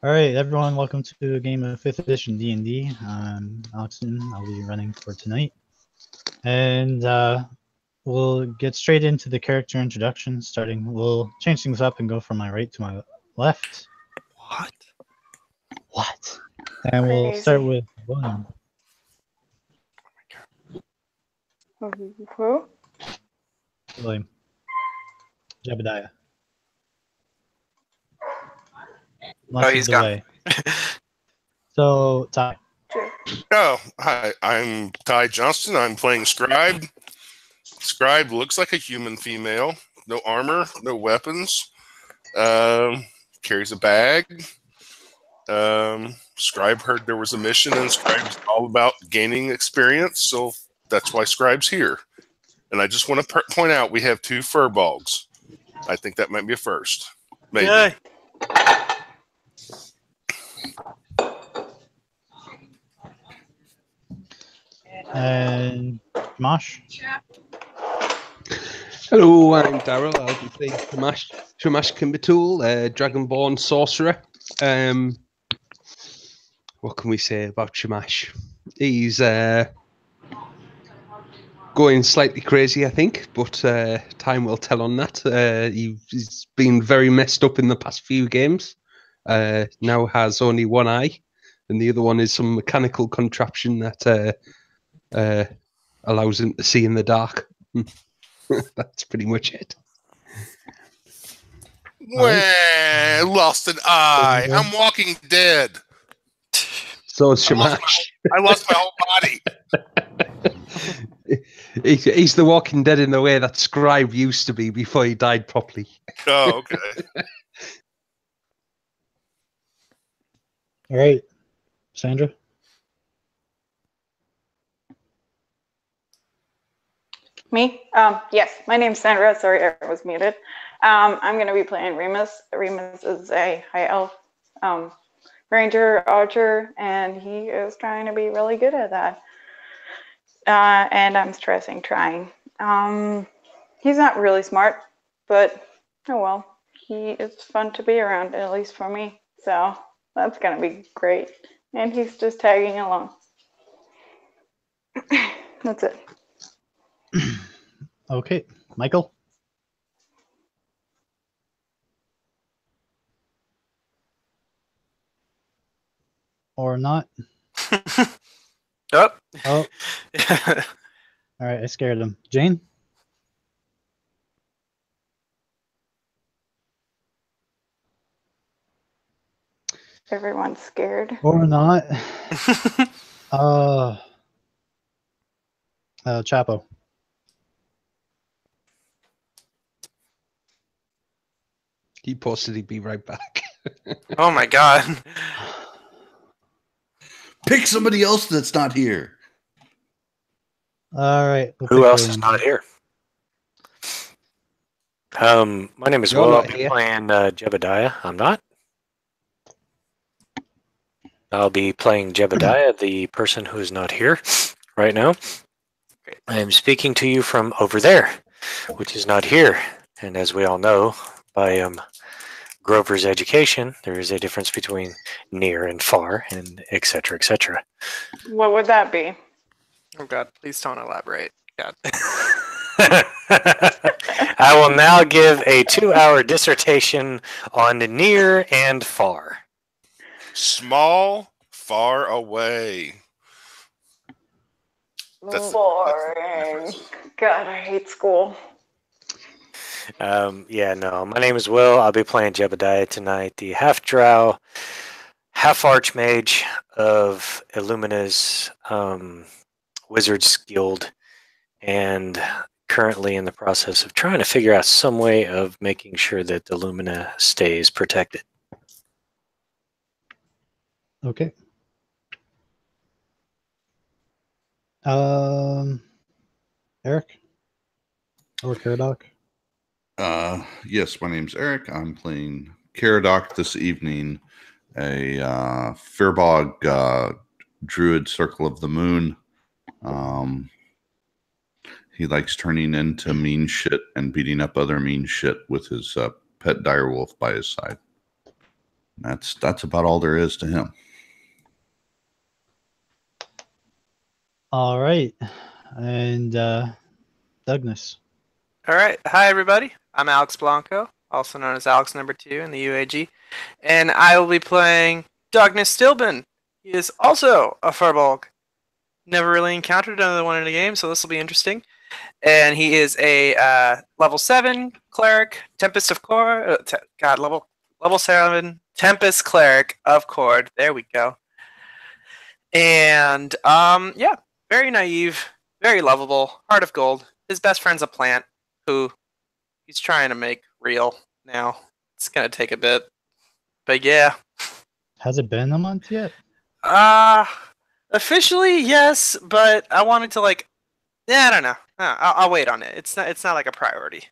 All right, everyone, welcome to a game of 5th edition D&D. I'm Alexon. I'll be running for tonight. And we'll get straight into the character introduction, we'll change things up and go from my right to my left. What? And Crazy. We'll start with William. Who? William. Jebediah. Oh, he's gone. Way. So, Ty. Oh, hi, I'm Ty Johnston. I'm playing Scribe. Scribe looks like a human female. No armor, no weapons. Carries a bag. Scribe heard there was a mission, and Scribe's all about gaining experience, so that's why Scribe's here. And I just want to point out we have 2 furbolgs. I think that might be a first. Maybe. Yay. And Mosh. Hello, I'm Daryl. I'll be playing Shamash Kimbertool, Dragonborn Sorcerer. What can we say about Shamash? He's going slightly crazy, I think, but time will tell on that. He's been very messed up in the past few games. Now has only one eye, and the other one is some mechanical contraption that allows him to see in the dark. That's pretty much it. Well, lost an eye. I'm Walking Dead. So it's Shamash. I lost my whole body. He's the Walking Dead in the way that Scribe used to be before he died properly. Oh, okay. All right, Sandra. Me? Yes, my name's Sandra. Sorry, I was muted. I'm going to be playing Remus. Remus is a high elf ranger archer, and he is trying to be really good at that. And I'm stressing trying. He's not really smart, but oh well. He is fun to be around, at least for me. So that's going to be great. And he's just tagging along. That's it. Okay, Michael. Or not. Oh. Oh. All right, I scared him. Jane? Everyone's scared. Or not. Chapo. He posted he'd be right back. Oh my god. Pick somebody else that's not here. All right. Who else is not here? My name is Will. I'll be playing Jebediah. I'm not. I'll be playing Jebediah, the person who is not here right now. I am speaking to you from over there, which is not here. And as we all know, by Grover's education, there is a difference between near and far, and etc., etc. What would that be? Oh god, please don't elaborate. God. I will now give a 2-hour dissertation on near and far. Small, far away. Boring. God, I hate school. Yeah, no. My name is Will. I'll be playing Jebediah tonight, the half-drow, half-archmage of Illumina's Wizards Guild, and currently in the process of trying to figure out some way of making sure that Illumina stays protected. Okay. Eric? Or Caradoc? Yes, my name's Eric. I'm playing Caradoc this evening, a Fairbog Druid Circle of the Moon. He likes turning into mean shit and beating up other mean shit with his pet direwolf by his side. That's about all there is to him. All right, and Douglas. All right. Hi, everybody. I'm Alex Blanco, also known as Alex Number 2 in the UAG, and I will be playing Douglas Stilben. He is also a Firbolg. Never really encountered another one in the game, so this will be interesting. And he is a level 7 cleric, Tempest of Cord. Level 7 Tempest cleric of Cord. There we go. And yeah, very naive, very lovable, heart of gold. His best friend's a plant who he's trying to make real now. It's gonna take a bit, but yeah. Has it been a month yet? Officially yes, but I wanted to I don't know. I'll wait on it. It's not like a priority.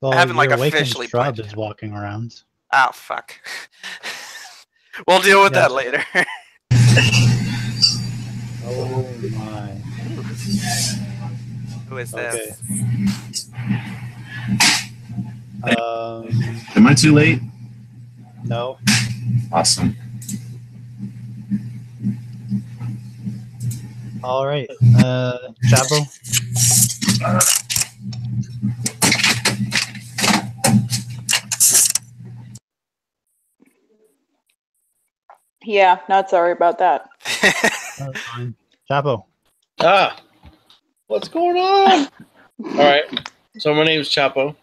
Well, I haven't your awakened officially shrub played is it. walking around. Oh fuck. We'll deal with that later. Oh my. Who is Okay. this? Am I too late? No. Awesome. All right. Chavo. Yeah, not sorry about that. That's fine. Chavo. What's going on? All right. So my name is Chapo.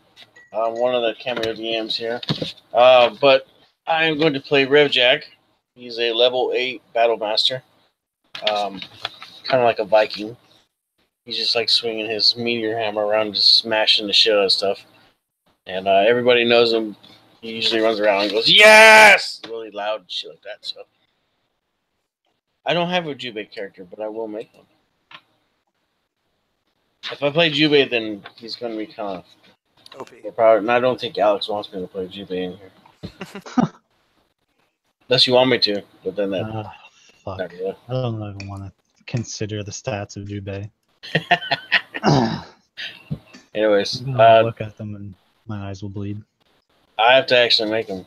I'm one of the cameo DMs here. But I am going to play Revjack. He's a level 8 battle master. Kind of like a Viking. He's just like swinging his meteor hammer around, just smashing the shit out of stuff. And everybody knows him. He usually runs around and goes, "Yes!" really loud and shit like that. So I don't have a Jubei character, but I will make one. If I play Jubei, then he's going to be kind of OP. overpowered. And I don't think Alex wants me to play Jubei in here. Unless you want me to, but then that. Fuck. Not really. I don't even want to consider the stats of Jubei. Anyways, I'm gonna look at them and my eyes will bleed. I have to actually make him.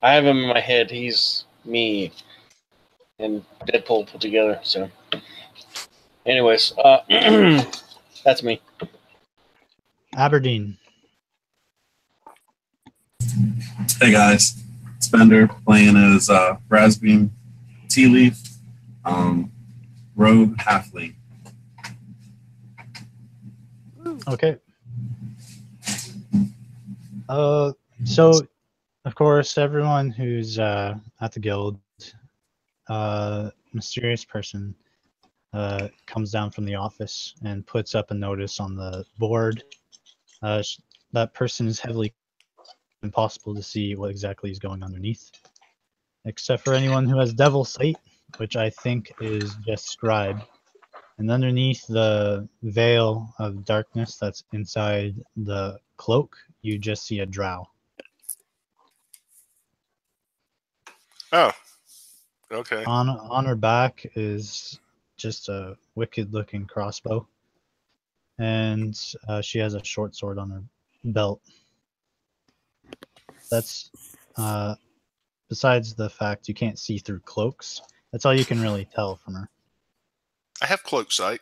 I have him in my head. He's me and Deadpool put together. So, anyways, that's me. Aberdeen. Hey guys, it's Bender playing as Razbeam Tea Leaf, Rogue Halfling. Okay. So of course, everyone who's at the guild, mysterious person comes down from the office and puts up a notice on the board. That person is heavily impossible to see what exactly is going underneath, except for anyone who has devil sight, which I think is just scribe. And underneath the veil of darkness that's inside the cloak, you just see a drow. Oh, okay. On her back is just a wicked-looking crossbow, and she has a short sword on her belt. That's besides the fact you can't see through cloaks. That's all you can really tell from her. I have cloak sight.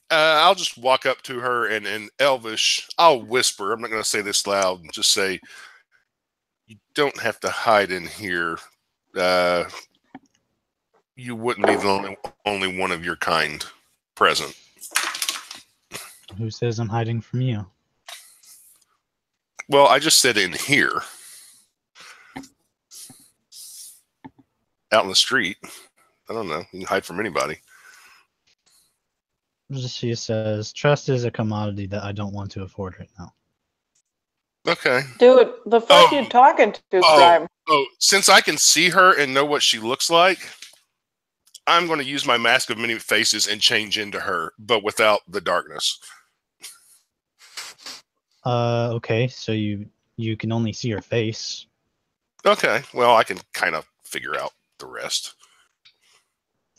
I'll just walk up to her and in Elvish, I'll whisper. I'm not going to say this loud. Just say, "You don't have to hide in here. You wouldn't be the only one of your kind present." Who says I'm hiding from you? Well, I just said in here. Out in the street. I don't know. You can hide from anybody. She says, "Trust is a commodity that I don't want to afford right now." Okay. Dude, the fuck you talking to, Scribe? Oh, since I can see her and know what she looks like, I'm going to use my Mask of Many Faces and change into her, but without the darkness. Okay, so you can only see her face. Okay, well, I can kind of figure out the rest.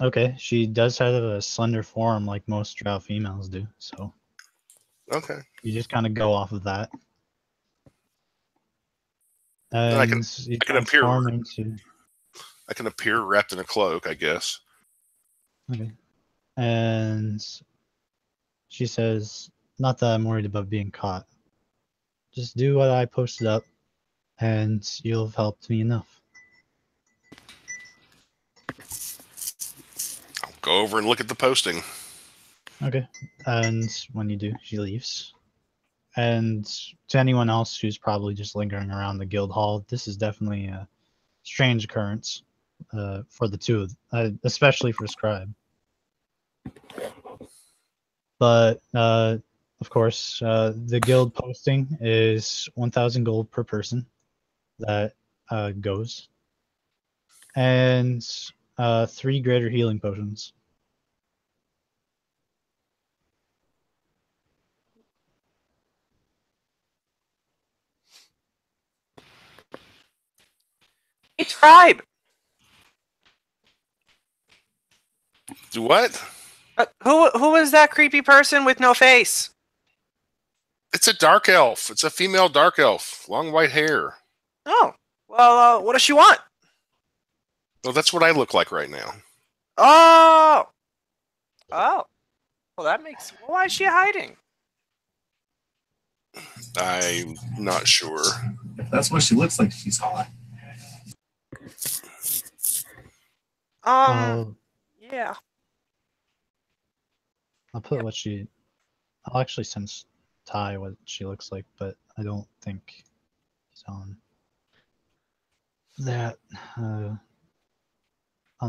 Okay, she does have a slender form like most drow females do, so Okay. you just kind of go off of that. And I can- you I can appear- transform into. I can appear wrapped in a cloak, I guess. Okay. And she says, "Not that I'm worried about being caught. Just do what I posted up, and you'll have helped me enough." I'll go over and look at the posting. Okay. And when you do, she leaves. And to anyone else who's probably just lingering around the guild hall, this is definitely a strange occurrence for the two, especially for Scribe. But of course, the guild posting is 1,000 gold per person that goes, and 3 greater healing potions. Hey, Tribe! Do what? Who is that creepy person with no face? It's a dark elf. It's a female dark elf. Long white hair. Oh, well, what does she want? Well, that's what I look like right now. Oh! Oh. Well, that makes... Why is she hiding? I'm not sure. If that's what she looks like, she's hot. Yeah. I'll put what she. I'll actually send Ty what she looks like, but I don't think he's on that on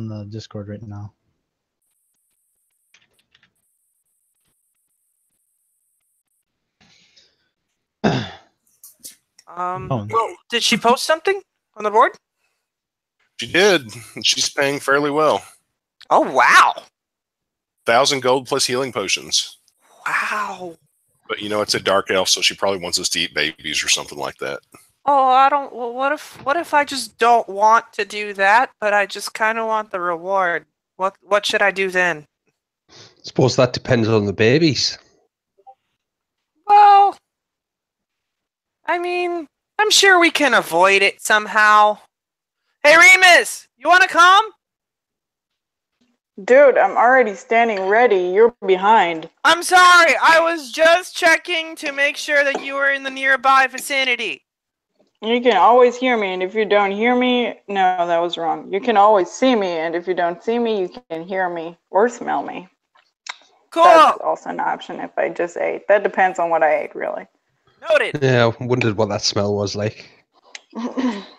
the Discord right now. Well, did she post something on the board? She did. And she's paying fairly well. Oh, wow. 1,000 gold plus healing potions. Wow. But you know, it's a dark elf, so she probably wants us to eat babies or something like that. Oh, I don't... Well, what if I just don't want to do that, but I just kind of want the reward? What should I do then? Suppose that depends on the babies. Well, I mean, I'm sure we can avoid it somehow. Hey, Remus, you want to come? Dude, I'm already standing ready. You're behind. I'm sorry. I was just checking to make sure that you were in the nearby vicinity. You can always hear me, and if you don't hear me, no, that was wrong. You can always see me, and if you don't see me, you can hear me or smell me. Cool. That's also an option if I just ate. That depends on what I ate, really. Noted. Yeah, I wondered what that smell was like.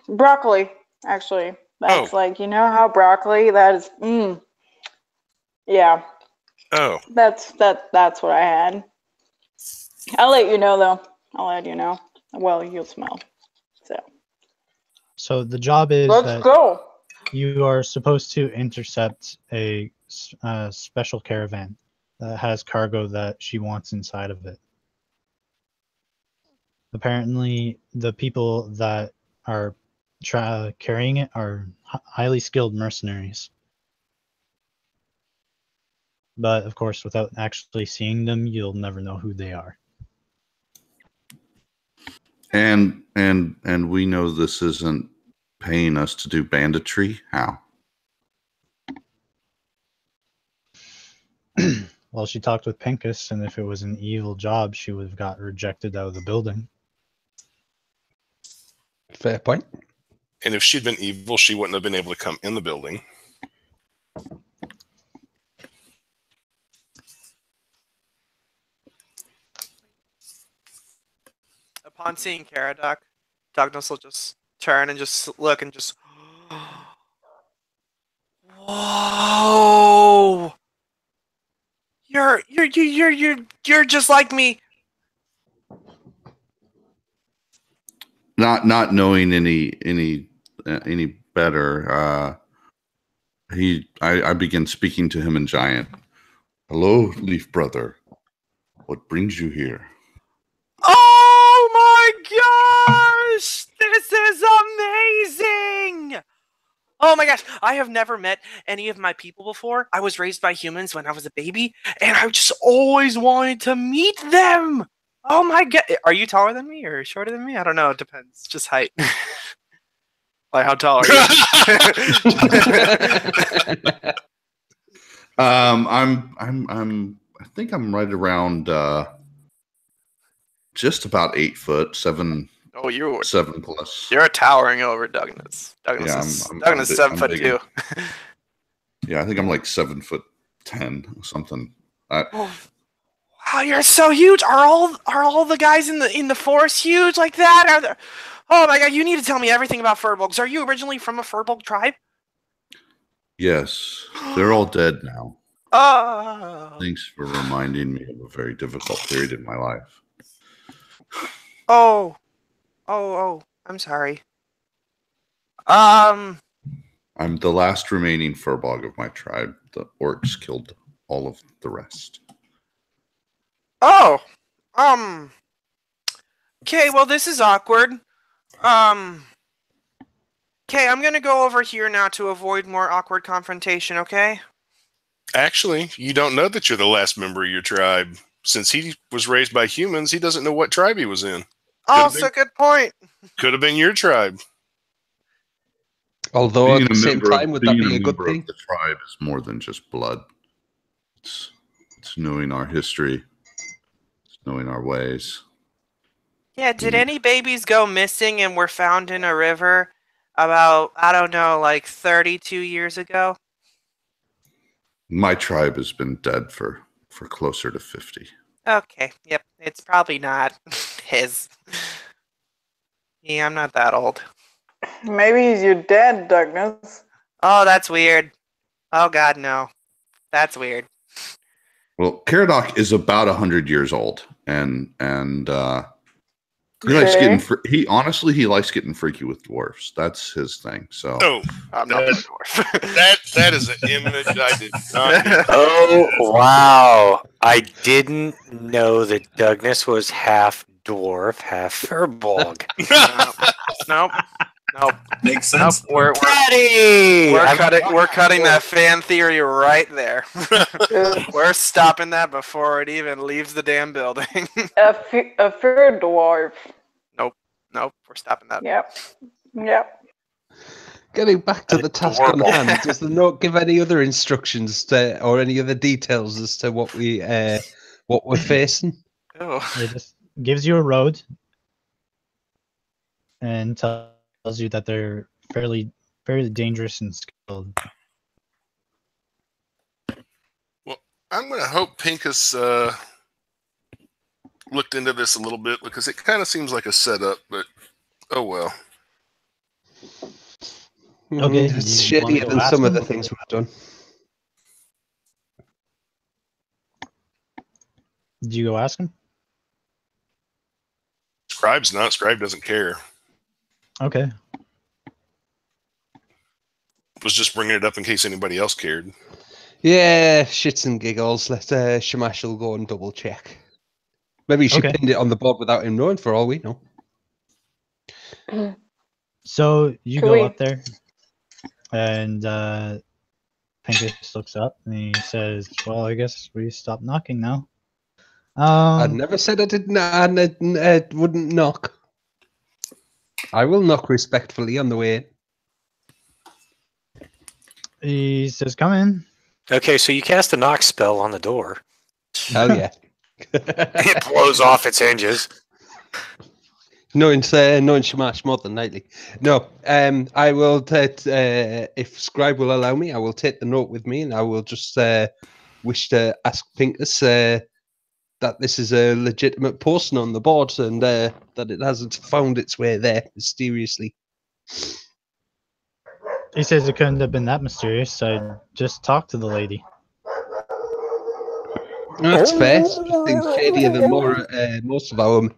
Broccoli, actually. That's Oh. like, you know how broccoli, that is, yeah, Oh, that's what I had. I'll let you know, though. I'll let you know. Well, you'll smell. So the job is Let's that go. you are supposed to intercept a special caravan that has cargo that she wants inside of it. Apparently, the people that are carrying it are highly skilled mercenaries. But of course, without actually seeing them, you'll never know who they are. And we know this isn't paying us to do banditry. How? Well, she talked with Pincus, and if it was an evil job, she would have got rejected out of the building. Fair point. and if she'd been evil, she wouldn't have been able to come in the building. Upon seeing Caradoc, Douglas will just turn and just look and just... Whoa! You're just like me. Not knowing any better, I begin speaking to him in Giant. Hello, Leaf Brother. What brings you here? Oh my gosh! This is amazing! Oh my gosh, I have never met any of my people before. I was raised by humans when I was a baby, and I just always wanted to meet them! Oh my god. Are you taller than me or shorter than me? I don't know. It depends. Just height. Like, how tall are you? I think I'm right around just about 8 foot, 7. Oh, you're 7 plus. You're towering over Douglas. Douglas Yeah, is I'm Douglas is 7 I'm foot big 2. Yeah, I think I'm like 7'10" or something. Wow, you're so huge. Are all the guys in the forest huge like that? Are there? Oh my god, you need to tell me everything about furbolgs. Are you originally from a furbolg tribe? Yes, they're all dead now. Oh. Thanks for reminding me of a very difficult period in my life. Oh. I'm sorry. I'm the last remaining furbog of my tribe. The orcs killed all of the rest. Oh. Okay, well this is awkward. Okay, I'm gonna go over here now to avoid more awkward confrontation, okay? Actually, you don't know that you're the last member of your tribe. Since he was raised by humans, he doesn't know what tribe he was in. Also, good point. Could have been your tribe. Although Being at the same time, would that being be a good member thing? of the tribe is more than just blood. It's knowing our history. It's knowing our ways. Yeah, did any babies go missing and were found in a river about, I don't know, like 32 years ago? My tribe has been dead for closer to 50. Okay, yep, it's probably not his. Yeah, I'm not that old. Maybe he's your dad, Douglas. Oh, that's weird. Oh god, no. That's weird. Well, Caradoc is about 100 years old, and he likes getting he likes getting freaky with dwarfs. That's his thing. So I'm not a dwarf. that is an image I did not. Oh wow! I didn't know that Douglas was half dwarf, half furbolg. Nope. Makes sense. Nope. Daddy! We're cutting that fan theory right there. We're stopping that before it even leaves the damn building. A fur dwarf. Nope, we're stopping that. Yep. Getting back to the task on hand, does the note give any other instructions or any other details as to what we're facing? Oh. It just gives you a road and tells you that they're fairly dangerous and skilled. Well, I'm going to hope Pincus looked into this a little bit because it kind of seems like a setup, but oh well. Okay, It's you wanna shadier go than ask some of him? the things we've done. Did you go ask him? Scribe's not. Scribe doesn't care. Okay. Was just bringing it up in case anybody else cared. Yeah, shits and giggles. Let Shamash'll go and double check. Maybe she pinned it on the board without him knowing, for all we know. So you go up there, and Pincus looks up and he says, "Well, I guess we stop knocking now." I never said I didn't. I wouldn't knock. I will knock respectfully on the way in. He says, "Come in." Okay, so you cast a knock spell on the door. Hell yeah. It blows off its hinges. Knowing Shamash more than nightly. No, I will if Scribe will allow me, I will take the note with me and I will just wish to ask Pincus that this is a legitimate posting on the board and that it hasn't found its way there mysteriously. He says it couldn't have been that mysterious. I just talked to the lady. That's fair. Seems shadier than most of our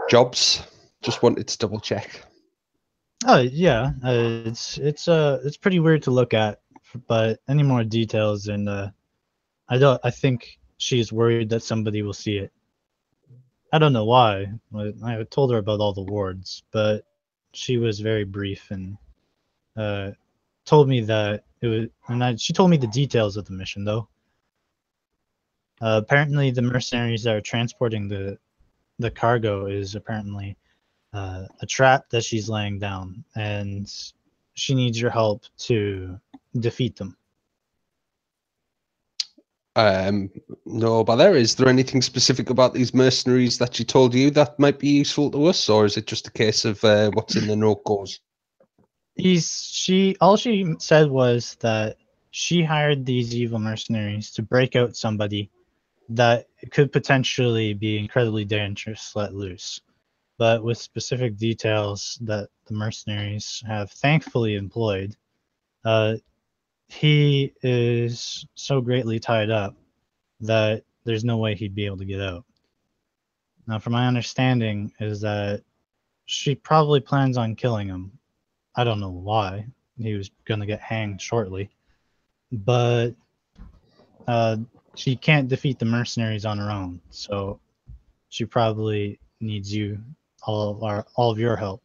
jobs. Just wanted to double check. Oh yeah, it's pretty weird to look at, but any more details and I think she's worried that somebody will see it. I don't know why. I told her about all the wards, but she was very brief and told me that it was. And she told me the details of the mission though. Apparently, the mercenaries that are transporting the cargo is apparently a trap that she's laying down, and she needs your help to defeat them. No bother. Is there anything specific about these mercenaries that she told you that might be useful to us, or is it just a case of what's in the note goes? All she said was that she hired these evil mercenaries to break out somebody that could potentially be incredibly dangerous let loose, but with specific details that the mercenaries have thankfully employed. He is so greatly tied up that there's no way he'd be able to get out. Now, from my understanding, is that she probably plans on killing him. I don't know why. He was going to get hanged shortly. But she can't defeat the mercenaries on her own, so she probably needs all of your help.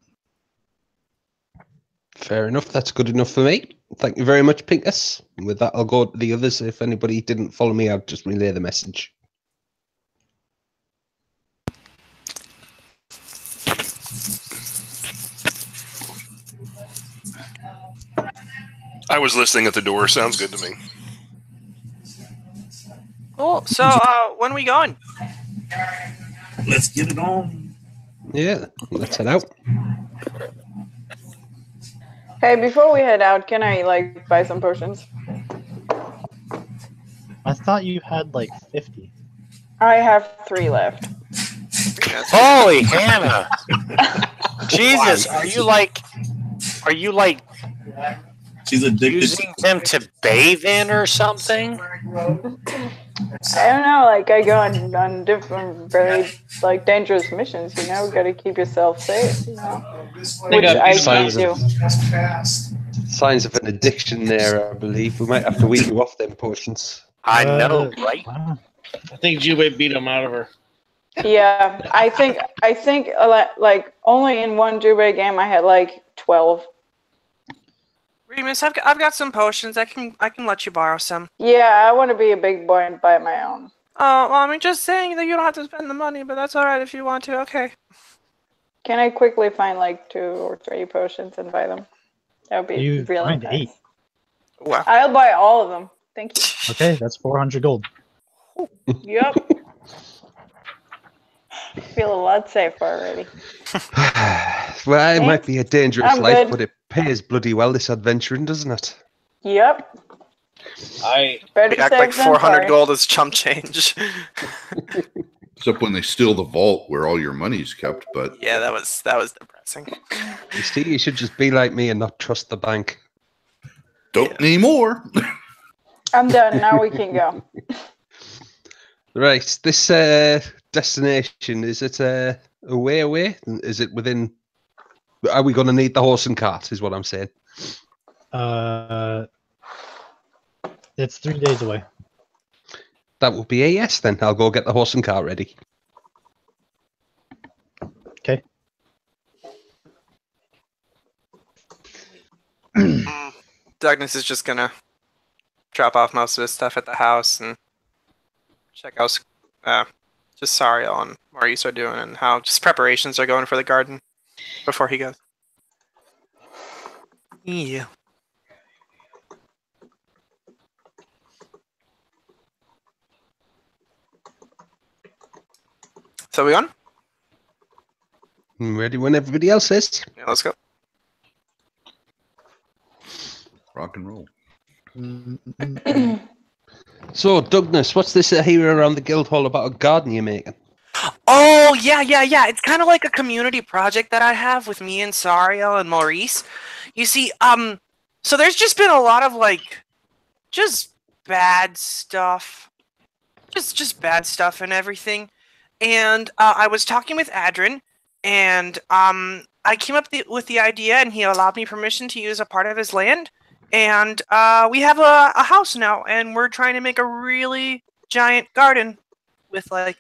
Fair enough. That's good enough for me. Thank you very much, Pinkus. And with that, I'll go to the others. If anybody didn't follow me, I'll just relay the message. I was listening at the door. Sounds good to me. Cool. So, when are we going? Let's get it on. Yeah, let's head out. Hey, before we head out, can I like buy some potions? I thought you had like 50. I have 3 left. Holy Hannah! Jesus, are you like She's addicted. using them to bathe in or something? I don't know, like I go on different very like dangerous missions, you know, gotta keep yourself safe, you know. Which I do. Signs of an addiction there, I believe. We might have to wean you off them potions. I know, right? Wow. I think Jubei beat him out of her. Yeah, I think like only in one Jubei game I had like 12. Remus, I've got some potions. I can let you borrow some. Yeah, I want to be a big boy and buy my own. Oh, well, I mean, just saying that you don't have to spend the money, but that's all right if you want to. Okay. Can I quickly find like 2 or 3 potions and buy them? That would be You really find nice. 8. Wow. I'll buy all of them. Thank you. Okay, that's 400 gold. Yep. Feel a lot safer already. Well, it might be a dangerous I'm life, good. but it pays bloody well, this adventuring, doesn't it? Yep. I Better We act safe like than 400 sorry. gold is chump change. Except when they steal the vault where all your money's kept. But Yeah, that was depressing. You see, you should just be like me and not trust the bank. don't anymore. I'm done. Now we can go. Right, this destination, is it away? Is it within... Are we going to need the horse and cart, is what I'm saying. It's 3 days away. That will be a yes, then. I'll go get the horse and cart ready. Okay. Douglas is just gonna drop off most of his stuff at the house and check out just Sariel and Maurice are doing and how just preparations are going for the garden before he goes. Yeah. So we on? Ready when everybody else is. Yeah, let's go. Rock and roll. So, Douglas, what's this here around the guild hall about a garden you're making? Oh, yeah. It's kind of like a community project that I have with me and Sariel and Maurice. You see, so there's just been a lot of, like, just bad stuff. Just bad stuff and everything. And I was talking with Adrin, and I came up with the idea, and he allowed me permission to use a part of his land. And we have a house now, and we're trying to make a really giant garden with, like,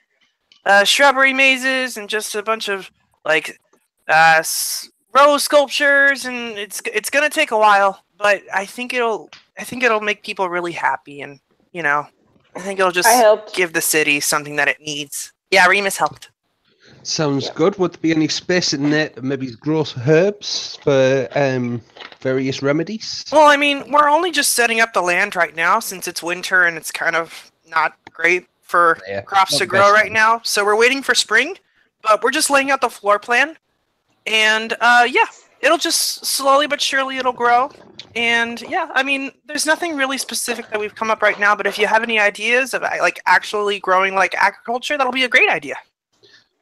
shrubbery mazes and just a bunch of, like, rose sculptures, and it's gonna take a while, but I think it'll make people really happy, and you know, I think it'll just give the city something that it needs. Yeah, Remus helped. Sounds good. Would there be any space in there to maybe grow herbs for various remedies? Well, I mean, we're only just setting up the land right now since it's winter and it's kind of not great for crops not to the grow best right time. now. So we're waiting for spring, but we're just laying out the floor plan. And yeah, it'll just slowly but surely it'll grow. And yeah, I mean, there's nothing really specific that we've come up right now, but if you have any ideas of like actually growing like agriculture, that'll be a great idea.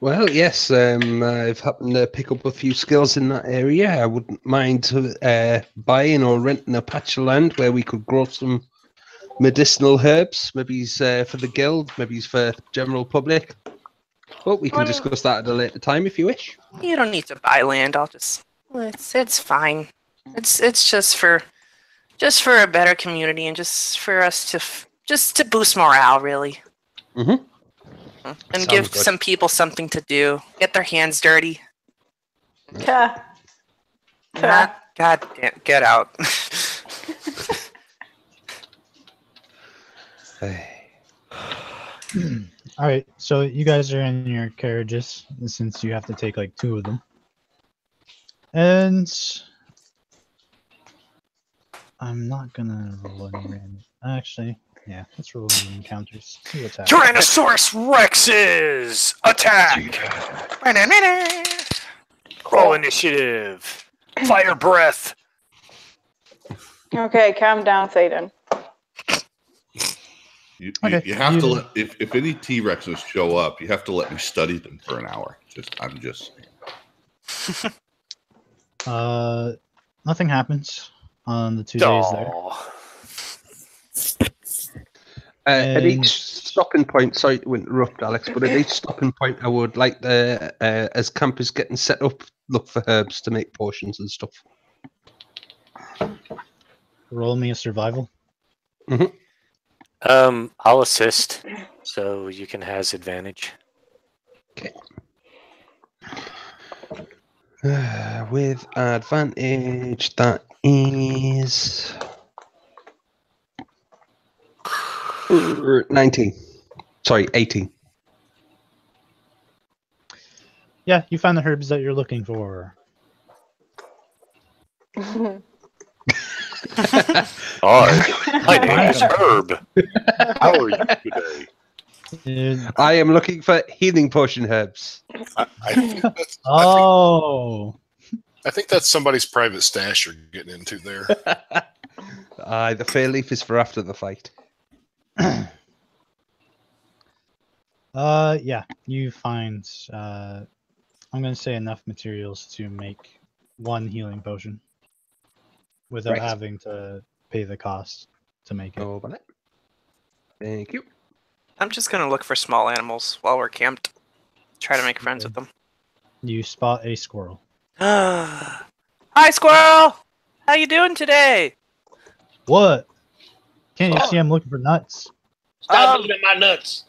Well, yes, I've happened to pick up a few skills in that area. I wouldn't mind buying or renting a patch of land where we could grow some medicinal herbs. Maybe it's for the guild, maybe it's for the general public. But we can discuss that at a later time if you wish. You don't need to buy land. I'll just it's fine. It's just for a better community and just for us to boost morale, really. Mm-hmm. And Sounds give good. some people something to do. Get their hands dirty. Yeah. God damn, get out. All right, so you guys are in your carriages since you have to take like 2 of them. And I'm not gonna roll any random. Actually, yeah, let's roll any encounters. See what's happening. Tyrannosaurus Rexes attack. Roll initiative. Fire breath. Okay, calm down, Satan. You have to let if any T-Rexes show up, you have to let me study them for an hour. I'm just Nothing happens on the 2 days there. At each stopping point, sorry to interrupt, Alex, but at each stopping point, I would like the as camp is getting set up, look for herbs to make potions and stuff. Roll me a survival. Mm-hmm. I'll assist, so you can has advantage. Okay. With advantage, that is 19. Sorry, 18. Yeah, you find the herbs that you're looking for. My name is Herb. How are you today? I am looking for healing potion herbs. I think that's, Oh, I think that's somebody's private stash you're getting into there. The fair leaf is for after the fight. yeah, you find I'm gonna say enough materials to make 1 healing potion without having to pay the cost to make it. Oh, but thank you. I'm just gonna look for small animals while we're camped. Try to make friends with them. You spot a squirrel. Hi, squirrel! How you doing today? What? Can't you see I'm looking for nuts? Stop looking at my nuts.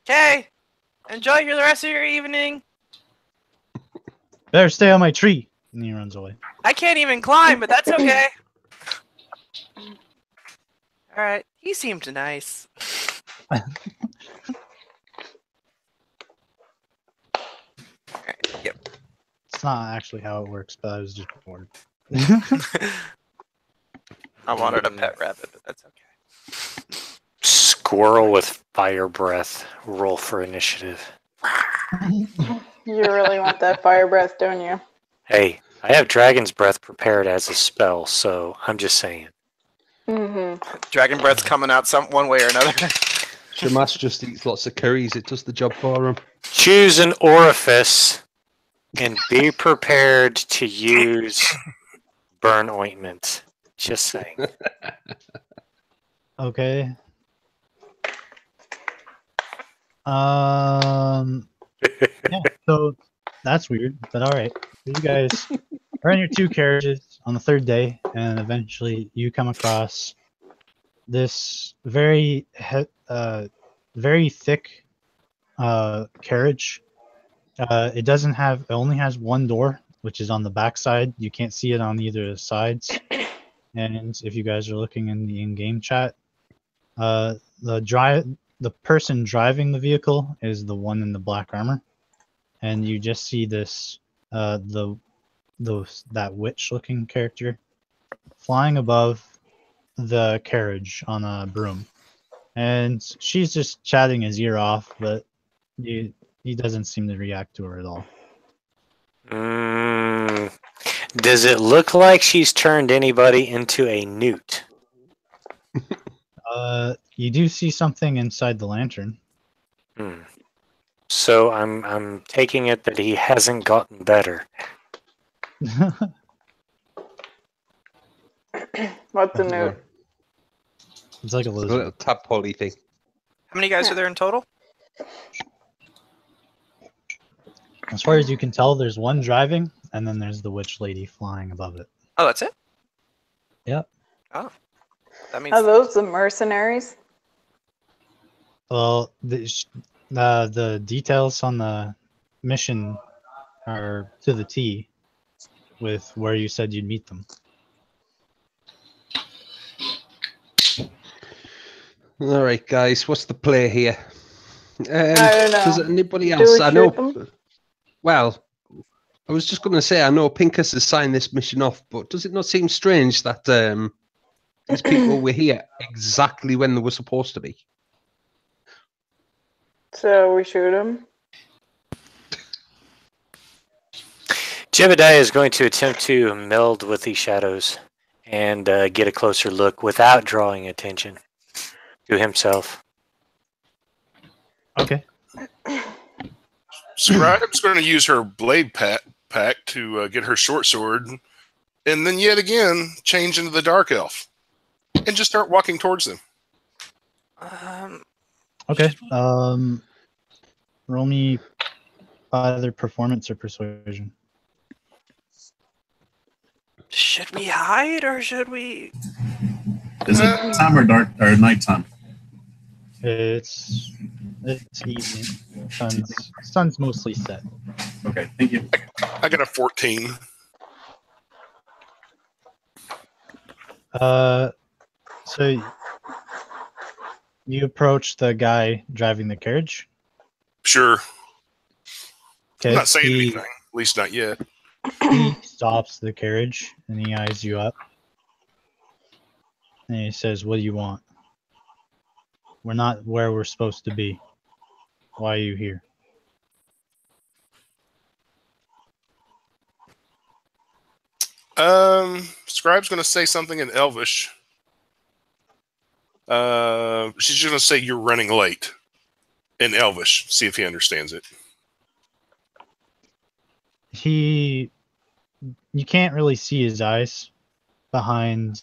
Okay. Enjoy the rest of your evening. Better stay on my tree. And he runs away. I can't even climb, but that's okay. All right. He seemed nice. Alright, yep. It's not actually how it works, but I was just bored. I wanted a pet rabbit, but that's okay. Squirrel with fire breath. Roll for initiative. You really want that fire breath, don't you? Hey, I have dragon's breath prepared as a spell, so I'm just saying. Mm-hmm. Dragon breath's coming out one way or another. Shamas just eats lots of curries. It does the job for him. Choose an orifice and be prepared to use burn ointment. Just saying. Okay. Yeah, so that's weird, but alright. You guys are in your 2 carriages on the 3rd day, and eventually you come across this very thick carriage. It only has 1 door, which is on the back side. You can't see it on either of the sides. And if you guys are looking in the in-game chat, the the person driving the vehicle is the one in the black armor, and you just see this that witch-looking character flying above the carriage on a broom, and she's just chatting his ear off, but he doesn't seem to react to her at all. Does it look like she's turned anybody into a newt? You do see something inside the lantern. So I'm taking it that he hasn't gotten better. What's the note? It's like a A lizard. little tadpole thing. How many guys are there in total? As far as you can tell, there's one driving, and then there's the witch lady flying above it. Oh, that's it? Yep. Oh. That means Are those the mercenaries? Well, the details on the mission are to the T with where you said you'd meet them. All right, guys, what's the play here? I don't know. Does anybody Do else? we I know. shoot them? Well, I was just going to say, I know Pincus has signed this mission off, but does it not seem strange that these people were here exactly when they were supposed to be? So we shoot them? Jebediah is going to attempt to meld with these shadows and get a closer look without drawing attention to himself. Okay. Scribe's going to use her blade pack to get her short sword, and then yet again change into the dark elf, and just start walking towards them. Okay. Roll me either performance or persuasion. should we hide or should we? Is it time or dark or nighttime? It's evening. Sun's mostly set. Okay, thank you. I got a 14. So you approach the guy driving the carriage. Sure. Okay. I'm not saying anything. At least not yet. He stops the carriage and he eyes you up. And he says, "What do you want? We're not where we're supposed to be. Why are you here?" Scribe's going to say something in Elvish. She's going to say you're running late in Elvish. See if he understands it. You can't really see his eyes behind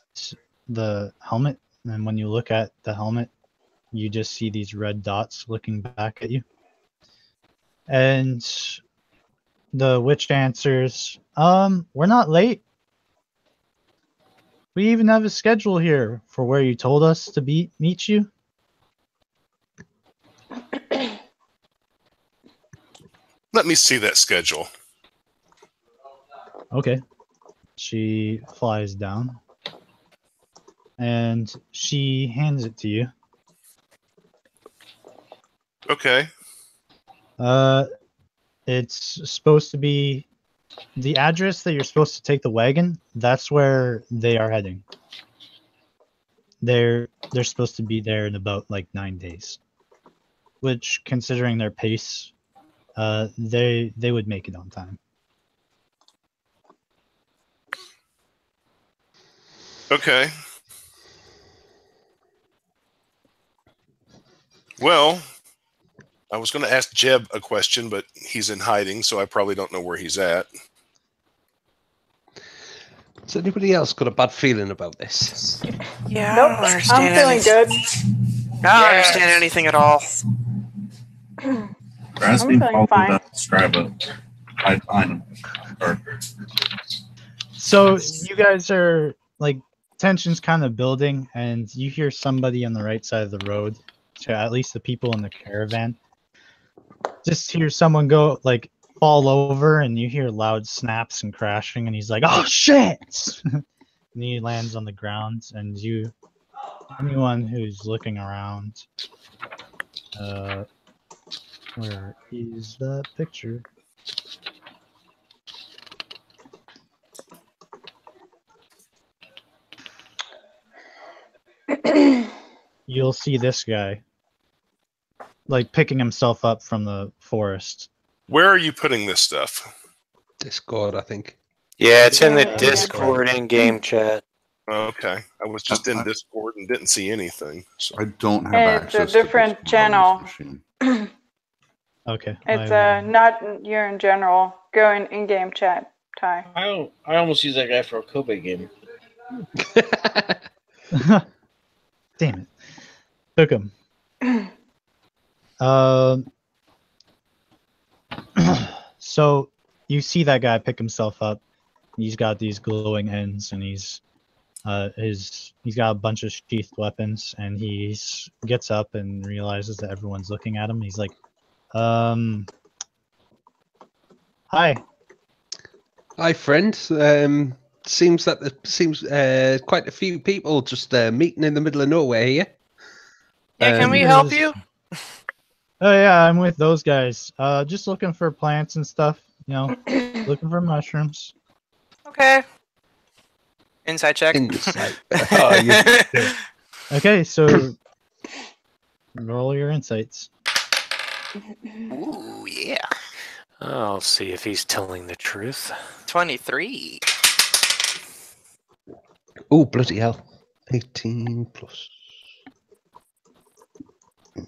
the helmet, and when you look at the helmet, you just see these red dots looking back at you. And the witch answers, "We're not late. We even have a schedule here for where you told us to meet you." Let me see that schedule. Okay. She flies down and she hands it to you. Okay. It's supposed to be the address that you're supposed to take the wagon. That's where they are heading. They're supposed to be there in about like 9 days, which, considering their pace, they would make it on time. Okay. Well, I was going to ask Jeb a question, but he's in hiding, so I probably don't know where he's at. Has anybody else got a bad feeling about this? Yeah, Nope, I don't understand I'm feeling anything. good. I don't understand anything at all. Grasping feeling follow fine. that Scribe up. I find him. Or, So you guys are like, tension's kind of building, and you hear somebody on the right side of the road, to at least the people in the caravan, just hear someone go like fall over, and you hear loud snaps and crashing, and he's like, "Oh shit!" And he lands on the ground, and anyone who's looking around Where is that picture? You'll see this guy, like picking himself up from the forest. Where are you putting this stuff? Discord, I think. Yeah, it's in the Yeah. Discord in-game chat. Okay, I was just in Discord and didn't see anything. So. I don't have It's a access to different Discord on this channel. machine. Okay. It's I will- not you're in general. Go in game chat, Ty. I almost use that guy for a Kobe game. Damn it. Took him. So you see that guy pick himself up. He's got these glowing ends, and he's got a bunch of sheathed weapons, and he gets up and realizes that everyone's looking at him. He's like, "Hi." Hi, friend. Seems that quite a few people just meeting in the middle of nowhere here. Yeah, can we Um, help you? Oh yeah, I'm with those guys. Just looking for plants and stuff. You know, looking for mushrooms. Okay. Inside check. Insight. Oh, you- Okay, so roll your insights. Ooh, yeah. I'll see if he's telling the truth. 23. Oh, bloody hell. 18 plus.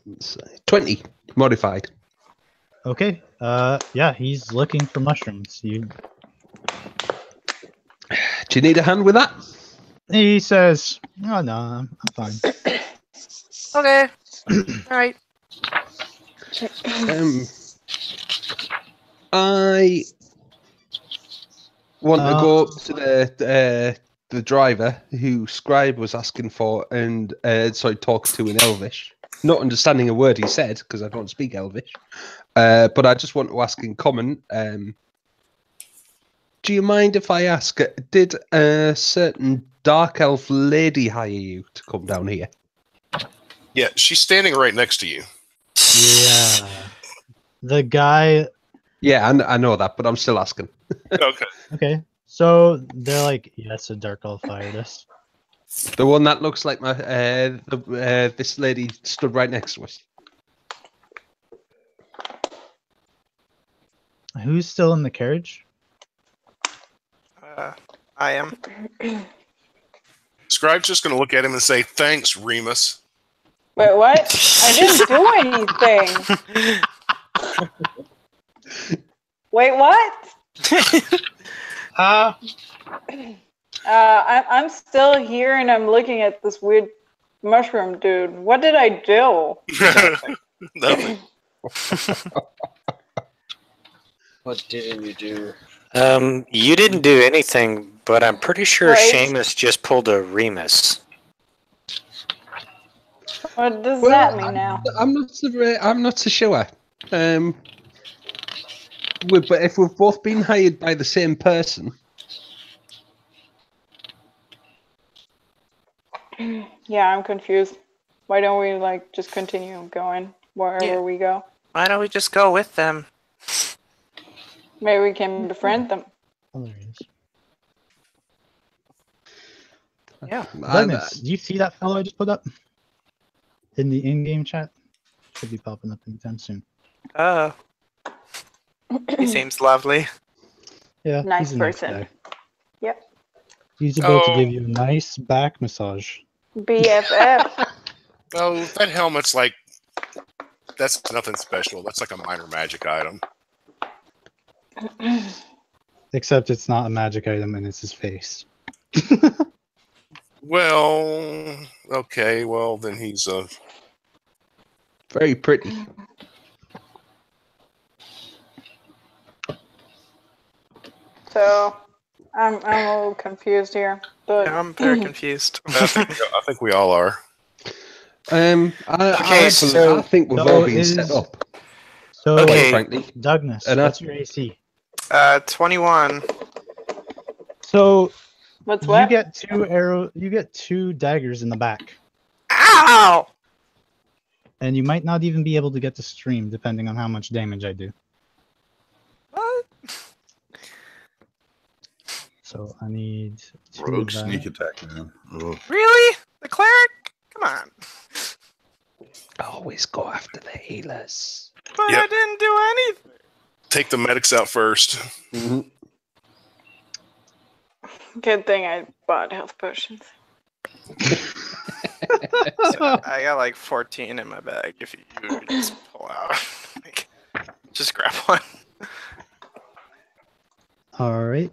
Insight. 20. Modified. Okay. Yeah, he's looking for mushrooms. Do you need a hand with that? He says, "Oh no, I'm fine." Okay. All right. I want to go up to the driver who Scribe was asking for and talk to in Elvish. Not understanding a word he said because I don't speak Elvish. But I just want to ask in common. Do you mind if I ask? Did a certain dark elf lady hire you to come down here? Yeah, she's standing right next to you. Yeah. The guy. Yeah, I know that, but I'm still asking. Okay. Okay. So they're like, "Yes, a dark elf hired us." The one that looks like my this lady stood right next to us. Who's still in the carriage? I am. Scribe's just going to look at him and say, "Thanks, Remus." Wait, what? I didn't do anything. Wait, what? I'm still here and I'm looking at this weird mushroom dude. What did I do? Nothing. What didn't you do? You didn't do anything, but I'm pretty sure Right. Seamus just pulled a Remus. What does that mean now? I'm not so sure. But if we've both been hired by the same person, Yeah, I'm confused. Why don't we just continue going wherever we go? Why don't we just go with them? Maybe we can befriend them. Oh, there he is. Yeah. Douglas, do you see that fellow I just put up in the in-game chat? Should be popping up anytime soon. He seems lovely. Yeah, Nice he's a person. guy. Yep. He's about to Oh. give you a nice back massage. BFF. Oh, that helmet's that's nothing special. That's like a minor magic item. Except it's not a magic item and it's his face. Well, okay. Well, then he's very pretty. So, I'm a little confused here. But Yeah, I'm very confused. I think we all are. I think we've all been set up. So, Okay. Frankly, Douglas, And what's your AC? 21. So what's you what? get two daggers in the back. Ow! and you might not even be able to get to stream depending on how much damage I do. What? So I need 2 of Rogue that. sneak attack, man. Ugh. Really? The cleric? Come on. Always go after the healers. But Yep. I didn't do anything. Take the medics out first. Mhm. Good thing I bought health potions. So I got like 14 in my bag if you just pull out. Like, just grab one. All right.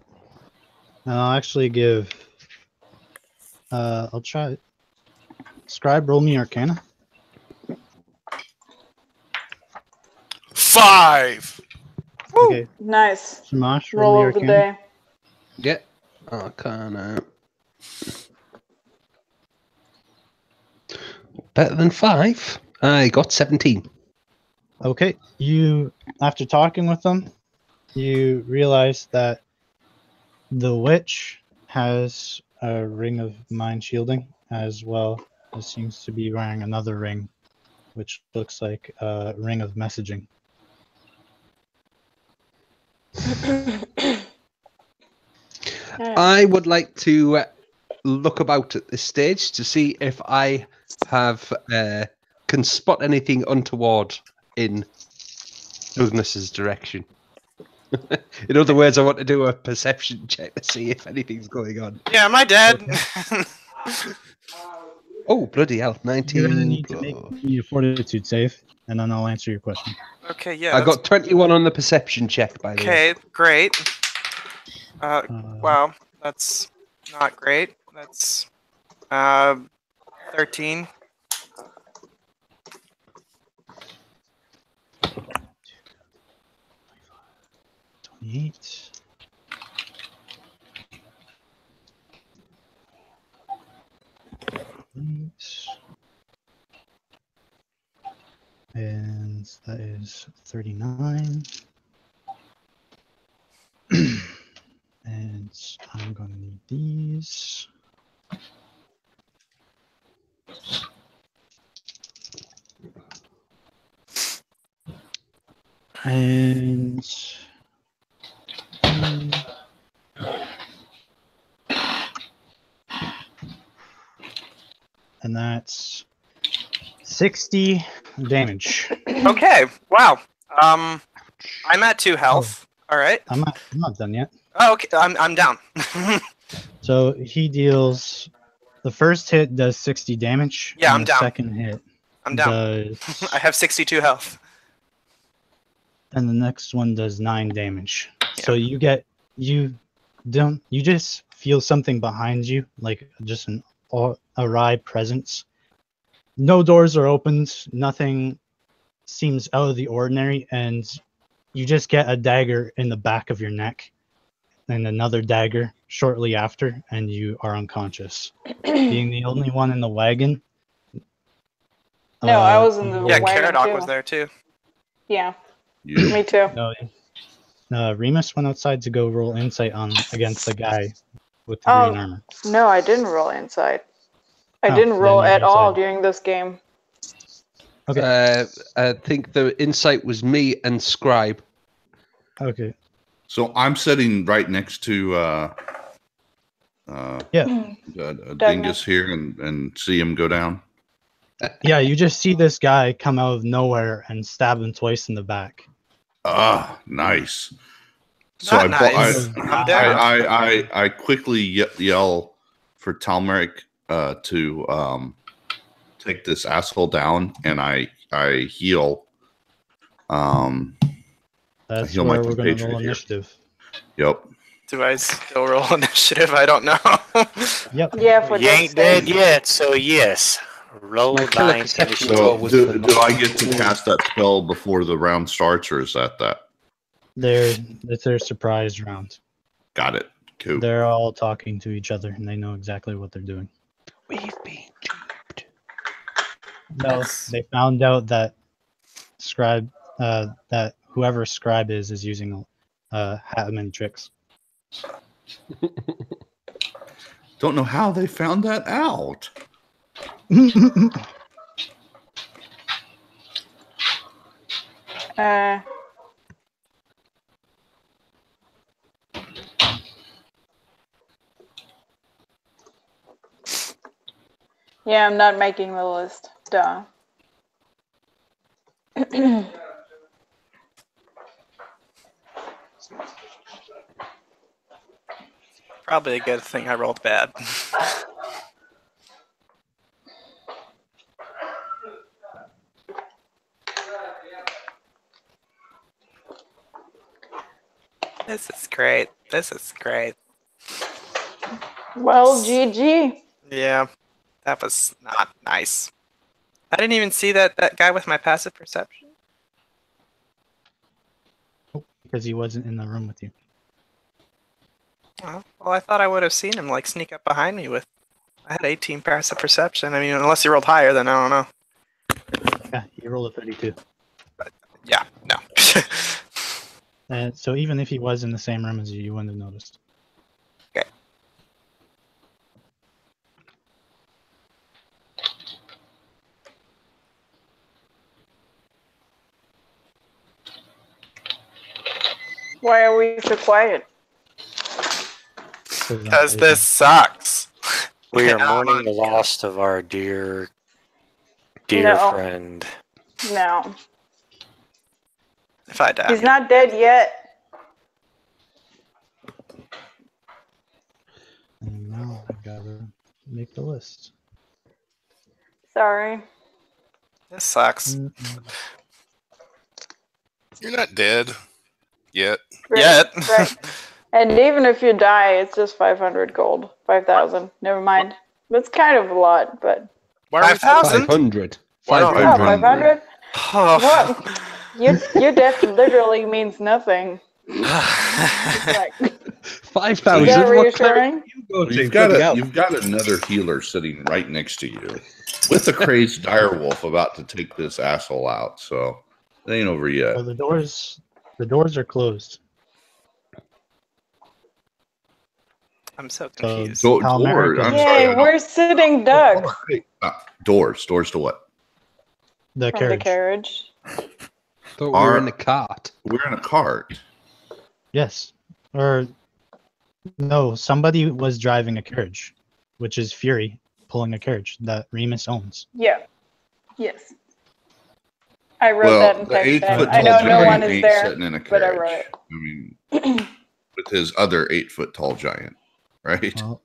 And I'll actually give. I'll try it. Scribe, roll me Arcana. 5. Okay. Nice. Shamash, Roll roll me of the Arcana. day. Yeah. Arcana. Better than 5. I got 17. Okay. You, after talking with them, you realize that the witch has a ring of mind shielding, as well as seems to be wearing another ring, which looks like a ring of messaging. I would like to look about at this stage to see if I have can spot anything untoward in Douglas's direction. In other words, I want to do a perception check to see if anything's going on. Yeah, my dad. Oh, bloody hell. You're 19 gonna need to plus. make me a fortitude save, and then I'll answer your question. Okay, yeah. I that's- got 21 on the perception check, by the way. Okay, great. Wow, that's not great. That's 13. Eight. And that is 39. And I'm going to need these. And and that's 60 damage. Okay, wow. I'm at 2 health. All right. I'm not done yet. Oh, okay, I'm down. So he deals, the first hit does 60 damage. Yeah, and I'm the down. second hit I'm down. does, I have 62 health. and the next one does 9 damage. So you just feel something behind you, like just an awry presence. No doors are opened, nothing seems out of the ordinary, and you just get a dagger in the back of your neck and another dagger shortly after, and you are unconscious. Being the only one in the wagon. No, I was in the Yeah, wagon Caradoc too. was there too. Yeah, You, me too. No, Remus went outside to go roll insight against the guy with the green armor. No, I didn't roll inside. I Oh, didn't roll then you're at all inside. during this game. Okay. I think the insight was me and Scribe. Okay. so I'm sitting right next to Yeah. a dingus here and see him go down. Yeah, you just see this guy come out of nowhere and stab him twice in the back. Ah, nice. So Not nice. I'm down. I quickly yell for Talmeric to take this asshole down, and I heal. That's heal where my we're going to compatriot roll here. initiative. Yep. Do I still roll initiative? I don't know. Yep. Yeah, for You ain't dead yet, so yes. Roll My killer 9 perception initiative. So roll was do phenomenal. I get to cast that spell before the round starts, or is that? It's their surprise round. Got it. Cool. They're all talking to each other and they know exactly what they're doing. We've been duped. No, they found out that Scribe, that whoever Scribe is using hat many tricks. Don't know how they found that out. Yeah, I'm not making the list. Duh. Probably a good thing I rolled bad. This is great. This is great. Well, GG. Yeah, that was not nice. I didn't even see that guy with my passive perception. Because he wasn't in the room with you. Well, I thought I would have seen him like sneak up behind me with. I had 18 passive perception. I mean, unless he rolled higher, then I don't know. Yeah, you rolled a 32. Yeah, no. And so even if he was in the same room as you, you wouldn't have noticed. Okay. Why are we so quiet? Because this sucks. We are Oh mourning my the loss of our dear No. friend. No. If I die. He's not dead yet. And now I gotta make the list. Sorry. This sucks. You're not dead yet. Yet. Right. And even if you die, it's just 500 gold. 5,000. Never mind. That's kind of a lot, but... Why are we 5,000? 500. Why don't- 500. 500? Oh. What? Your death literally means nothing. Like, 5,000. is that What cleric reassuring? do you go to? You've Bloody got hell. you've got another healer sitting right next to you, with a crazed direwolf about to take this asshole out. So it ain't over yet. So the doors are closed. I'm so So confused. how Door. American- I'm sorry. Yay, we're sitting ducks Doors. Doors to what? the from carriage. the carriage. Thought we were in a cart. We're in a cart. Yes. Or no, somebody was driving a carriage, which is Fury pulling a carriage that Remus owns. Yeah. Yes. I wrote that in the text. 8 foot I tall know no giant one is ain't there, sitting in a but I carriage. wrote it. I mean, with his other 8 foot tall giant, right? Well,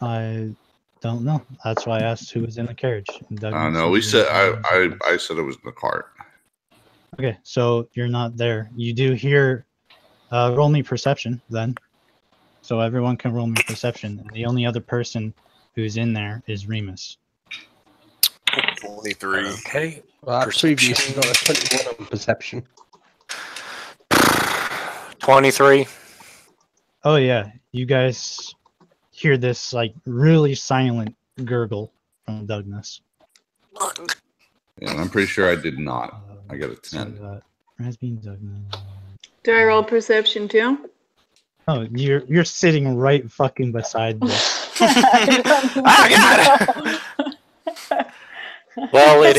I don't know. That's why I asked who was in the carriage. And Doug I know. said We he said was I said it was in the cart. Okay, so you're not there. You do hear. Roll me perception then. So everyone can roll me perception. And the only other person who's in there is Remus. 23. Okay. Well, I Perception. previously got a 21 on perception. 23. Oh yeah, you guys hear this like really silent gurgle from Douglas. And I'm pretty sure I did not. I got a So 10. that Rasbean, Douglas. Do I roll perception too? Oh, you're sitting right fucking beside this. Well, it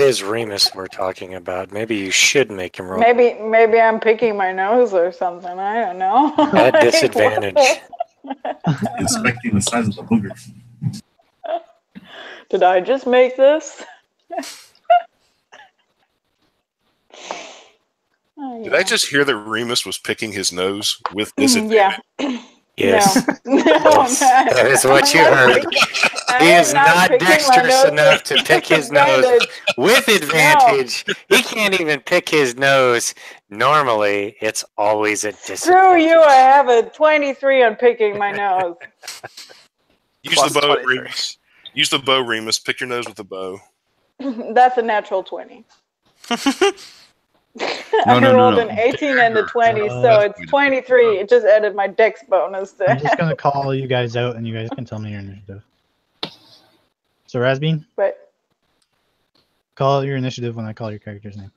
is Remus we're talking about. Maybe you should make him roll Maybe I'm picking my nose or something. I don't know. at disadvantage. Inspecting the size of the booger. Did I just make this? Oh, Did I just hear that Remus was picking his nose with disadvantage? Yeah. Yes. No. Yes. That is what you heard. He is not dexterous enough to pick his nose with advantage. He can't even pick his nose. Normally, it's always at disadvantage. Screw you, I have a 23 on picking my nose. Use Plus the bow, 23. Remus. Use the bow, Remus. Pick your nose with the bow. That's a natural 20. No, I no, rolled no. an 18 and a 20, so it's 23. It just added my dex bonus I'm there. just gonna call you guys out, and you guys can tell me your initiative. So Rasbean, But call out your initiative when I call your character's name.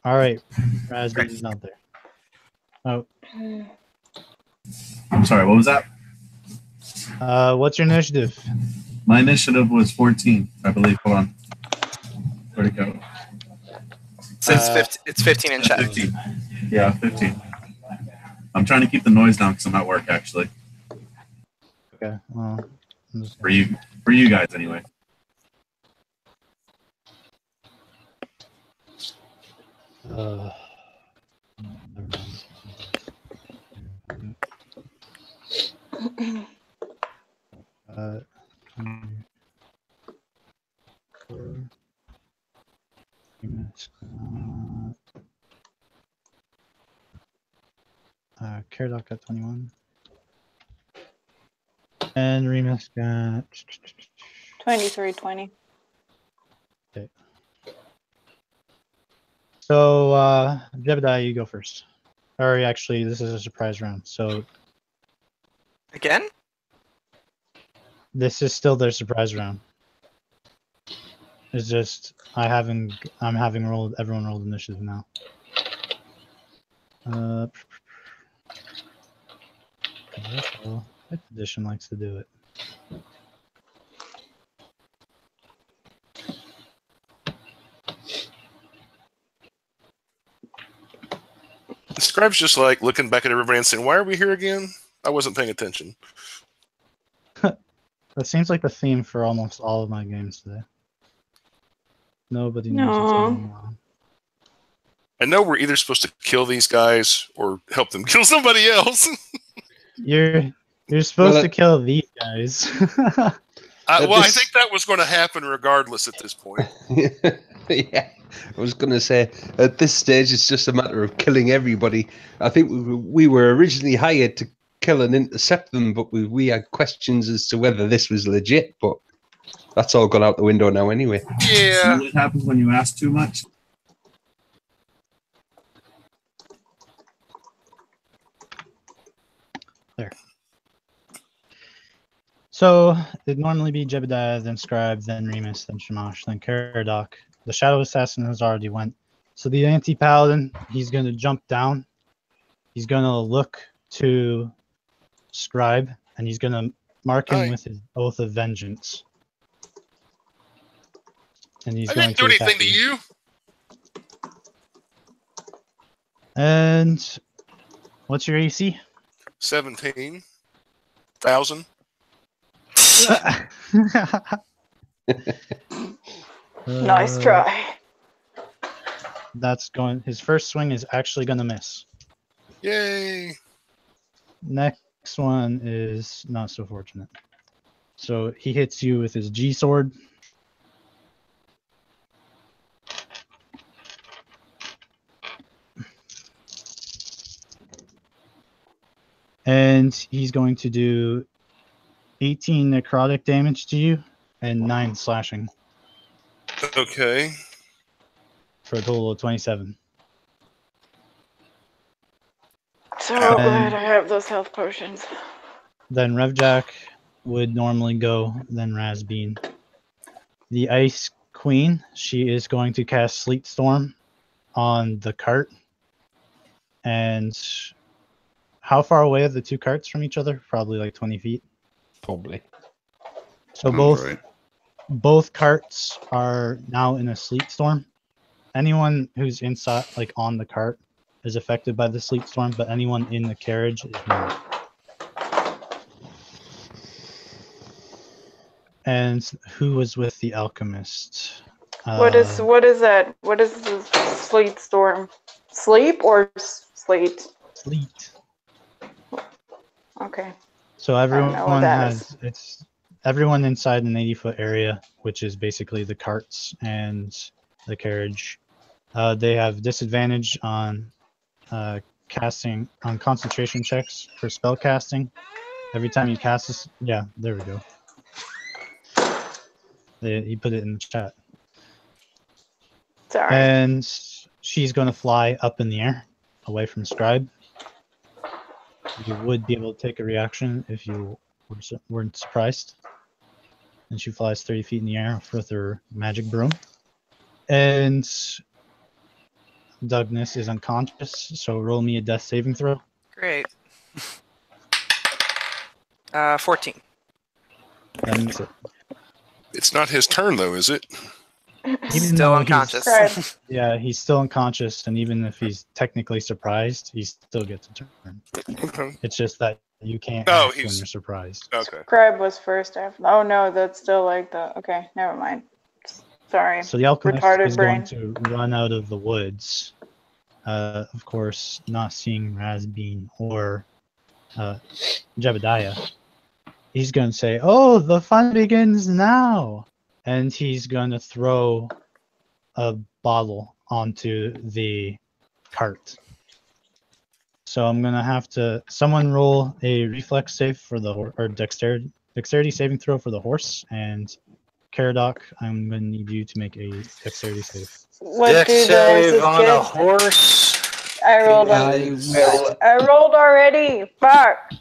All right, Rasbean's not there. Oh, I'm sorry, what was that? what's your initiative? My initiative was 14, I believe. Hold on. Where'd it go? It's 15 in chat. 15. Yeah, 15. I'm trying to keep the noise down because I'm at work, actually. Okay. Well, I'm just For you guys, anyway. never mind. 24. Caradoc got 21. And Remus got 23-20. Okay. So, Jebediah, you go first. Or actually, this is a surprise round. So Again? this is still their surprise round. It's just I'm having everyone rolled initiative now. Fifth edition likes to do it. The scribe's just like looking back at everybody and saying, "Why are we here again? I wasn't paying attention." That seems like the theme for almost all of my games today. Nobody knows what's No. going on. I know we're either supposed to kill these guys or help them kill somebody else. You're supposed to kill these guys. Well, I think that was going to happen regardless at this point. Yeah, I was going to say, at this stage, it's just a matter of killing everybody. I think we were originally hired to kill and intercept them, but we had questions as to whether this was legit, but that's all gone out the window now anyway. Yeah. What happens when you ask too much? There. So it'd normally be Jebediah, then Scribe, then Remus, then Shamash, then Caradoc. The Shadow Assassin has already went. So the Anti-Paladin, he's going to jump down. He's going to look to Scribe, and he's going to mark him with his Oath of Vengeance. And he's I going didn't do anything attack to you. And what's your AC? 17,000. Nice try. That's going. His first swing is actually going to miss. Yay! Next one is not so fortunate. So he hits you with his G sword. And he's going to do 18 necrotic damage to you and 9 slashing. Okay. For a total of 27. So glad I have those health potions. Then Revjack would normally go, then Razbean. The Ice Queen, she is going to cast Sleet Storm on the cart. And how far away are the two carts from each other? Probably like 20 feet. Probably. So both carts are now in a sleet storm. Anyone who's inside, like on the cart, is affected by the sleet storm, but anyone in the carriage is not. And who was with the alchemist? What is that? What is the sleet storm? Sleep or slate? Sleet. Okay. So everyone everyone inside an 80-foot area, which is basically the carts and the carriage. They have disadvantage on casting on concentration checks for spell casting. Every time you cast this, yeah, there we go. He put it in the chat. Sorry. And she's going to fly up in the air, away from Scribe. You would be able to take a reaction if you weren't surprised. And she flies 30 feet in the air with her magic broom. And Douglas is unconscious, so roll me a death saving throw. Great. 14. That means it. It's not his turn, though, is it? Even Still though unconscious. Scribe. Yeah, he's still unconscious, and even if he's technically surprised, he still gets a turn. Okay. It's just that you can't Oh, act when he's- you're surprised. Okay. Scribe was first. Oh no, that's still like the. Okay, never mind. Sorry. So the alchemist Retarded is brain. going to run out of the woods. Of course, not seeing Razbean or Jebediah. He's going to say, "Oh, the fun begins now!" And he's going to throw a bottle onto the cart. So I'm going to have to someone roll a reflex save for the or dexterity saving throw for the horse, and Caradoc, I'm going to need you to make a dexterity save. What Dex do the save horses on a get? horse. I rolled. I rolled already. Fuck.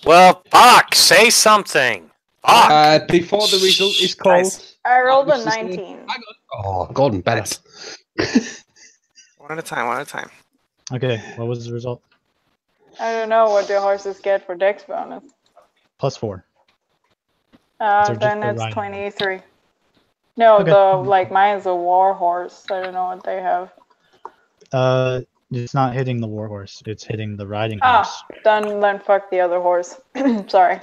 Well, Bach, say something. Bach. Before the result is called. Guys. I rolled a was to say- 19. Oh, Gordon Bennett. One at a time, one at a time. Okay, what was the result? I don't know what the horses get for dex bonus. +4. just Then the it's riding? 23. No, Okay. the mine's a war horse. I don't know what they have. It's not hitting the warhorse. It's hitting the riding Ah, horse. then fuck the other horse. Sorry.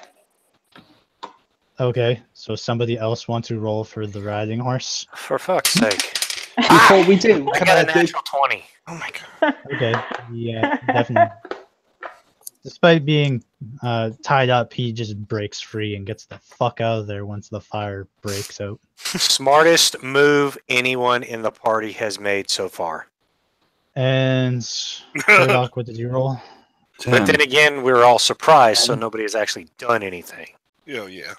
Okay, so somebody else want to roll for the riding horse? For fuck's sake. Before we do, I can got I a do? natural 20. Oh my god. Okay, yeah, definitely. Despite being tied up, he just breaks free and gets the fuck out of there once the fire breaks out. Smartest move anyone in the party has made so far. And Caradoc, what did you roll? But 10. then again, we were all surprised, so nobody has actually done anything. Oh, yeah.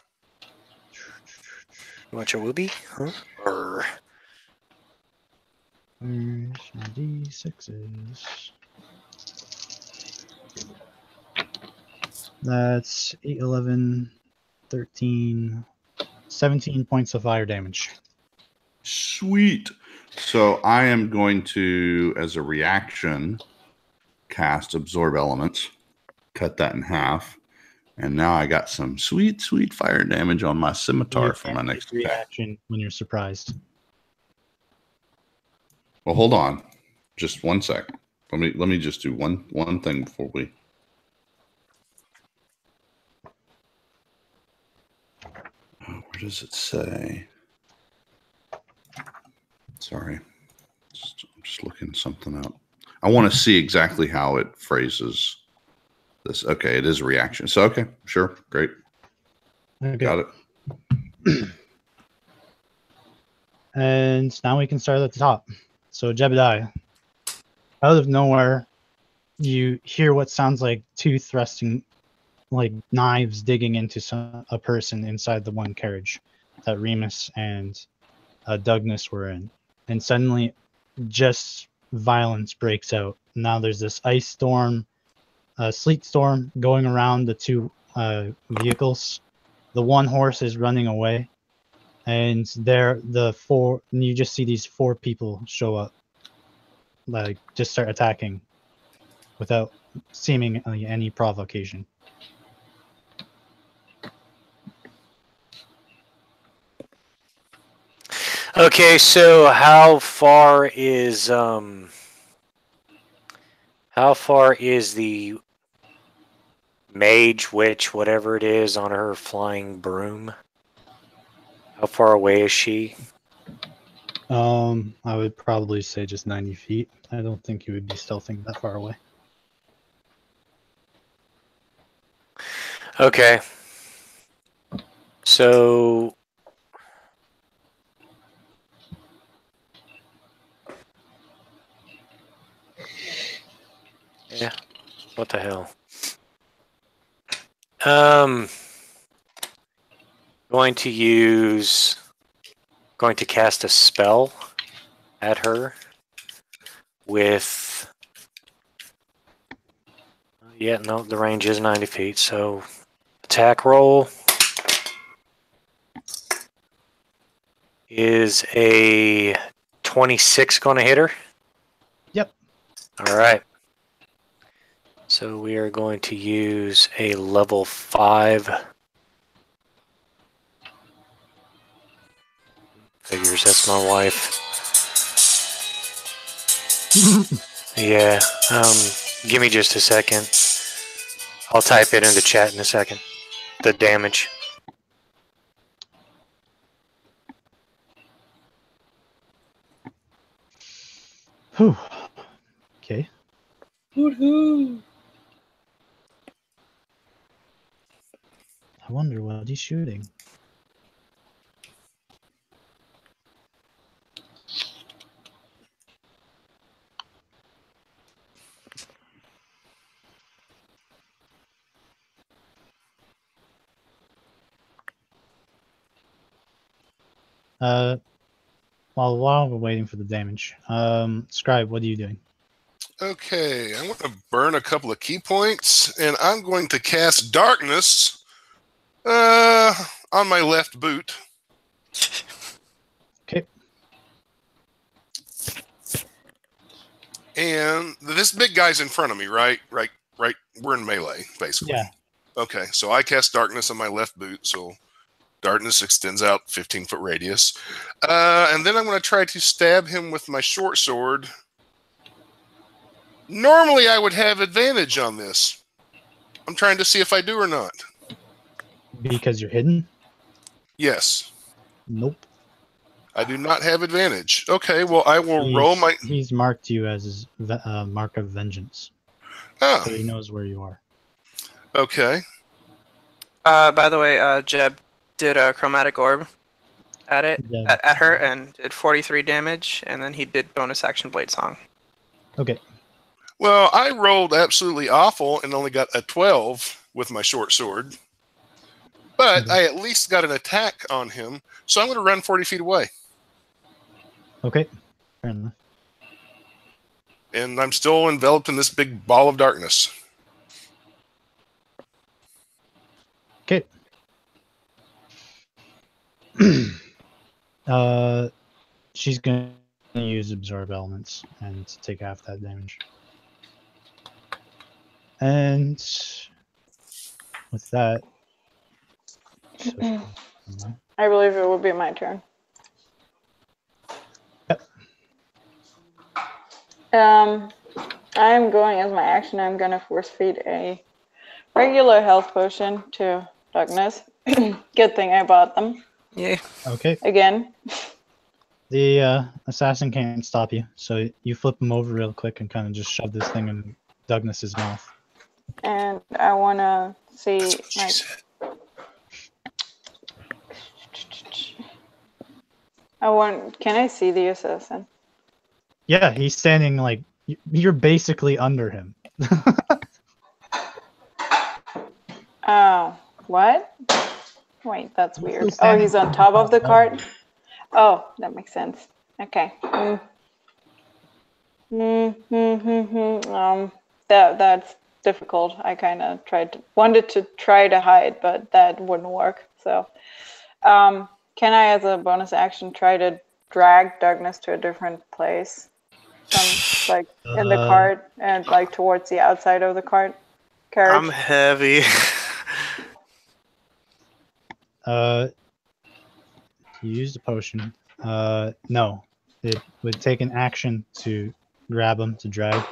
You want your whoopee? Huh? Or Where's my D6s? That's 8, 11, 13, 17 points of fire damage. Sweet. So I am going to, as a reaction, cast Absorb Elements, cut that in half, and now I got some sweet, sweet fire damage on my scimitar for my next attack. reaction when you're surprised. Well, hold on, just 1 sec. Let me just do one thing before we. Where does it say? Sorry, I'm just looking something up. I want to see exactly how it phrases this. Okay, it is a reaction. So okay, sure, great, Okay. got it. And now we can start at the top. So Jebediah, out of nowhere, you hear what sounds like two thrusting, like knives digging into a person inside the one carriage that Remus and Douglas were in. And suddenly, just violence breaks out. Now there's this ice storm, sleet storm going around the two vehicles. The one horse is running away. And you just see these 4 people show up, like just start attacking without seemingly any provocation. okay, so how far is the mage, witch, whatever it is, on her flying broom? How far away is she? I would probably say just 90 feet. I don't think you would be stealthing that far away. Okay. So yeah, what the hell? Going to cast a spell at her with yeah, no, the range is 90 feet, so attack roll is a 26 going to hit her? Yep. All right. So we are going to use a level 5 Figures, that's my wife. Yeah, give me just a second. I'll type it in the chat in a second. The damage. Whew. Okay. Woohoo! I wonder what he's shooting. While we're waiting for the damage, Scribe, what are you doing? Okay, I'm going to burn a couple of key points, and I'm going to cast Darkness on my left boot. Okay. And this big guy's in front of me, right? Right. We're in melee, basically. Yeah. Okay, so I cast Darkness on my left boot, so Darkness extends out 15-foot radius. And then I'm going to try to stab him with my short sword. Normally, I would have advantage on this. I'm trying to see if I do or not. Because you're hidden? Yes. Nope. I do not have advantage. Okay, well, I will roll my... He's marked you as his mark of vengeance. Oh. So he knows where you are. Okay. By the way, Jeb did a chromatic orb at it, Yeah. at her, and did 43 damage, and then he did bonus action blade song. Okay. Well, I rolled absolutely awful and only got a 12 with my short sword. But Okay. I at least got an attack on him, so I'm going to run 40 feet away. Okay. Fair enough. And I'm still enveloped in this big ball of darkness. Okay. She's going to use absorb elements and take half that damage. And with that, I believe it will be my turn. Yep. I'm going as my action. I'm going to force feed a regular health potion to Darkness. Good thing I bought them. Yay. Okay. Again. The assassin can't stop you, so you flip him over real quick and kind of just shove this thing in Douglas's mouth. And I want to see, like, can I see the assassin? Yeah, he's standing like, you're basically under him. Oh, what? Wait, that's weird. Oh, standing he's on top of the cart? Oh, that makes sense. Okay. That's difficult. I kind of wanted to try to hide, but that wouldn't work. So, can I, as a bonus action, try to drag Darkness to a different place? Like in the cart and like towards the outside of the carriage? I'm heavy. You used a potion. No. It would take an action to grab him, to drag.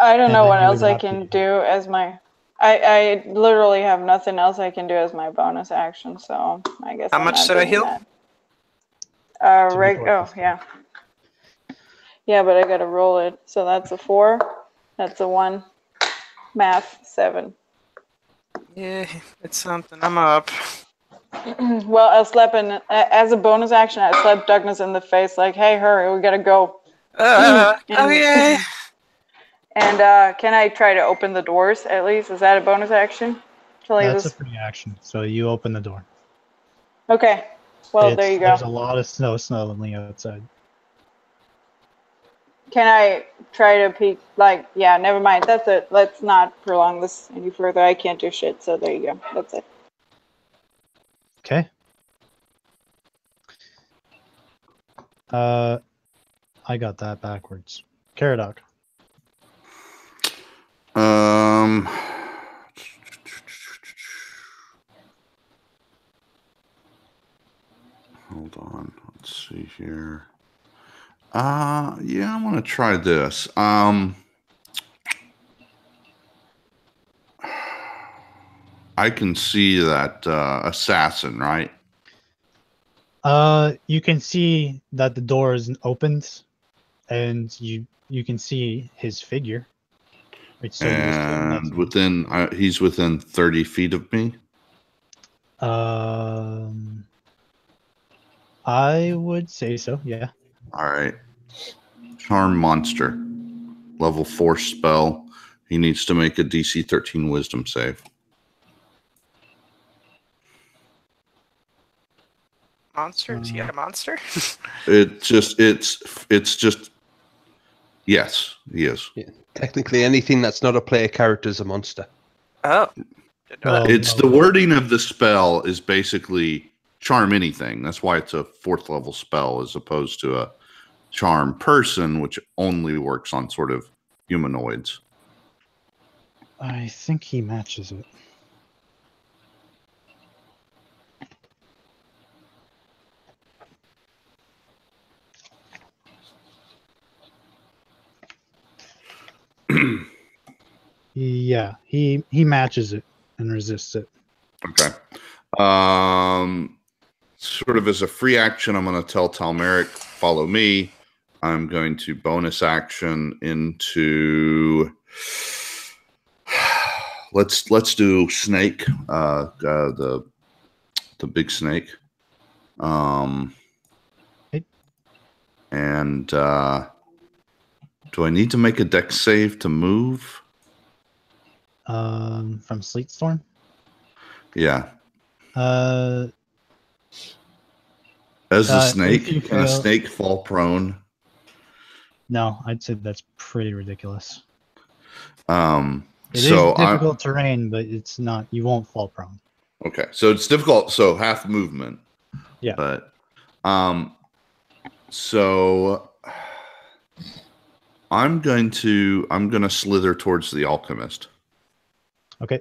I don't know then what you else would I have can to- do as my... I literally have nothing else I can do as my bonus action, so I guess How I'm much not did I doing heal? that. To be Oh, yeah. Yeah, but I gotta roll it. So that's a 4. That's a 1. Math, 7. Yeah, it's something. I'm up. Well, I'll slap as a bonus action, I slap Douglas in the face like, hey, hurry, we gotta go. Okay. And can I try to open the doors at least? Is that a bonus action? To leave That's a this? free action, so you open the door. Okay. Well, there you go. There's a lot of snow outside. Can I try to peek? Like, yeah, never mind. That's it. Let's not prolong this any further. I can't do shit, so there you go. That's it. Okay. I got that backwards. Caradoc. Hold on. Let's see here. Yeah, I'm gonna try this. I can see that assassin, right? You can see that the door is opened, and you can see his figure. It's so used to him, that's And within, he's within 30 feet of me. I would say so. Yeah. All right. Charm monster, level 4 spell. He needs to make a DC 13 Wisdom save. Monster? Is he a monster? It's just. Yes, he is. Yeah. Technically, anything that's not a player character is a monster. Oh. Didn't know that. It's the wording of the spell is basically charm anything. That's why it's a 4th level spell as opposed to a charm person, which only works on sort of humanoids. I think he matches it. Yeah, he matches it and resists it. Okay. Sort of as a free action, I'm going to tell Talmeric, follow me. I'm going to bonus action into. Let's do snake. The big snake. And do I need to make a dex save to move? From Sleet Storm? Yeah. Uh, As a if snake, you can a fail- snake fall prone? no, I'd say that's pretty ridiculous. So It is difficult terrain, but it's not. You won't fall prone. Okay, so it's difficult. So half movement. Yeah. But so I'm gonna slither towards the alchemist. Okay.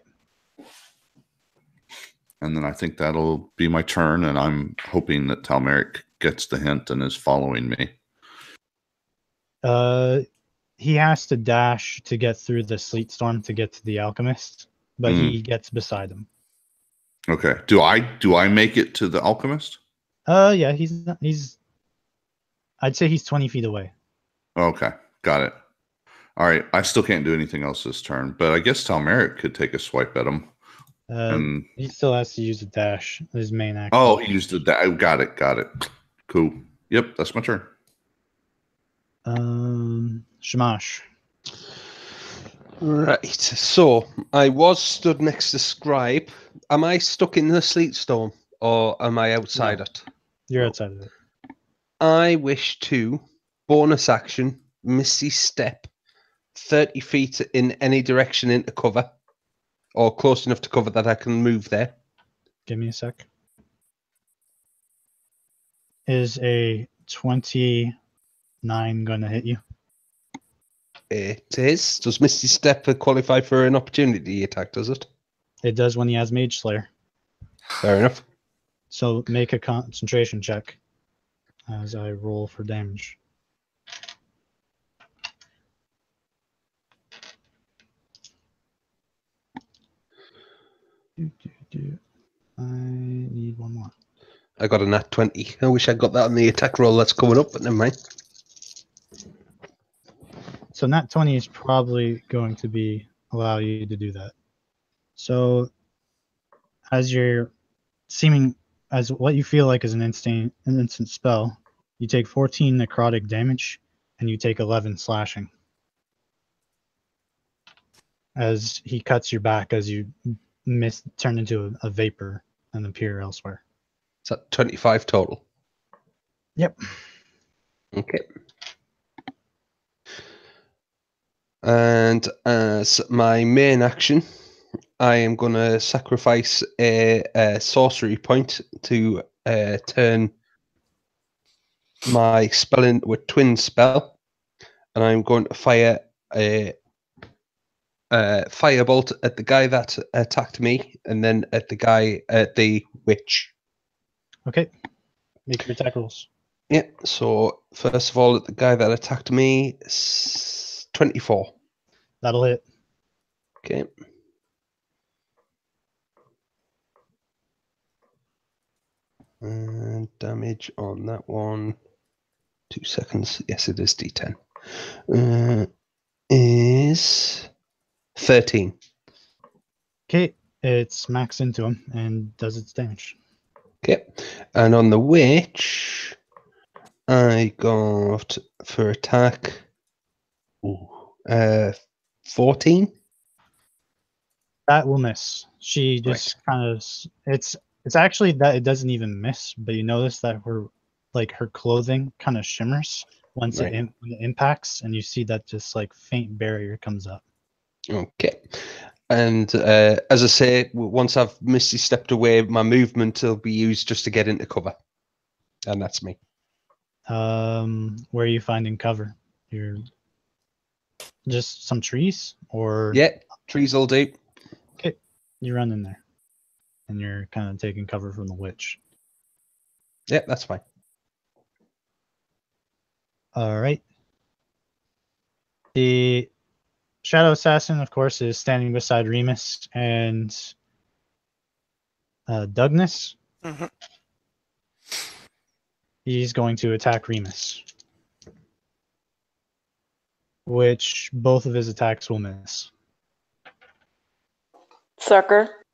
And then I think that'll be my turn, and I'm hoping that Talmeric gets the hint and is following me. He has to dash to get through the sleet storm to get to the alchemist, but he gets beside him. Okay. Do I make it to the alchemist? Yeah, I'd say he's 20 feet away. Okay, got it. All right, I still can't do anything else this turn, but I guess Talmeric could take a swipe at him. And He still has to use a dash, his main action. oh, he used the got it. Cool. Yep, that's my turn. Shamash. Right. So I was stood next to Scribe. Am I stuck in the sleet storm, or am I outside it? You're outside of it. I wish to bonus action Misty Step 30 feet in any direction into cover, or close enough to cover that I can move there. Give me a sec. Is a 29 going to hit you? It is. Does Misty Step qualify for an opportunity attack, does it? It does when he has Mage Slayer. Fair enough. So make a concentration check as I roll for damage. I need one more. I got a nat 20. I wish I got that on the attack roll that's coming up, but never mind. So nat 20 is probably going to allow you to do that. So as what you feel like is an instant spell, you take 14 necrotic damage and you take 11 slashing. As he cuts your back as you turn into a vapor and appear elsewhere. Is that 25 total? Yep. Okay. And as my main action, I am going to sacrifice a sorcery point to turn my spell into a twin spell, and I'm going to fire a firebolt at the guy that attacked me, and then at the guy at the witch. Okay. Make your attack rolls. Yeah, so first of all, the guy that attacked me, 24. That'll hit. Okay. And damage on that one. 2 seconds. Yes, it is D10. Is 13. Okay, it smacks into him and does its damage. Okay. And on the witch, I got for attack 14. That will miss. She just kind of it's actually that it doesn't even miss, but you notice that her clothing kind of shimmers once Right. when it impacts, and you see that just like faint barrier comes up. Okay. And as I say, once I've Misty stepped away, my movement will be used just to get into cover. And that's me. Where are you finding cover? You're just some trees, or Yeah, trees all deep. okay, you run in there, and you're kind of taking cover from the witch. Yeah, that's fine. All right. The Shadow Assassin, of course, is standing beside Remus and Douglas. Mhm. He's going to attack Remus, which both of his attacks will miss. Sucker.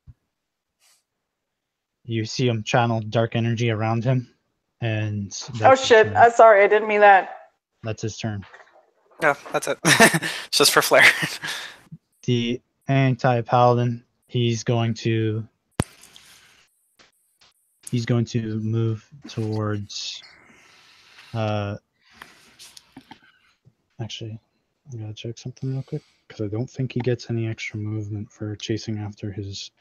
You see him channel dark energy around him, and Oh that's his shit! turn. Sorry, I didn't mean that. That's his turn. No, that's it. It's just for flair. The anti-paladin, he's going to move towards actually I gotta check something real quick, because I don't think he gets any extra movement for chasing after his.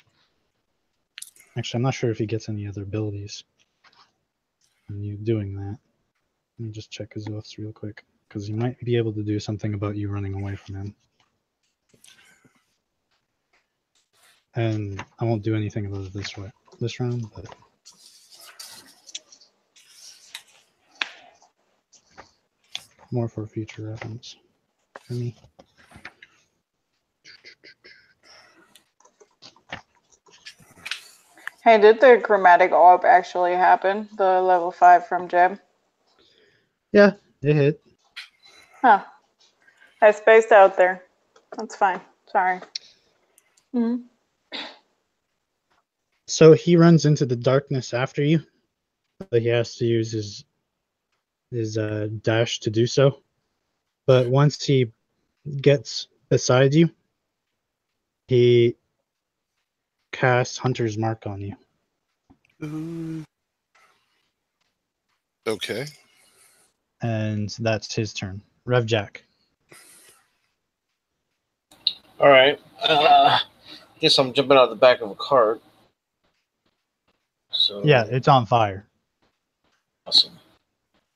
Actually, I'm not sure if he gets any other abilities when you doing that. Let me just check his oaths real quick, because he might be able to do something about you running away from him. And I won't do anything about it this round, but more for future reference for me. Hey, did the chromatic orb actually happen? The level 5 from Jeb? Yeah, it hit. Huh. I spaced out there. That's fine. Sorry. Mhm. So he runs into the darkness after you, but he has to use his dash to do so. But once he gets beside you, he casts Hunter's Mark on you. Ooh. Okay. And that's his turn. Rev Jack. All right. Guess I'm jumping out the back of a cart. So Yeah, it's on fire. awesome.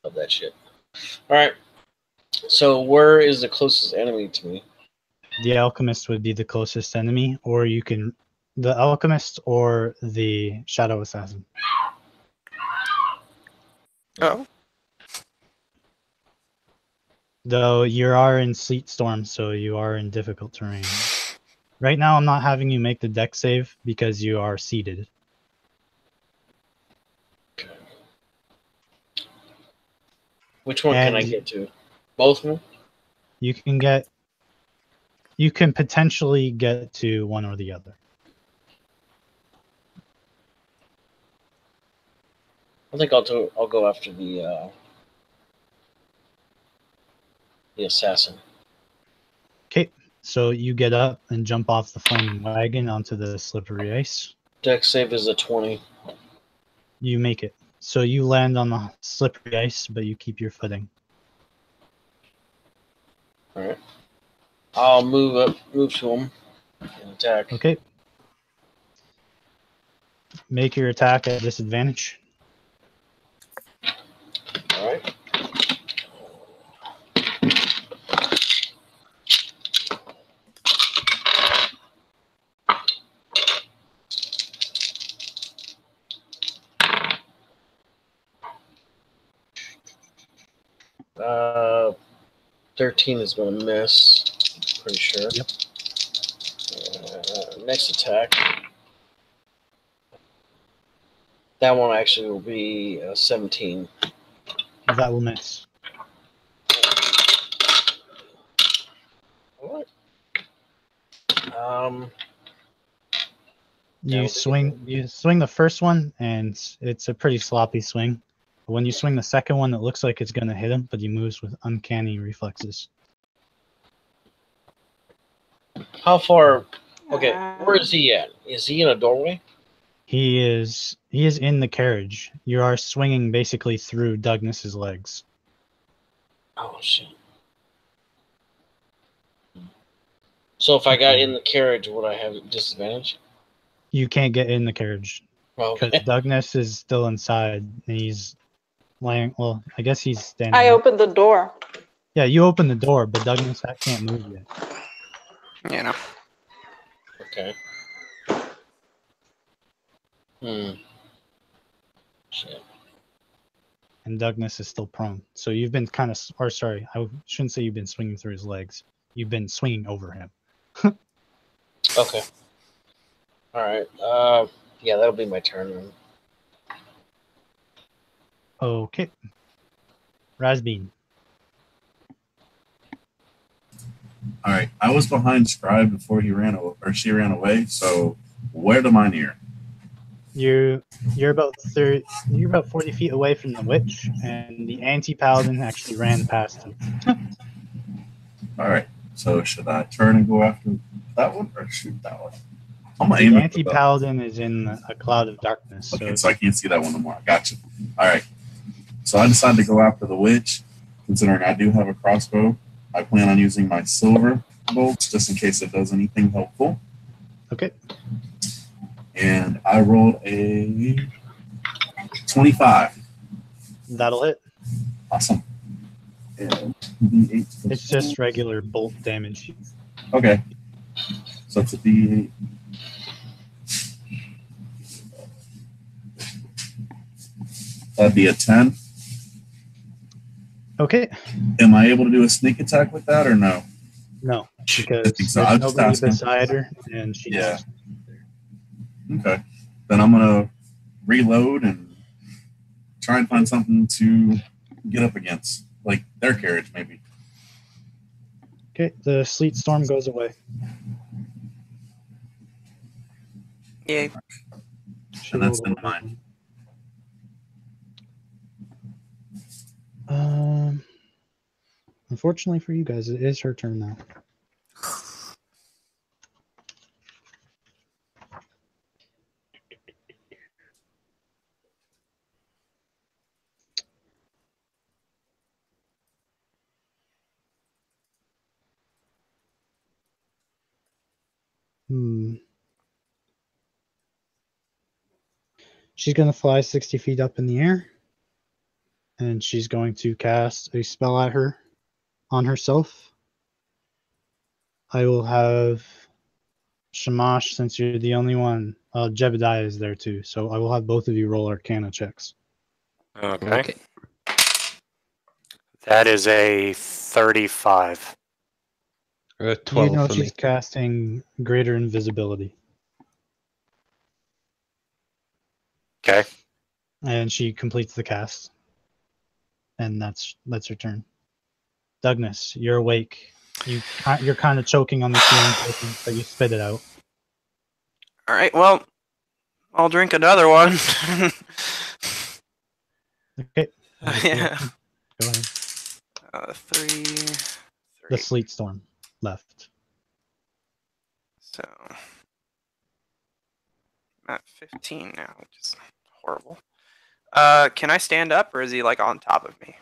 Love that shit. All right. So where is the closest enemy to me? The alchemist would be the closest enemy, or you can the alchemist or the shadow assassin. Oh. Though you are in sleet storm, so you are in difficult terrain. Right now, I'm not having you make the deck save because you are seated. Which one can I And get to? Both of them? You can potentially get to one or the other. I think I'll go after the assassin. Okay, so you get up and jump off the flaming wagon onto the slippery ice. Deck save is a 20. You make it. So you land on the slippery ice, but you keep your footing. All right. I'll move to him and attack. Okay. Make your attack at disadvantage. All right. 13 is going to miss. Pretty sure. Yep. Next attack. That one actually will be 17. That will miss. What? You swing the first one, and it's a pretty sloppy swing. But when you swing the second one, it looks like it's going to hit him, but he moves with uncanny reflexes. How far? Okay, where is he at? Is he in a doorway? He is in the carriage. You are swinging basically through Douglas's legs. Oh shit! So if I got in the carriage, would I have a disadvantage? You can't get in the carriage because Okay. Douglas is still inside. And he's laying. Well, I guess he's standing. I opened the door. Yeah, you open the door, but Douglas can't move yet. You know. Okay. Shit. And Douglas is still prone. So you've been kind of, or sorry, I shouldn't say you've been swinging through his legs. You've been swinging over him. Okay. All right. Yeah, that'll be my turn then. Okay. Razbean. All right. I was behind Scribe before he ran or she ran away. So where to my near? You're about 40 feet away from the witch, and the anti-paladin actually ran past him. All right. So should I turn and go after that one or shoot that one? I'm gonna The aim at anti-paladin is in a cloud of darkness. Okay, so I can't see that one no more. I got you. All right. So I decided to go after the witch, considering I do have a crossbow. I plan on using my silver bolts just in case it does anything helpful. Okay. And I rolled a 25. That'll hit. Awesome. And D8 It's just regular bolt damage. Okay. So it's a D8. That'd be a 10. Okay. Am I able to do a sneak attack with that or no? No, because So there's I'm just nobody asking. beside her, and she's Yeah. Okay. Then I'm going to reload and try and find something to get up against, like their carriage maybe. Okay, the sleet storm goes away. Yay. And that's in mine. Unfortunately for you guys, it is her turn now. She's going to fly 60 feet up in the air. And she's going to cast a spell at her on herself. I will have Shamash, since you're the only one. Jebediah is there too. So I will have both of you roll Arcana checks. Okay. That is a 35. 12 You know for she's me. casting greater invisibility. Okay. And she completes the cast. And that's her turn. Douglas, you're awake. You're kind of choking on the fumes, but you spit it out. All right. Well, I'll drink another one. Okay. Yeah. Go ahead. 3. The sleet storm left. So I'm at 15 now, which is horrible. Can I stand up, or is he like on top of me?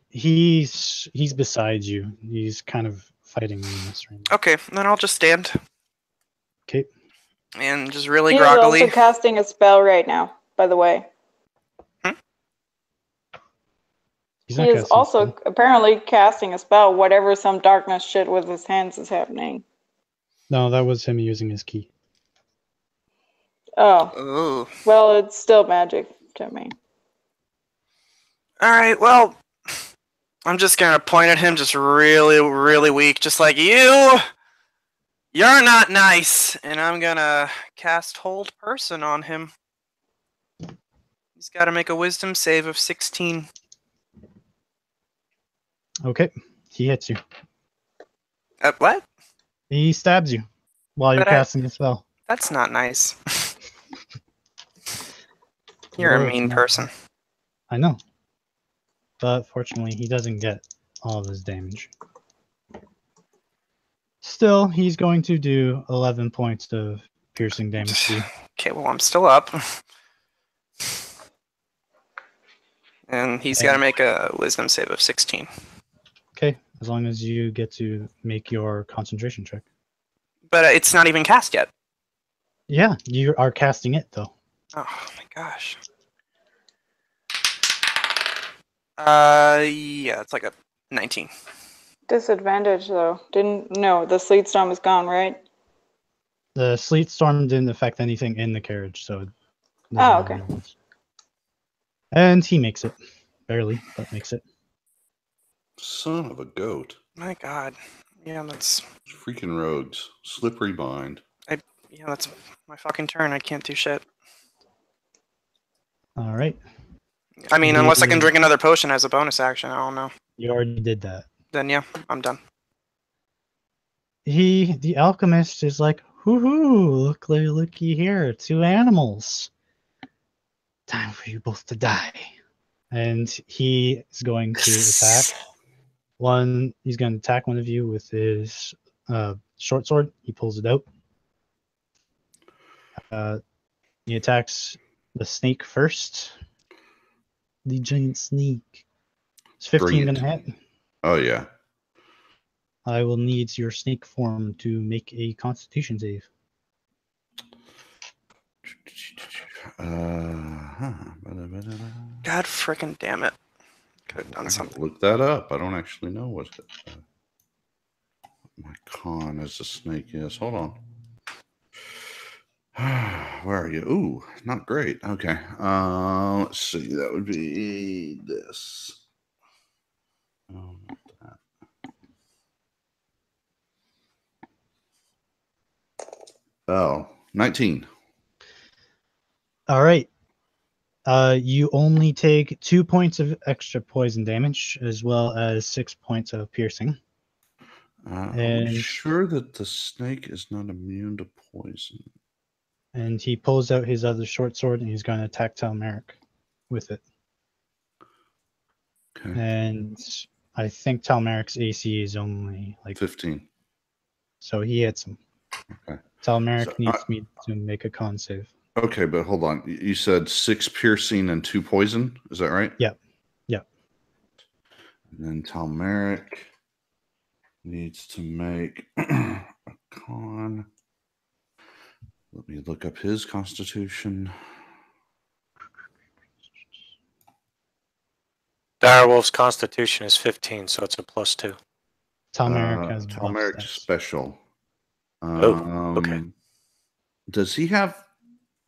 He's beside you. He's kind of fighting Remus right now. Okay, then I'll just stand. Okay. And just really He is groggily. also casting a spell right now, by the way. He's He not is casting also spell. apparently casting a spell, whatever some darkness shit with his hands is happening. No, that was him using his key. Oh. Ooh. Well, it's still magic to me. All right, well, I'm just gonna point at him, just really, really weak, just like you. You're not nice, and I'm gonna cast Hold Person on him. He's got to make a Wisdom save of 16. Okay, he hits you. What? He stabs you while you're But casting the spell. That's not nice. You're a mean person. I know. But fortunately, he doesn't get all of his damage. Still, he's going to do 11 points of piercing damage to you. Okay, well, I'm still up. And he's got to make a Wisdom save of 16. Okay, as long as you get to make your concentration check. But it's not even cast yet. Yeah, you are casting it, though. Oh my gosh. Yeah, it's like a 19. Disadvantage though. The sleet storm is gone, right? The sleet storm didn't affect anything in the carriage, so it doesn't Oh, matter okay. what it was. And he makes it. Barely, but makes it. Son of a goat. My god. Yeah, that's Freaking rogues. Slippery mind. yeah, that's my fucking turn. I can't do shit. All right. I mean, unless I can drink another potion as a bonus action, I don't know. You already did that. Then yeah, I'm done. The alchemist is like, hoo-hoo, looky here, 2 animals. Time for you both to die. And he is going to attack. He's going to attack one of you with his short sword. He pulls it out. He attacks the snake first. The giant snake. Is 15 going to hit? Oh, yeah. I will need your snake form to make a constitution save. God frickin' damn it. Could have done something. Look that up. I don't actually know what my con as a snake is. Hold on. Where are you? Ooh, not great. Okay. Let's see. That would be this. Oh, not that. Oh, 19. All right. You only take 2 points of extra poison damage, as well as 6 points of piercing. Are we sure that the snake is not immune to poison? And he pulls out his other short sword, and he's going to attack Talmeric with it. Okay. And I think Talmeric's AC is only like 15. So he hits him. Okay. Talmeric needs me to make a con save. Okay, but hold on. You said 6 piercing and 2 poison. Is that right? Yep. Yep. And then Talmeric needs to make a con. Let me look up his constitution. Direwolf's constitution is 15, so it's a +2. Talmeric has Talmeric special. Okay. Does he have?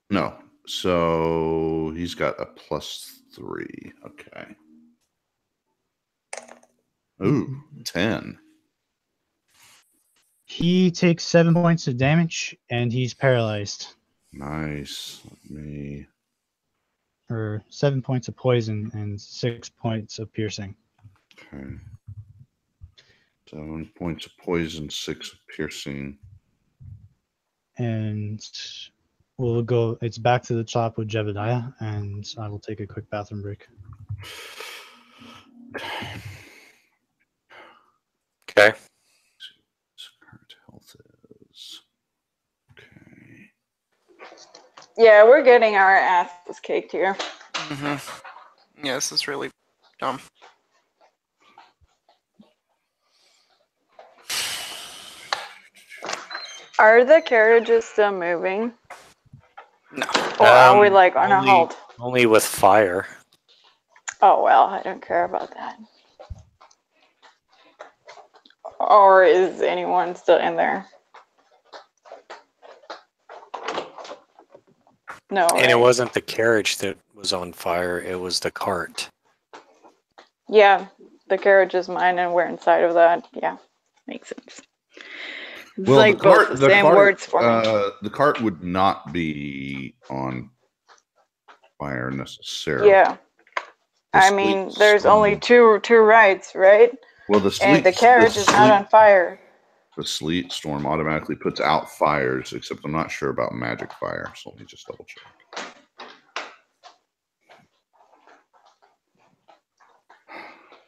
No. So he's got a +3. Okay. Ooh, 10. He takes 7 points of damage, and he's paralyzed. Nice. Let me. Or 7 points of poison and 6 points of piercing. Okay. 7 points of poison, 6 of piercing. And we'll go. It's back to the top with Jebediah, and I will take a quick bathroom break. Okay. Current health is. Okay. Yeah, we're getting our asses kicked here. Mm-hmm. Yeah, this is really dumb. Are the carriages still moving? No. Or are we like on a halt? Only with fire. Oh, well, I don't care about that. Or is anyone still in there? No. And right? it wasn't the carriage that was on fire, it was the cart. Yeah, the carriage is mine, and we're inside of that. Yeah, makes sense. It's Well, like both the same words for me. the cart would not be on fire necessarily. Yeah, The I sleek mean, there's only storm- two rides, right? Well, And the carriage is not on fire. The sleet storm automatically puts out fires, except I'm not sure about magic fire. So let me just double check.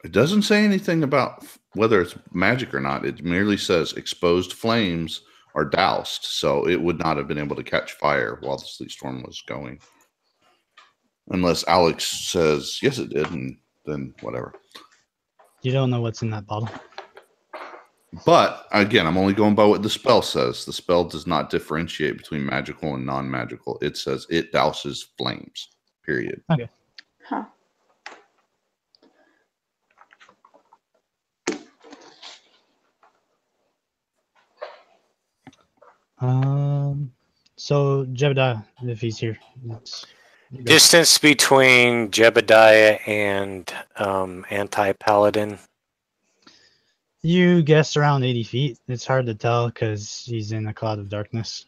It doesn't say anything about whether it's magic or not. It merely says exposed flames are doused, so it would not have been able to catch fire while the sleet storm was going. Unless Alex says, yes, it did, and then whatever. You don't know what's in that bottle. But, again, I'm only going by what the spell says. The spell does not differentiate between magical and non-magical. It says it douses flames, period. Okay. Huh. So Jebediah, if he's here. Distance between Jebediah and anti-paladin. You guess around 80 feet. It's hard to tell because he's in a cloud of darkness.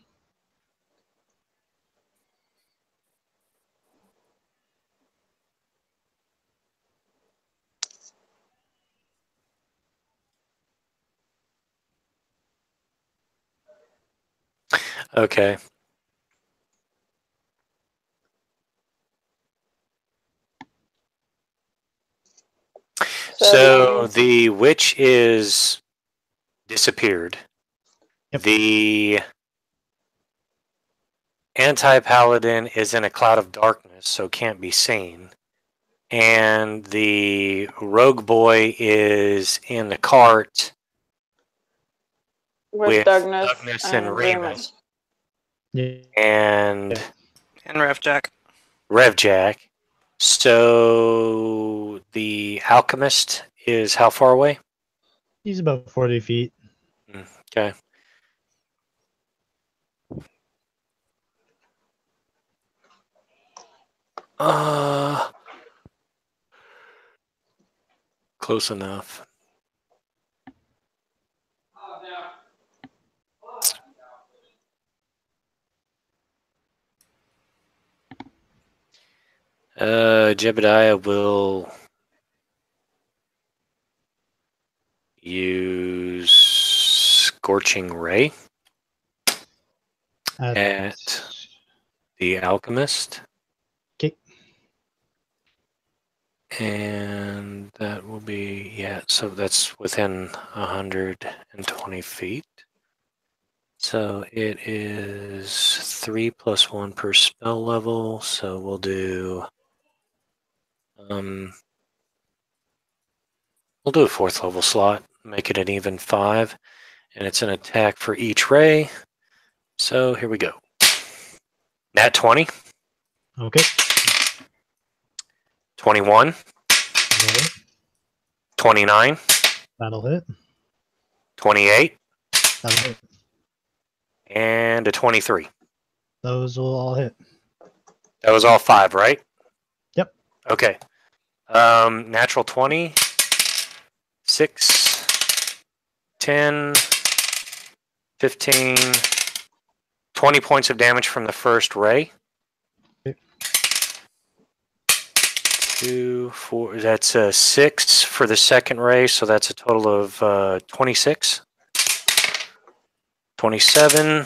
Okay. So the witch is disappeared. Yep. The anti-paladin is in a cloud of darkness, so can't be seen. And the rogue boy is in the cart with Douglas and Remus. Yeah. And Revjack. Revjack. So the alchemist is how far away? He's about 40 feet. Okay. Close enough. Jebediah will use Scorching Ray at the alchemist. Okay. And that will be, yeah, so that's within 120 feet. So it is 3 + 1 per spell level. So we'll do a 4th level slot, make it an even 5, and it's an attack for each ray. So here we go. Nat 20. Okay. 21. 29. That'll hit. 28. That'll hit. And a 23. Those will all hit. That was all 5, right? Yep. Okay. Natural 20. 6. 10. 15. 20 points of damage from the first ray. Okay. 2, 4. That's a 6 for the second ray, so that's a total of 26. 27.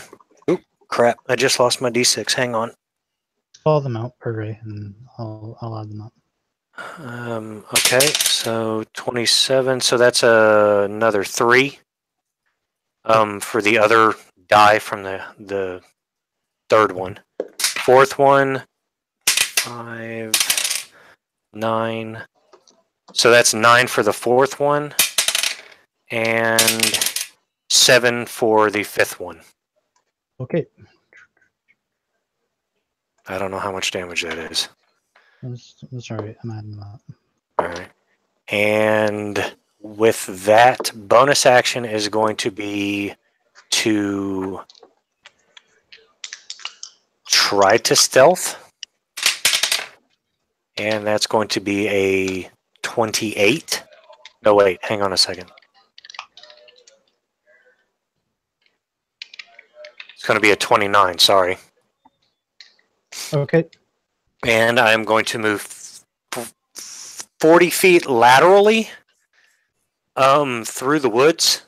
Oop, crap. I just lost my d6. Hang on. Follow them out per ray, and I'll add them up. Okay, so 27. So that's another 3 for the other die from the third one. Fourth one, 5, 9. So that's 9 for the fourth one, and 7 for the fifth one. Okay. I don't know how much damage that is. That's all right. I'm adding them up. All right. And with that, bonus action is going to be to try to stealth. And that's going to be a 28. No, wait, hang on a second. It's going to be a 29, sorry. Okay. And I'm going to move 40 feet laterally through the woods,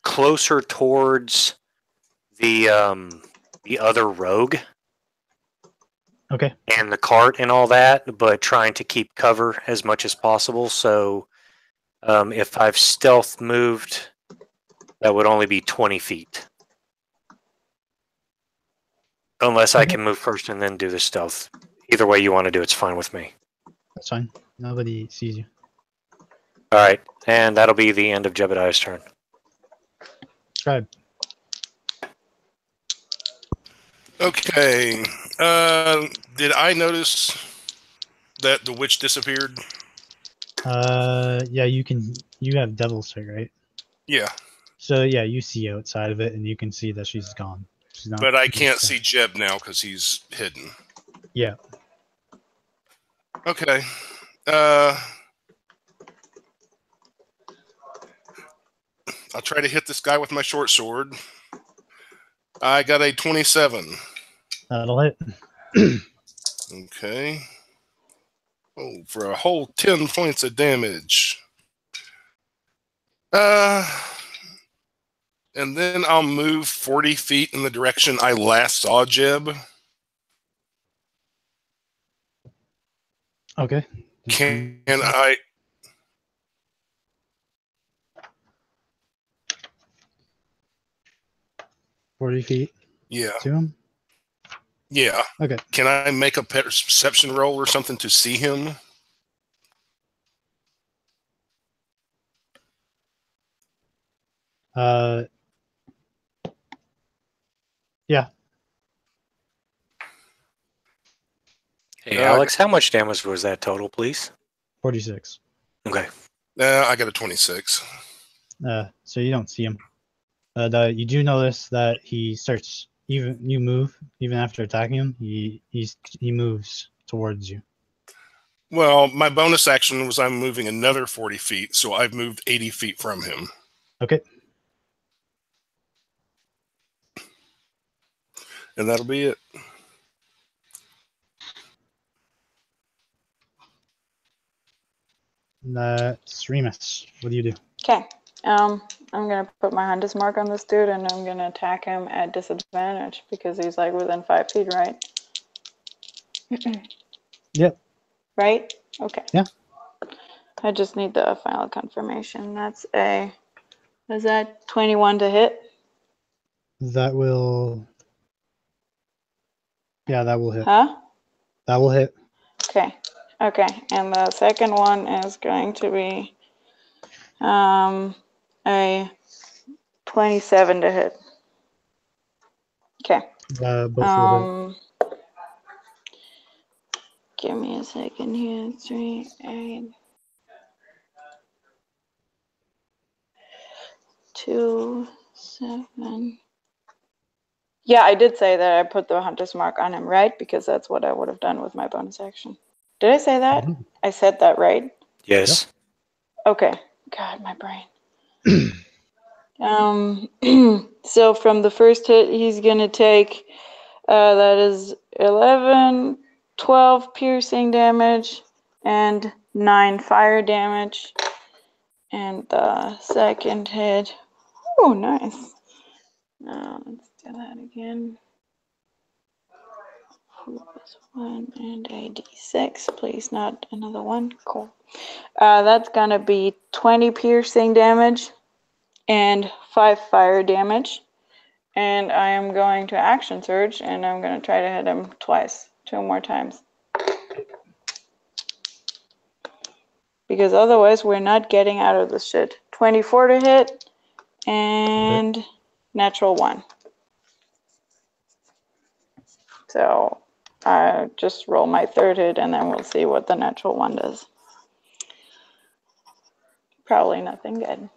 closer towards the other rogue Okay. and the cart and all that, but trying to keep cover as much as possible. So if I've stealth moved, that would only be 20 feet. Unless I can move first and then do the stealth. Either way you want to do, it's fine with me. That's fine. Nobody sees you. All right, and that'll be the end of Jebediah's turn. Scribe. Okay. Did I notice that the witch disappeared? Yeah, you have Devil's Sight, right? Yeah, So yeah, you see outside of it, and you can see that she's gone. She's not. but I can't see Jeb now because he's hidden. Yeah. Okay. I'll try to hit this guy with my short sword. I got a 27. That'll hit. Okay. Oh, for a whole 10 points of damage. And then I'll move 40 feet in the direction I last saw Jeb. Okay. Can I... 40 feet Yeah. to him? Yeah. Okay. Can I make a perception roll or something to see him? Yeah. Hey, Alex, how much damage was that total, please? 46. Okay. I got a 26. So you don't see him. But you do notice that he starts, even after attacking him, he moves towards you. Well, my bonus action was I'm moving another 40 feet, so I've moved 80 feet from him. Okay. And that'll be it. That's Remus. What do you do? Okay. I'm gonna put my hunter's mark on this dude, and I'm gonna attack him at disadvantage because he's like within 5 feet, right? Yep. Right? Okay. Yeah. I just need the final confirmation. Is that 21 to hit? That will. Yeah, that will hit. Huh? That will hit. Okay. Okay. And the second one is going to be a 27 to hit. Okay. Both will hit. Give me a second here. 3, 8, 2, 7. Yeah, I did say that I put the hunter's mark on him, right? Because that's what I would have done with my bonus action. Did I say that? Mm-hmm. I said that, right? Yes. Okay. God, my brain. So from the first hit, he's going to take, that is 11, 12 piercing damage, and 9 fire damage. And the second hit, oh, nice. Let's do that again. 4 plus 1 and a d6, please, not another one. Cool. That's going to be 20 piercing damage and 5 fire damage. And I am going to action surge, and I'm going to try to hit him twice, 2 more times. Because otherwise, we're not getting out of this shit. 24 to hit, and natural 1. So I just roll my third hit, and then we'll see what the natural 1 does. Probably nothing good.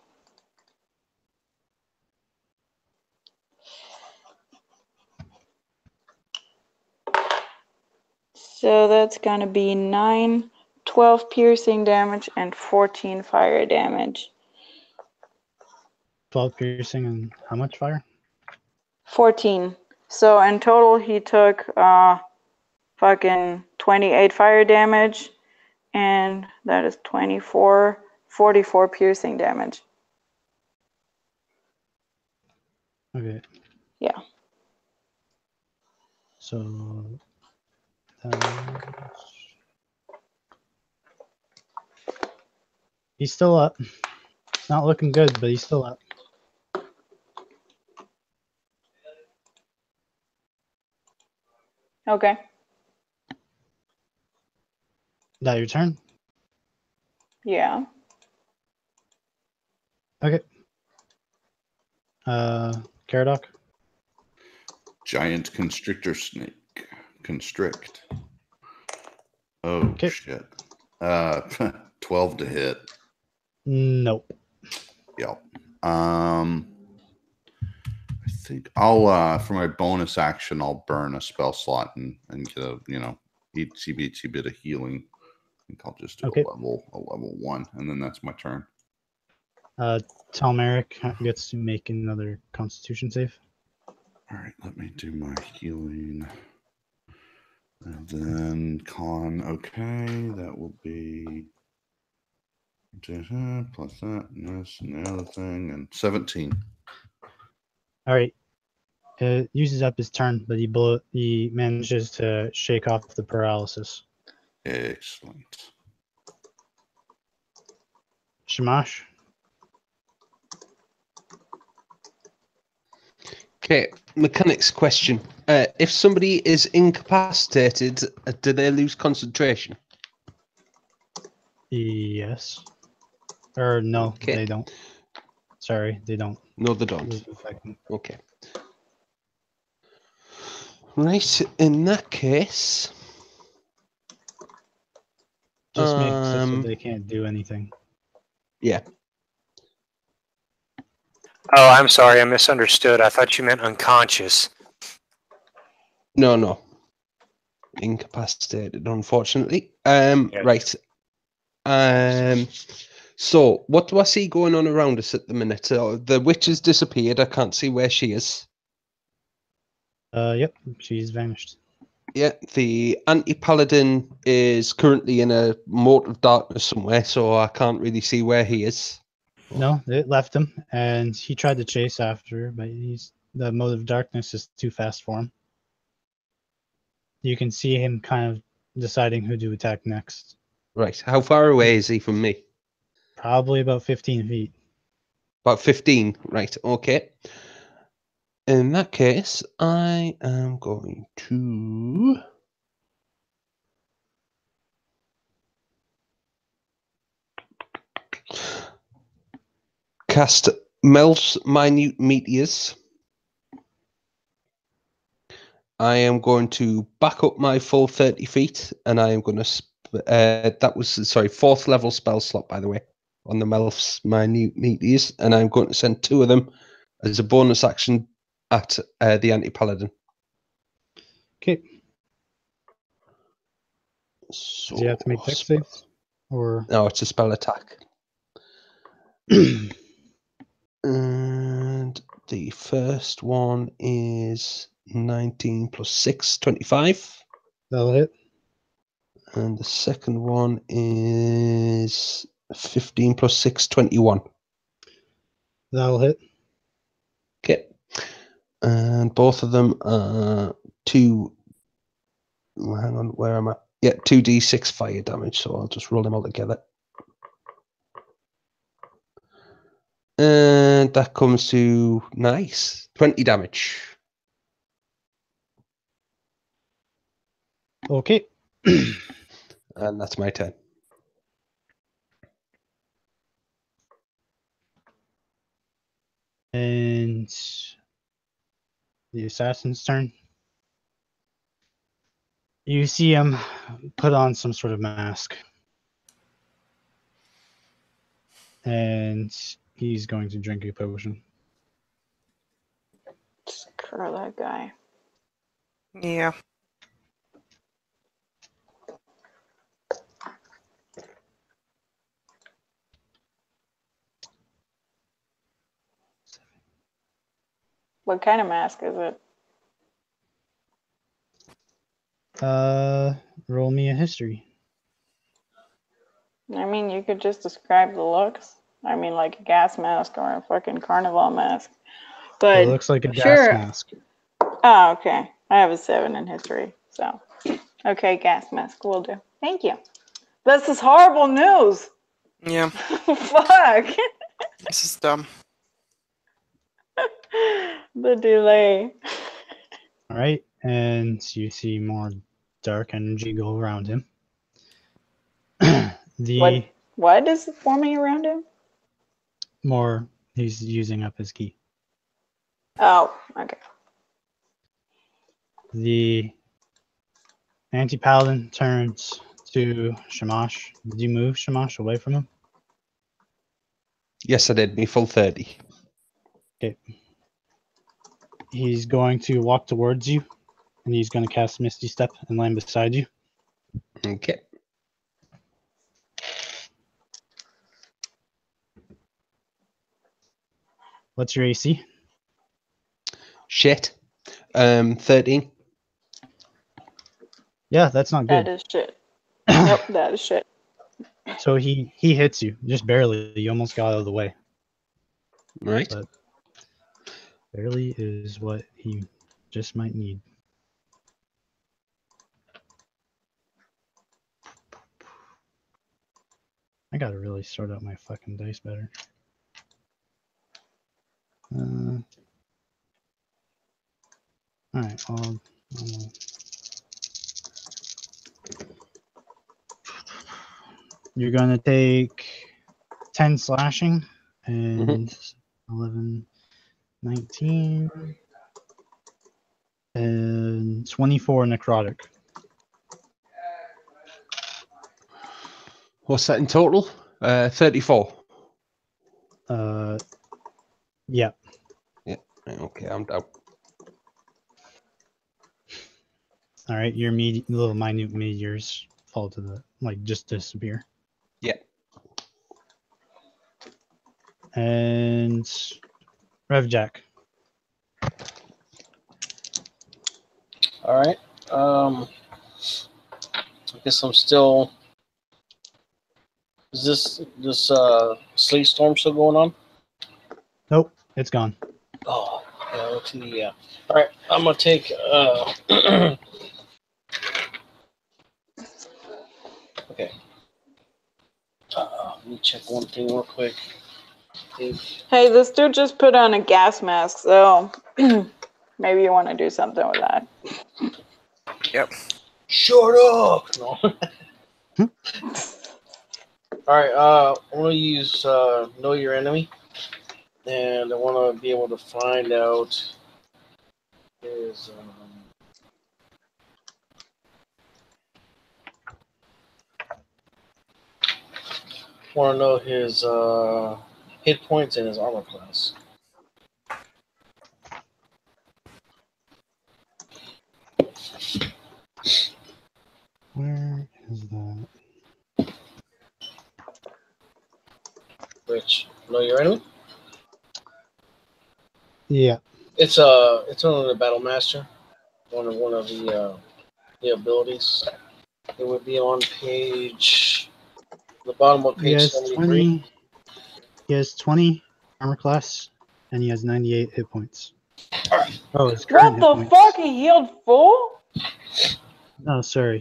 So that's going to be 9 12 piercing damage and 14 fire damage. 12 piercing and how much fire? 14. So in total, he took fucking 28 fire damage, and that is 44 piercing damage. Okay. Yeah. So he's still up. It's not looking good, but he's still up. Okay. That your turn? Yeah. Okay. Caradoc? Giant constrictor snake. Constrict. Oh, Okay. shit. 12 to hit. Nope. Yep. I think I'll for my bonus action I'll burn a spell slot and get a itsy bit of healing. I think I'll just do Okay. a level 1, and then that's my turn. Talmeric gets to make another Constitution save. All right, let me do my healing. And then con, okay, that will be plus that and this and the other thing, and 17. All right. It uses up his turn, but he manages to shake off the paralysis. Excellent. Shamash? Okay, mechanics question. If somebody is incapacitated, do they lose concentration? Yes. Or no, Okay. they don't. Sorry, they don't. No, they don't. Lose effect. Okay. Right, in that case... Just makes it so they can't do anything. Yeah. Oh, I'm sorry. I misunderstood. I thought you meant unconscious. No. Incapacitated, unfortunately. Right. So, what do I see going on around us at the minute? The witch has disappeared. I can't see where she is. Yep, she's vanished. Yeah, the anti-paladin is currently in a moat of darkness somewhere, so I can't really see where he is. No, it left him, and he tried to chase after her, but the mode of darkness is too fast for him. You can see him kind of deciding who to attack next. Right, how far away is he from me? Probably about 15 feet. About 15, right, okay. In that case, I am going to... cast Melt's Minute Meteors. I am going to back up my full 30 feet, and I am going to... that was, sorry, 4th level spell slot, by the way, on the Melf's Minute Meteors, and I'm going to send 2 of them as a bonus action at the anti-paladin. Okay. So, Do you have to make dex saves? Or no, it's a spell attack. And the first one is 19 plus 6, 25. that'll hit. And the second one is 15 plus 6, 21. That'll hit. Okay. And both of them are 2. Hang on, where am I? Yeah, 2d6 fire damage, so I'll just roll them all together. And that comes to, nice, 20 damage. Okay. And that's my turn. And the assassin's turn. You see him put on some sort of mask. And he's going to drink a potion. Screw that guy. Yeah. What kind of mask is it? Roll me a history. I mean, you could just describe the looks. I mean, like a gas mask or a fucking carnival mask. But It looks like a gas sure. mask. Oh, okay. I have a 7 in history, so okay, gas mask will do. Thank you. This is horrible news. Yeah, Fuck. this is dumb. The delay. All right, and you see more dark energy go around him. What is forming around him? More, he's using up his key. Oh, okay. The anti-paladin turns to Shamash. Did you move Shamash away from him? Yes, I did. Me full 30. Okay. He's going to walk towards you, and he's going to cast Misty Step and land beside you. Okay. What's your AC? Shit. 13. Yeah, that's not That good. is shit. Nope, that is shit. So he hits you, just barely. You almost got out of the way. Right. But barely is what he just might need. I gotta really sort out my fucking dice better. Alright, you're gonna take 10 slashing and 11, 19, and 24 necrotic. What's that in total? 34. Yeah. Yeah. Okay, I'm down. Alright, your little minute meteors fall to the, like, just disappear. Yeah. And Revjack. All right. I guess I'm still. Is this sleet storm still going on? Nope, it's gone. Oh, yeah. All right, I'm gonna take. Okay. Let me check one thing real quick. Hey, this dude just put on a gas mask, so maybe you want to do something with that. Yep. Shut up! No. All right. I want to use Know Your Enemy, and I want to be able to find out his. Want to know his hit points and his armor class. Where is that? Which Know Your Enemy? Yeah. It's one of the Battle Master. One of the abilities. It would be on the bottom of He page has 73. 20. He has 20 armor class, and he has 98 hit points. Alright. Oh, his current What the hit points. fuck? He healed full? No, sorry.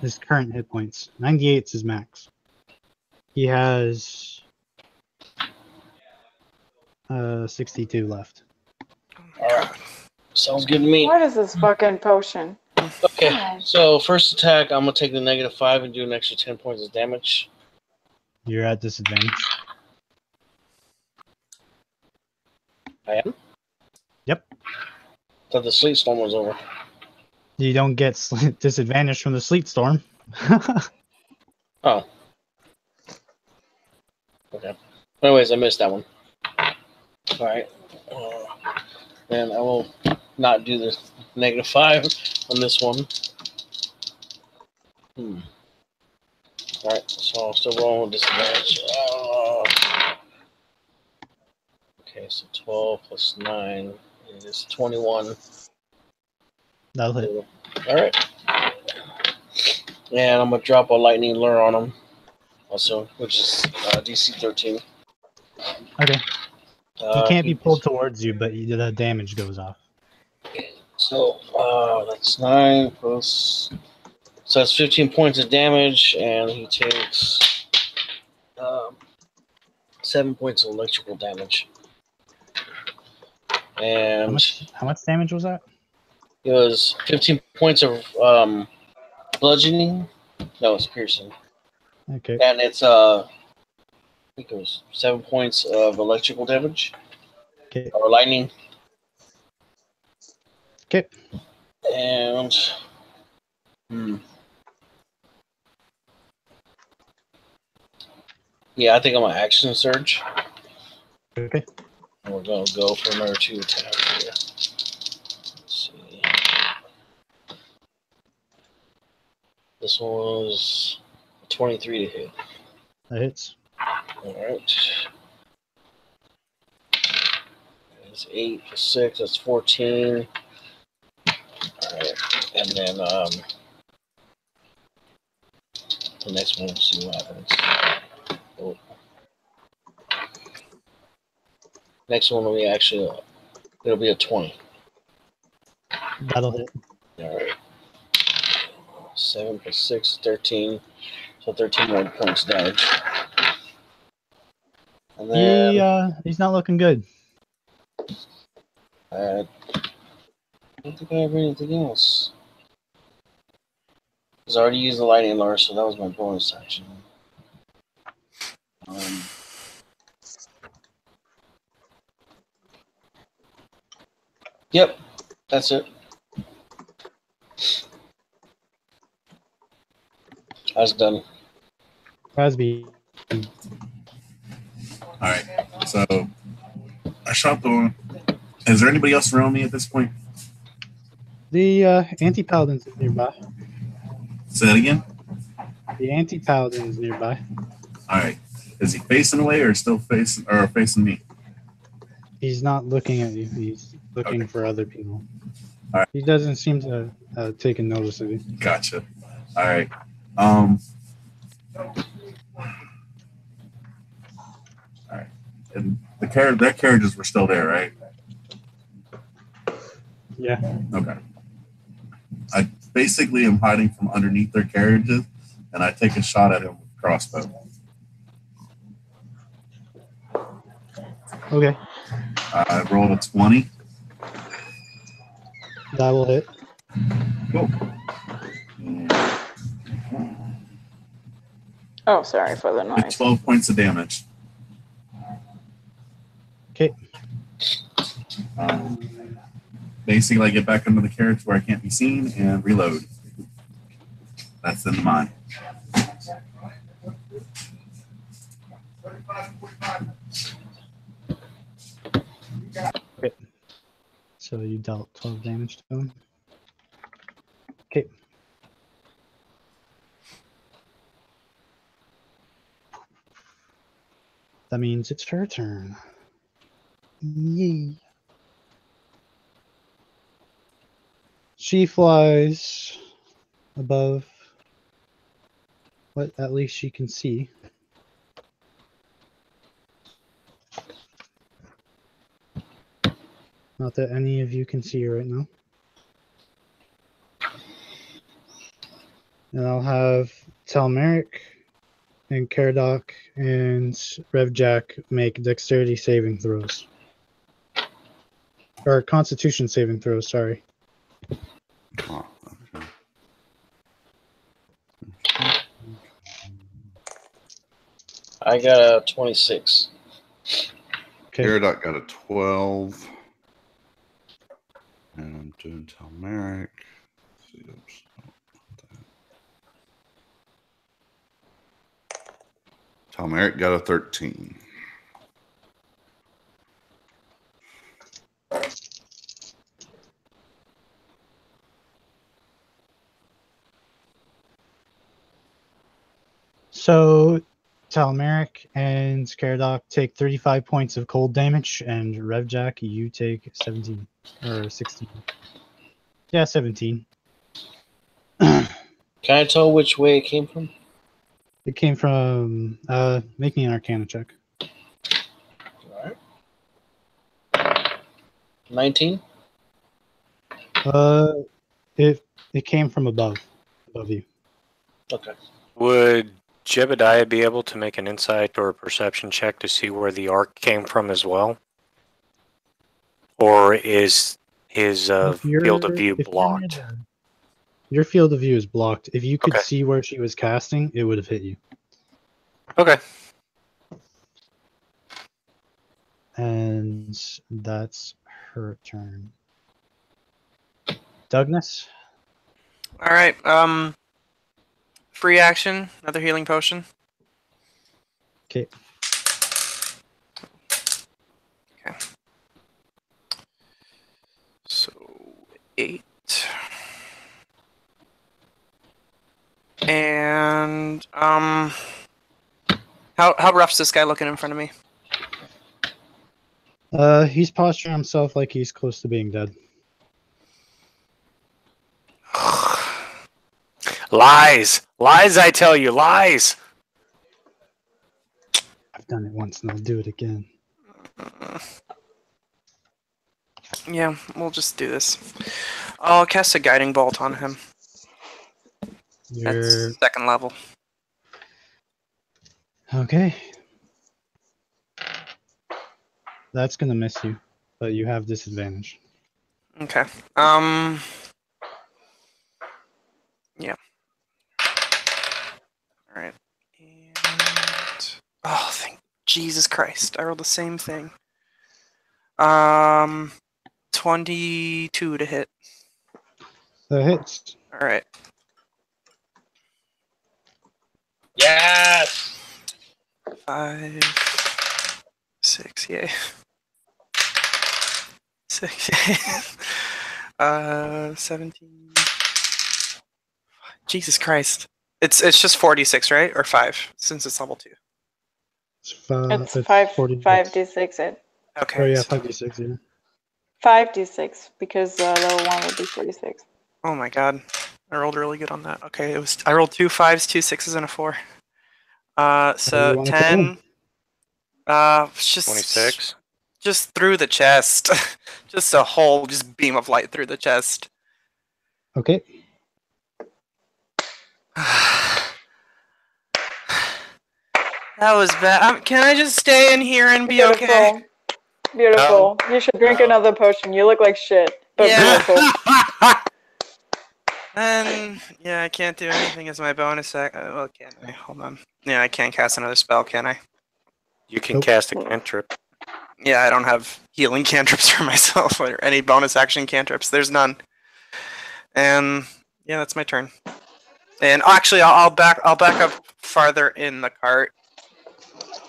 His current hit points. 98 is his max. He has 62 left. Alright. Sounds good to me. What is this fucking potion? Okay, God. so first attack, I'm going to take the -5 and do an extra 10 points of damage. You're at disadvantage. I am? Yep. Thought the sleet storm was over. You don't get disadvantage from the sleet storm. Oh. Okay. Anyways, I missed that one. Alright. And I will not do the -5 on this one. Alright, so I'll still roll with disadvantage. Okay, so 12 plus 9 is 21. That'll hit. All right. And I'm going to drop a lightning lure on him also, which is DC 13. Okay. He can't be he- pulled towards you, but the damage goes off. So that's 9 plus. So that's 15 points of damage, and he takes 7 points of electrical damage. And How much damage was that? it was 15 points of bludgeoning. No, it's piercing. Okay. And it's I think it was 7 points of electrical damage. Okay. Or lightning. Okay. And yeah, I think I'm gonna action surge. Okay. And we're gonna go for another 2 attacks here. Let's see. This one was 23 to hit. That hits. Alright. That's 8 plus 6, that's 14. Alright. And then the next one, we'll see what happens. Oh. Next one will be actually, it'll be a 20. That'll hit. Alright. 7 plus 6, 13. So 13 more points damage. And then He's not looking good. I don't think I have anything else. Because I already used the lightning lure, so that was my bonus action. Yep, that's it. That's done. Crosby. Alright, so I shot the one. Is there anybody else around me at this point? The anti-paladin's nearby. Say that again? The anti-paladin is nearby. Alright. Is he facing away or still facing me? He's not looking at you. He's looking for other people. All right. He doesn't seem to take a notice of you. Gotcha. Alright. Alright. And their carriages were still there, right? Yeah. Okay. I basically am hiding from underneath their carriages, and I take a shot at him with crossbow. Okay. I rolled a 20. That will hit. Cool. Oh, sorry for the noise. 12 points of damage. Okay. Basically, I get back under the carriage where I can't be seen and reload. That's in mine. Okay. So you dealt 12 damage to him. Okay. That means it's her turn. Yay. She flies above what at least she can see. Not that any of you can see her right now. And I'll have Talmeric and Caradoc and Revjack make dexterity saving throws. Or constitution saving throws, sorry. Oh, okay. I got a 26. Okay. Peridot got a 12. And I'm doing Talmeric. See, oops. Talmeric got a 13. So Talmeric and Caradoc take 35 points of cold damage, and Revjack, you take 17 or 16. Yeah, 17. Can I tell which way it came from? It came from making an Arcana check. All right. 19. It came from above you. Okay. Would Jebediah be able to make an insight or a perception check to see where the arc came from as well? Or is his field of view blocked? Your field of view is blocked. If you could Okay. see where she was casting, it would have hit you. Okay. And that's her turn. Douglas? All right. Free action. Another healing potion. Okay. Okay. So 8. And how rough's this guy looking in front of me? He's posturing himself like he's close to being dead. Lies! Lies, I tell you, lies! I've done it once and I'll do it again. Yeah, we'll just do this. I'll cast a guiding bolt on him. You're That's 2nd level. okay. That's gonna miss you, but you have disadvantage. Okay. Yeah. All right. And oh, thank Jesus Christ! I rolled the same thing. 22 to hit. That hits. All right. Yes! 5, 6, yay. 6, 17. Jesus Christ. It's just 46, right? Or 5, since it's level 2. It's It's 46. 5d6. Okay. Oh yeah, so- 5d6. Yeah. 5d6 because level 1 would be 46. Oh my god. I rolled really good on that. Okay, I rolled 2 5s, 2 6s, and a 4. So you wanna 10. Just 26. Just through the chest. Just a whole beam of light through the chest. Okay. That was bad. Can I just stay in here and be okay? Beautiful. You should drink another potion. You look like shit. But beautiful. And yeah, I can't do anything as my bonus well, can I? Hold on. Yeah, I can't cast another spell, can I? You can Nope. cast a cantrip. Yeah, I don't have healing cantrips for myself or any bonus action cantrips. There's none. And yeah, that's my turn. And actually, I'll back up farther in the cart.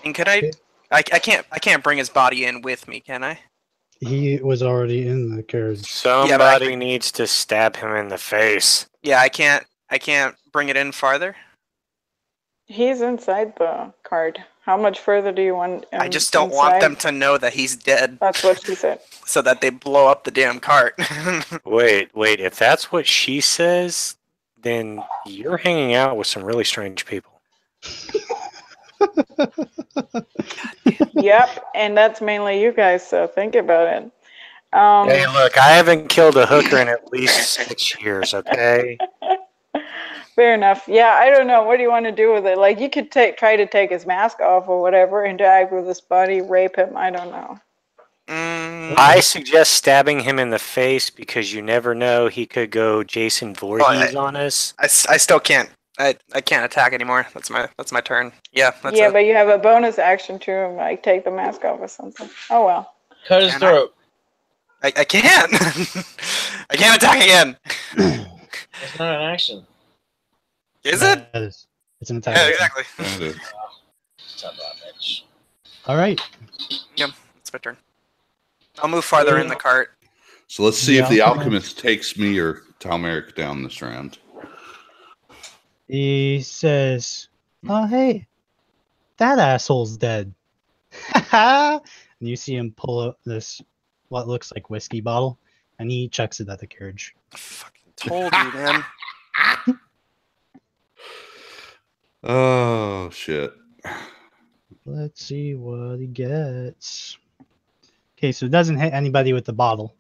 And can I can't bring his body in with me, can I? He was already in the carriage. Somebody needs to stab him in the face. Yeah, I can't bring it in farther. He's inside the card. How much further do you want him I just don't want inside? them to know that he's dead. That's what she said. So that they blow up the damn cart. Wait, if that's what she says, then you're hanging out with some really strange people. Yep, and that's mainly you guys, so think about it. Hey, look, I haven't killed a hooker in at least 6 years, okay? Fair enough. Yeah, I don't know. What do you want to do with it? Like, you could try to take his mask off or whatever, interact with his body, rape him. I don't know. I suggest stabbing him in the face because you never know. He could go Jason Voorhees on us. I still can't. I can't attack anymore. That's my turn. Yeah. That's Yeah, it. but you have a bonus action to like take the mask off or something. Oh well. Cut his throat. I can't. I can't attack again. It's not an action. Is it? That is. It's an attack. Yeah, action. exactly. Son of a bitch. All right. Yep, it's my turn. I'll move farther in the cart. So let's see if the Yeah. alchemist takes me or Talmeric down this round. He says, "Oh hey, that asshole's dead. And you see him pull out this, what looks like whiskey bottle, and he chucks it at the carriage. Fucking told you, man. Oh shit. Let's see what he gets. Okay, so it doesn't hit anybody with the bottle,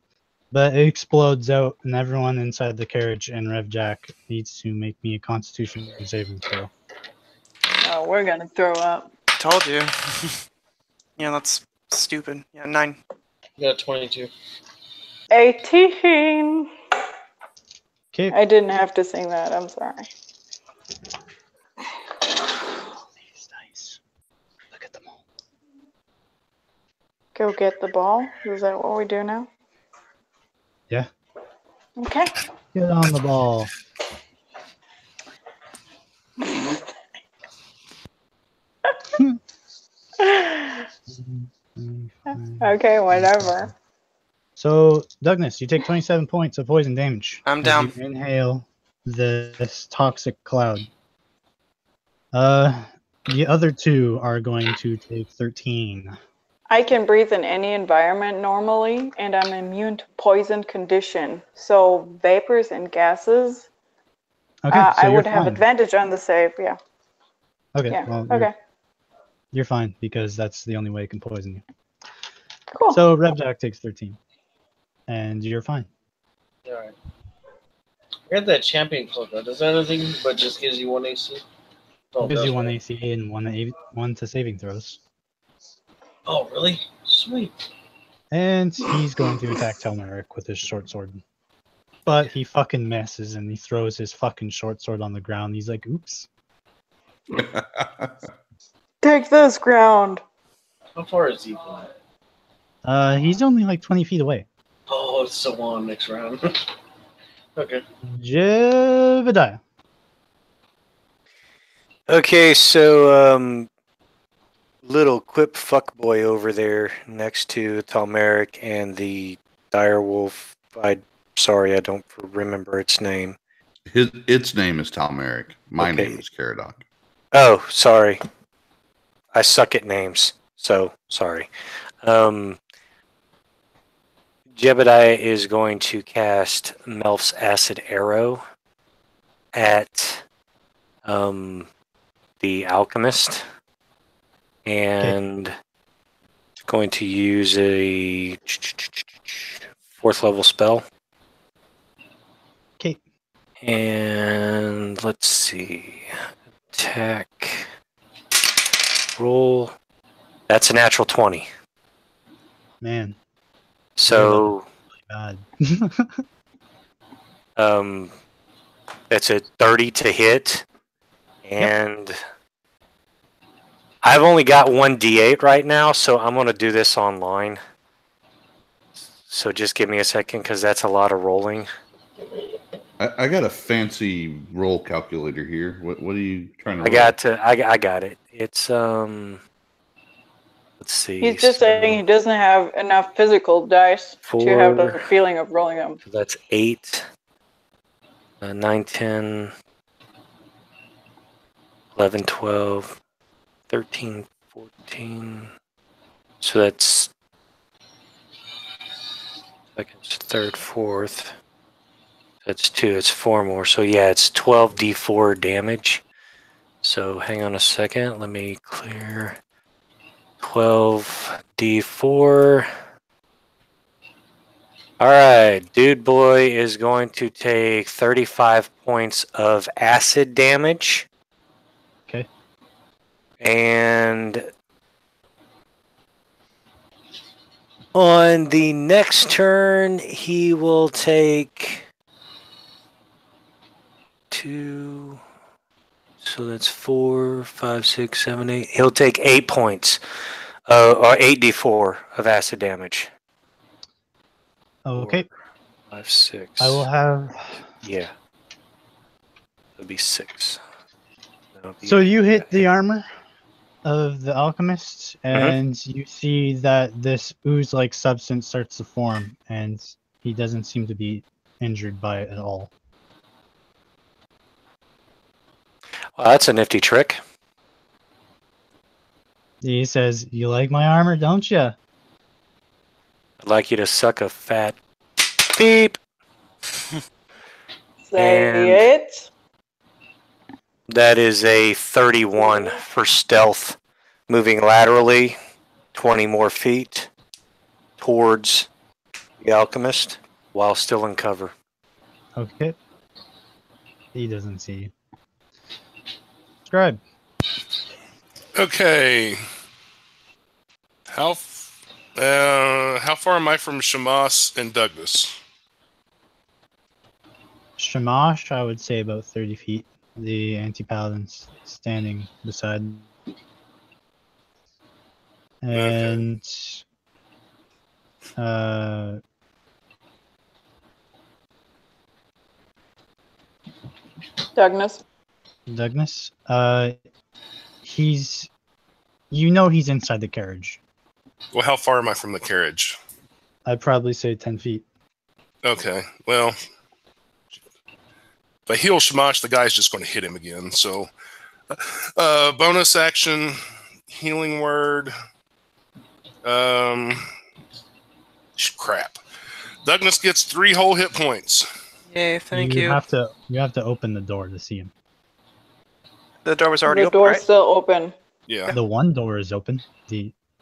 but it explodes out, and everyone inside the carriage and Rev Jack needs to make me a Constitution saving throw. Oh, we're gonna throw up. Told you. Yeah, that's stupid. Yeah, 9. You got 22. 18. Okay. I didn't have to sing that. I'm sorry. These dice. Look at them all. Go get the ball. Is that what we do now? Yeah. Okay. Get on the ball. Okay, whatever. So, Douglas, you take 27 points of poison damage. I'm as down. You inhale this toxic cloud. The other two are going to take 13. I can breathe in any environment normally, and I'm immune to poison condition. So vapors and gases, Okay, so I you're would have fine. advantage on the save. Yeah. Okay, Yeah. well, Okay. you're fine because that's the only way it can poison you. Cool. So Revjack takes 13, and you're fine. Alright. I got that champion cloak. Does that anything but just gives you 1 AC? Oh, It gives does you 1 that? AC and one to saving throws. Oh, really? Sweet. And he's going to attack Telmeric with his short sword. But he fucking misses and he throws his fucking short sword on the ground. He's like, oops. Take this ground. How far is he from that? He's only like 20 feet away. Oh, it's so on next round. Okay. Jebediah. Okay, so little quip fuckboy over there next to Talmeric and the direwolf. Sorry, I don't remember its name. Its name is Talmeric. My Okay. name is Caradoc. Oh, sorry. I suck at names, so sorry. Jebediah is going to cast Melf's Acid Arrow at the Alchemist. And going to use a 4th level spell. Okay. And let's see. Attack. Roll. That's a natural 20. Man, So God. it's a 30 to hit. And I've only got 1 D8 right now, so I'm going to do this online. So just give me a second because that's a lot of rolling. I got a fancy roll calculator here. What are you trying to roll? I got it. It's let's see. He's just saying he doesn't have enough physical dice to have the 4. feeling of rolling them. So that's 8, 9, 10, 11, 12, 13, 14. So that's second, third, fourth. That's 2. It's 4 more. So yeah, it's 12d4 damage. So hang on a second. Let me clear 12d4. All right, dude boy is going to take 35 points of acid damage. Okay. And on the next turn, he will take 2. So that's 4, 5, 6, 7, 8. He'll take 8 points, or 8d4 of acid damage. Okay. 4, 5, 6. I will have. Yeah. It'll be 6. That'll be- So you hit the armor of the alchemist, and you see that this ooze-like substance starts to form, and he doesn't seem to be injured by it at all. Well, that's a nifty trick. He says, "You like my armor, don't you?" I'd like you to suck a fat beep. Say And- it. That is a 31 for stealth. Moving laterally 20 more feet towards the alchemist while still in cover. Okay. He doesn't see you. Scribe. Okay. How far am I from Shamash and Douglas? Shamash, I would say about 30 feet. The anti-paladin's standing beside. And Douglas. Douglas, he's, you know, he's inside the carriage. Well, how far am I from the carriage? I'd probably say 10 feet. Okay. Well, if I heal Shamash, the guy's just going to hit him again. So, bonus action, healing word. Crap. Douglas gets 3 whole hit points. Yay, thank you. You have to open the door to see him. The door was already The open, door's right? still open. Yeah. The one door is open.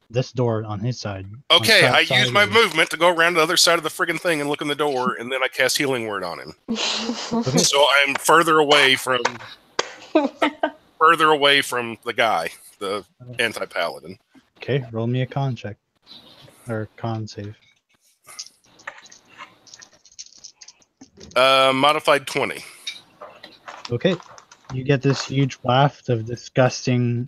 This door on his side. Okay, on the I side use my is- movement to go around the other side of the friggin' thing and look in the door, and then I cast healing word on him. Okay. So I'm further away from the guy, the anti-paladin. Okay, roll me a con check. Or con save. Modified 20. Okay. You get this huge waft of disgusting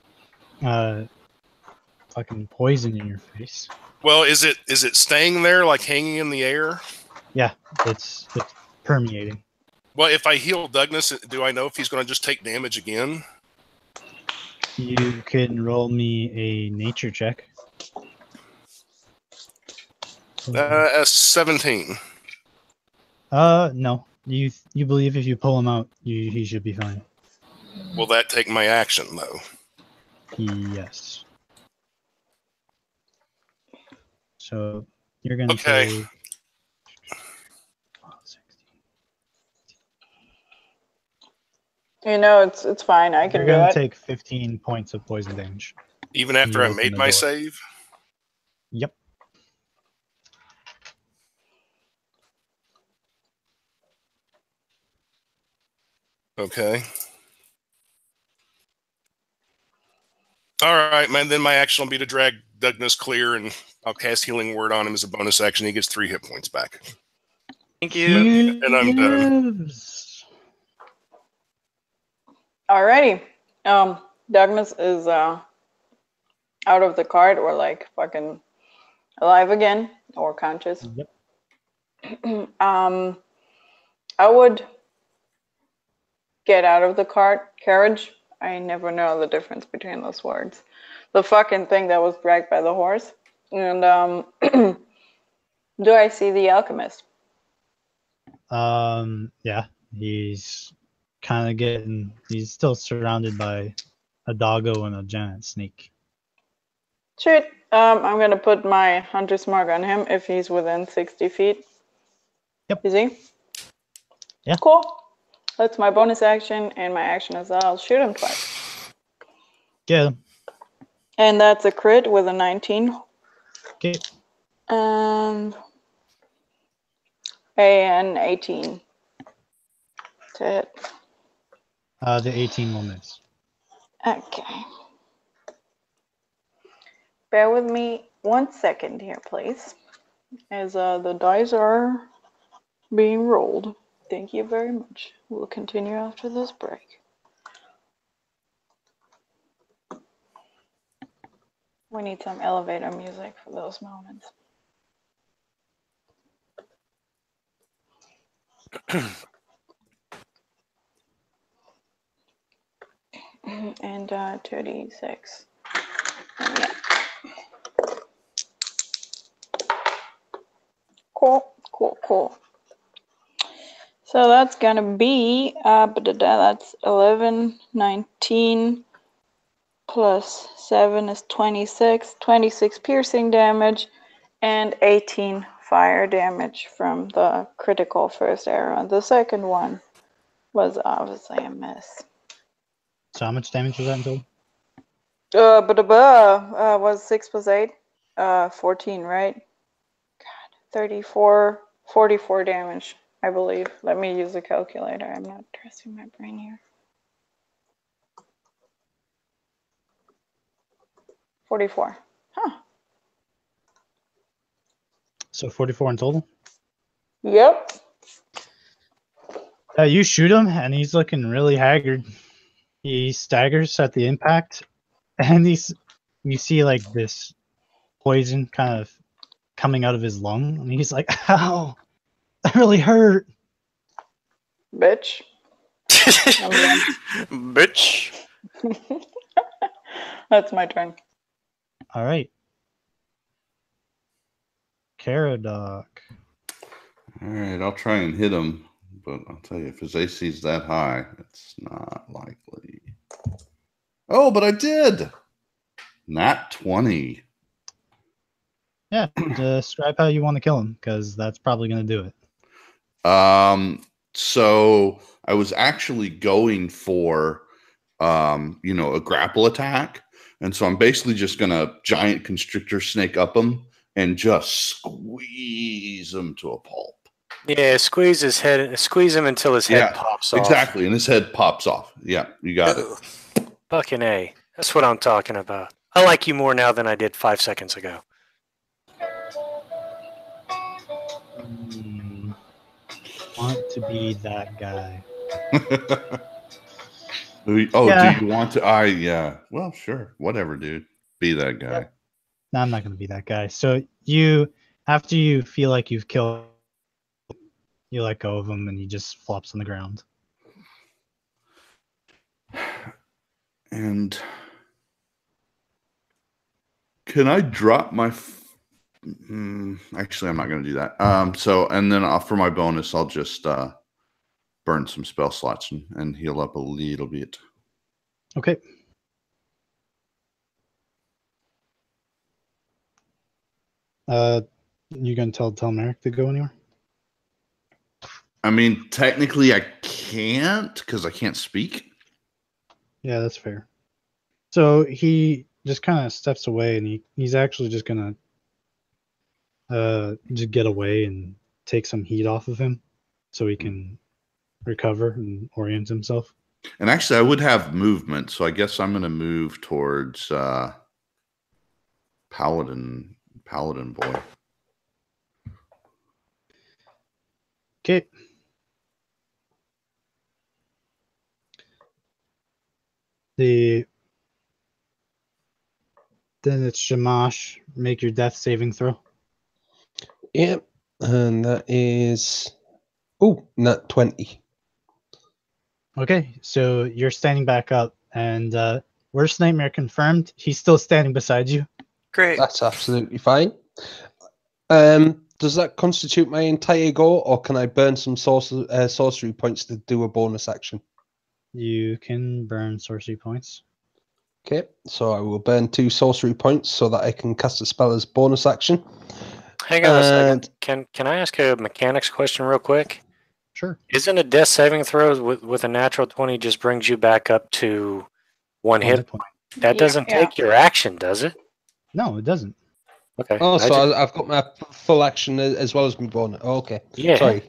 fucking poison in your face. Well, is it staying there, like hanging in the air? Yeah, it's permeating. Well, if I heal Douglas, do I know if he's going to just take damage again? You can roll me a nature check. A 17. No. You believe if you pull him out, he should be fine. Will that take my action, though? Yes. So you're gonna Okay. take. You know, it's fine. I can You're do gonna it. take 15 points of poison damage. Even after You I open made the my door. save? Yep. Okay. All right, man. Then my action will be to drag Douglas clear, and I'll cast healing word on him as a bonus action. He gets 3 hit points back. Thank you. He And I'm done. lives. Alrighty. Douglas is out of the cart, or like fucking alive again, or conscious. Yep. I would get out of the carriage. I never know the difference between those words. The fucking thing that was dragged by the horse. And do I see the alchemist? Yeah, he's kind of getting. He's still surrounded by a doggo and a giant snake. Shoot. I'm gonna put my hunter's mark on him if he's within 60 feet. Yep. Is he? Yeah. Cool. That's my bonus action, and my action is I'll shoot him twice. Get him. And that's a crit with a 19. Okay. And an 18 to hit. The 18 will miss. Okay. Bear with me 1 second here, please, as the dice are being rolled. Thank you very much. We'll continue after this break. We need some elevator music for those moments. And 36. Yeah. Cool. So that's gonna be that's 11, 19, plus 7 is 26. 26 piercing damage and 18 fire damage from the critical first arrow. The second one was obviously a miss. So how much damage was that in total? Was 6 plus 8? 14, right? God, 34, 44 damage, I believe. Let me use a calculator. I'm not trusting my brain here. 44. Huh. So 44 in total? Yep. You shoot him, and he's looking really haggard. He staggers at the impact, and you see like this poison kind of coming out of his lung, and he's like, "Ow, that really hurt." Bitch. Bitch. That's my turn. All right, Caradoc. All right, I'll try and hit him, but I'll tell you, if his AC is that high, it's not likely. Oh, but I did. Nat 20. Yeah, describe how you want to kill him, because that's probably going to do it. So I was actually going for, a grapple attack. And so I'm basically just going to giant constrictor snake up him and just squeeze him to a pulp. Yeah, squeeze him until his head pops off. Exactly, and his head pops off. Yeah, you got it. Fucking A. That's what I'm talking about. I like you more now than I did 5 seconds ago. Want to be that guy. Do you want to? Yeah. Well, sure. Whatever, dude. Be that guy. Yep. No, I'm not going to be that guy. So after you feel like you've killed, you let go of him and he just flops on the ground. And can I drop my... Actually, I'm not going to do that. And then for my bonus, I'll just burn some spell slots and heal up a little bit. Okay. You going to tell Merrick to go anywhere? I mean, technically I can't because I can't speak. Yeah, that's fair. So he just kind of steps away, and he's actually just going to just get away and take some heat off of him so he can recover and orient himself. And actually, I would have movement, so I guess I'm going to move towards Paladin boy. Okay. Then it's Shamash. Make your death saving throw. Yep, and that is nat 20. Okay, so you're standing back up, and worst nightmare confirmed. He's still standing beside you. Great. That's absolutely fine. Does that constitute my entire go, or can I burn some sorcery points to do a bonus action? You can burn sorcery points. Okay, so I will burn 2 sorcery points so that I can cast a spell as bonus action. Hang on a second. Can I ask a mechanics question real quick? Sure. Isn't a death saving throw with a natural 20 just brings you back up to 1 hit point? That doesn't take your action, does it? No, it doesn't. Okay. Oh, so I've got my full action as well as my bonus. Oh, okay. Yeah. Sorry.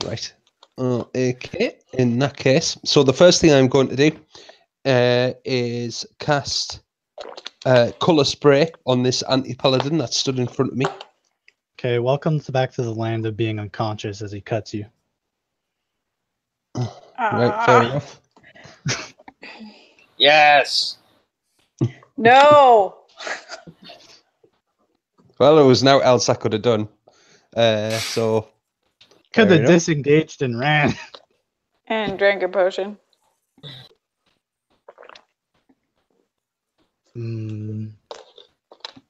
Right. Okay. In that case, so the first thing I'm going to do is cast color spray on this anti-paladin that stood in front of me. Okay, welcome back to the land of being unconscious as he cuts you. Right, fair enough. Yes. No. Well, there was no else I could have done. So could have disengaged and ran. And drank a potion.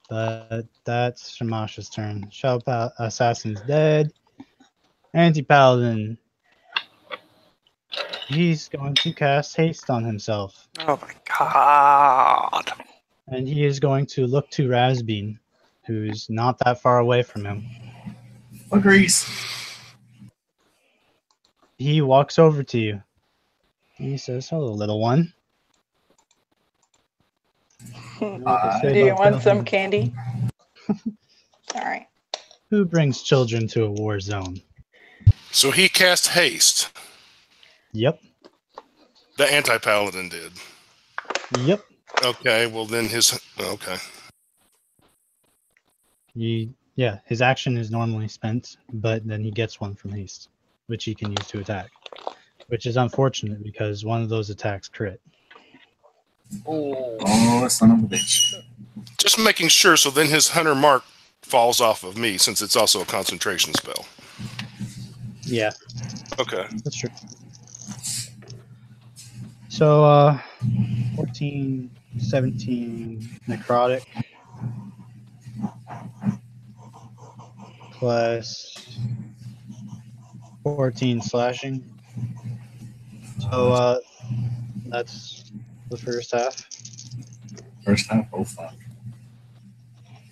But that's Shamash's turn. Shadow Assassin's dead. Anti-Paladin. He's going to cast haste on himself. Oh my god. And he is going to look to Razbean, who's not that far away from him. Agrees. He walks over to you. He says, "Hello, little one." Do you want some candy? All right. Who brings children to a war zone? So he cast haste. Yep. The anti-paladin did. Yep. Okay, well then his... Okay. His action is normally spent, but then he gets one from haste, which he can use to attack. Which is unfortunate because one of those attacks crit. Oh, son of a bitch. Just making sure, so then his hunter mark falls off of me, since it's also a concentration spell. Yeah, Okay. that's true. So, 14, 17 necrotic plus 14 slashing. So, that's the first half. First half, oh fuck.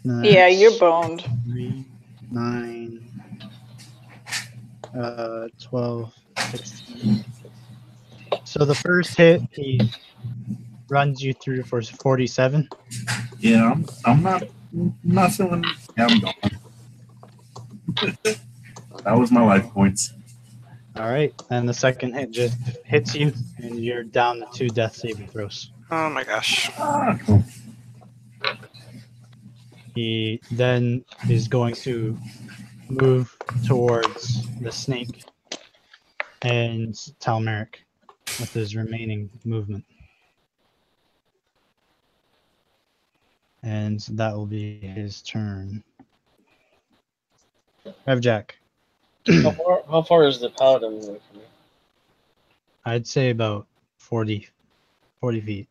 Yeah, you're boned. 3, 9, 12, 16. So the first hit, he runs you through for 47. Yeah, I'm not feeling. Yeah, I'm going. That was my life points. All right, and the second hit just hits you, and you're down to 2 death saving throws. Oh my gosh. Ah, cool. He then is going to move towards the snake and Talmeric with his remaining movement. And that will be his turn. Revjack. How far is the paladin away from me? I'd say about 40 feet.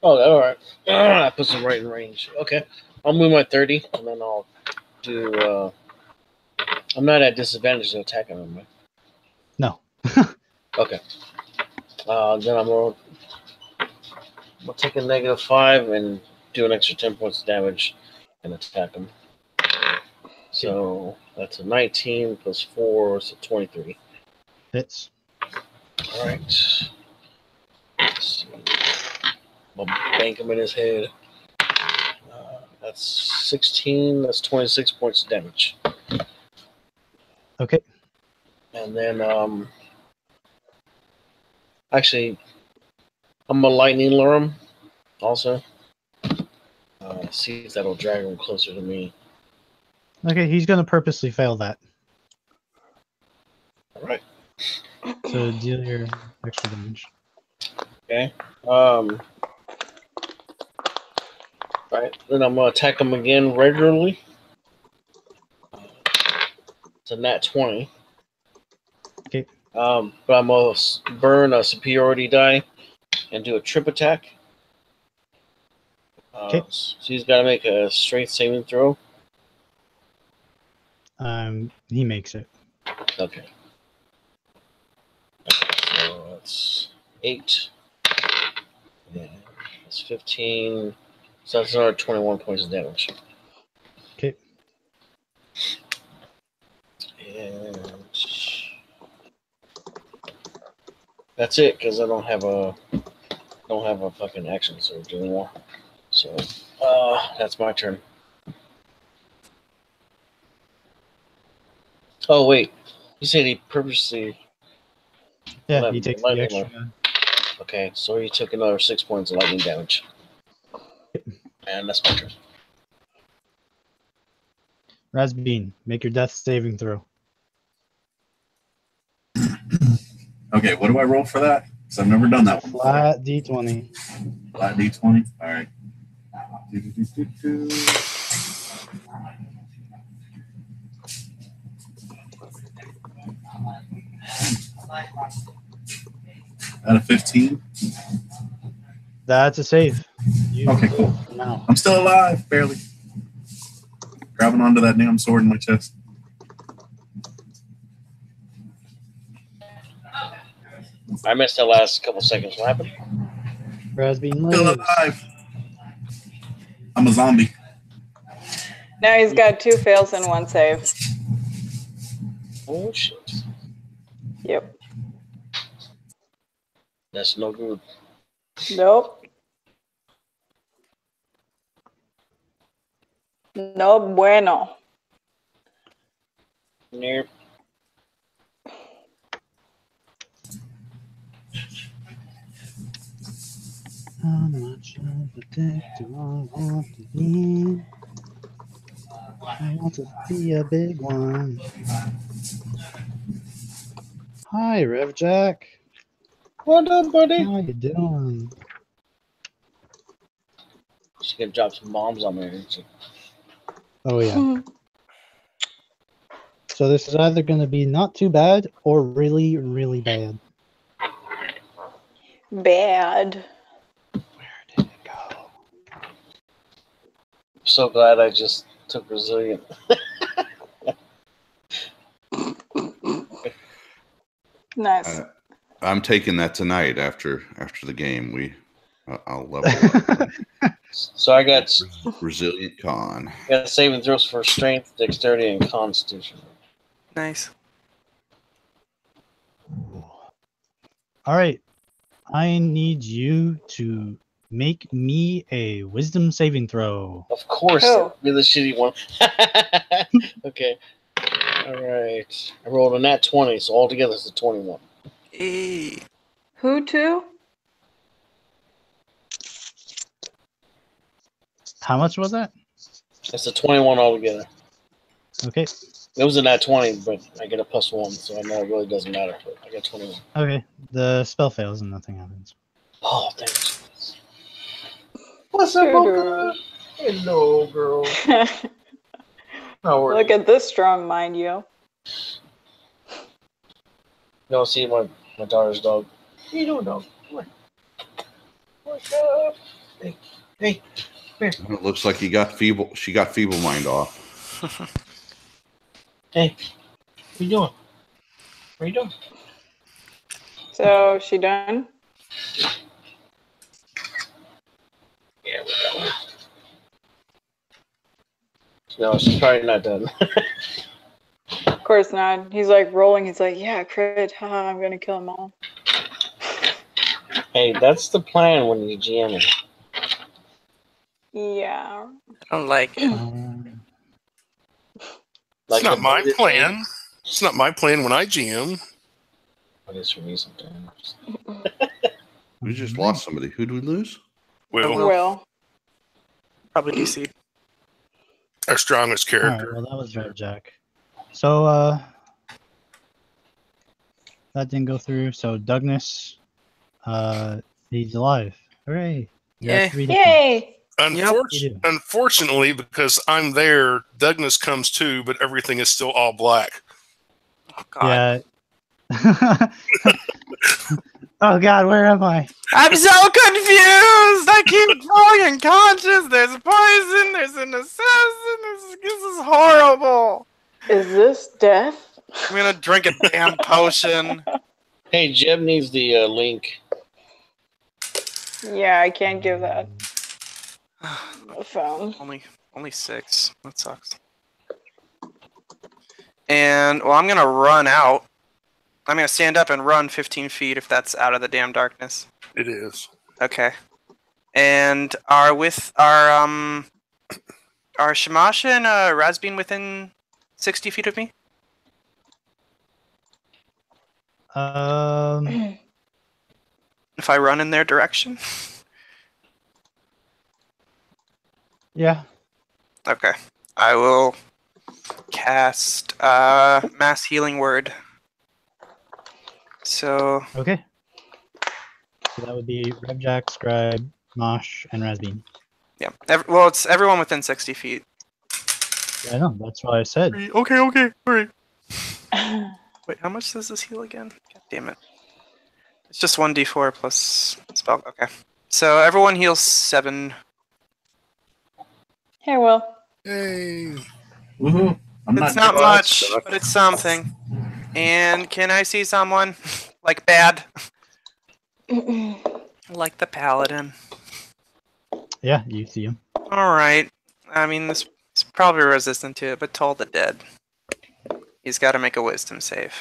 Oh, all right. That puts him right in range. Okay, I'll move my 30, and then I'll do. I'm not at disadvantage to attack him, am I? No. Okay. Then we'll take a -5 and do an extra 10 points of damage and attack him. So that's a 19 plus 4, so 23. Hits. All right. Let's see. I'll bank him in his head. That's 16. That's 26 points of damage. Okay. And then, actually, I'm gonna lightning lure him. Also, see if that'll drag him closer to me. Okay, he's going to purposely fail that. All right. So deal your extra damage. Okay. Right. Then I'm gonna attack him again regularly. It's a nat 20. Okay. But I'm gonna burn a superiority die and do a trip attack. Okay. So he's got to make a strength saving throw. He makes it. Okay. So that's 8. Yeah, that's 15. So that's another 21 points of damage. Okay. And that's it, because I don't have a fucking action surge anymore. So that's my turn. Oh wait, you said he purposely. Yeah, he takes the lightning extra. Okay, so he took another 6 points of lightning damage. And that's my turn. Razbean, make your death saving throw. Okay, what do I roll for that? Because I've never done that one. Flat D20. Flat D20. All right. Out of 15. That's a save. Okay, cool. Now. I'm still alive, barely. Grabbing onto that damn sword in my chest. I missed the last couple seconds. What happened? Rasbean Still lives. alive. I'm a zombie. Now he's got 2 fails and 1 save. Oh shit. Yep. That's no good. Nope. No bueno. Nope. How much of a dick do I want to be? I want to be a big one. Hi, Rev Jack. What up, buddy? How you doing? She's gonna drop some bombs on me, isn't she? Oh yeah. So this is either going to be not too bad or really, really bad. Bad. Where did it go? I'm so glad I just took resilient. Nice. I'm taking that tonight after the game. I'll level up. So I got Resilient con. saving throws for strength, dexterity, and constitution. Nice. All right. I need you to make me a wisdom saving throw. Of course, Oh. you're the shitty one. Okay. All right. I rolled a nat 20, so altogether it's a 21. Hey. Who to? How much was that? It's a 21 altogether. Okay. It was a nat 20, but I get a +1, so I know it really doesn't matter. But I got 21. Okay. The spell fails and nothing happens. Oh, thanks. What's up, Boca? Hello, girl. How are Look you? at this strong mind, yo. You don't see my daughter's dog. What are you doing, dog? Come on. What's up? Hey. It looks like she got feeble mind off. Hey. What are you doing? What are you doing? So, she done? Yeah, we go. No, she's probably not done. Of course not. He's like rolling. He's like, yeah, crit. Haha, I'm going to kill them all. Hey, that's the plan when you GM. Yeah. I don't like it. It's not my plan. It's not my plan when I GM. But it's for me sometimes. We just lost somebody. Who did we lose? Will, Will. Probably DC. our strongest All right, character. well, that was Red Jack. So, that didn't go through. So, Douglas, he's alive. Hooray. You have Yay. 3 hit points. Yay! You do. Unfortunately, because I'm there, Douglas comes too, but everything is still all black. Oh god. Yeah. Oh god, where am I? I'm so confused! I keep falling unconscious. There's poison, there's an assassin. This is horrible. Is this death? I'm gonna drink a damn potion. Hey, Jeb needs the link. Yeah, I can't give that. The phone. Only 6. That sucks. And well, I'm gonna run out. I'm gonna stand up and run 15 feet if that's out of the damn darkness. It is. Okay. And are Shamasha and Razbean within 60 feet of me? If I run in their direction? Yeah. Okay. I will cast Mass Healing Word. So Okay. So that would be Rev Jack, Scribe, Mosh, and Razbean. yeah. Well, it's everyone within 60 feet. Yeah, I know. That's what I said. Okay. All right. Wait, how much does this heal again? God damn it. It's just 1d4 plus spell. Okay. So everyone heals 7. Hey, Will. Hey. Woohoo. It's not much, but it's something. And can I see someone? Like bad? Like the paladin. Yeah, you see him. Alright. I mean, this is probably resistant to it, but Toll the Dead. He's got to make a wisdom save.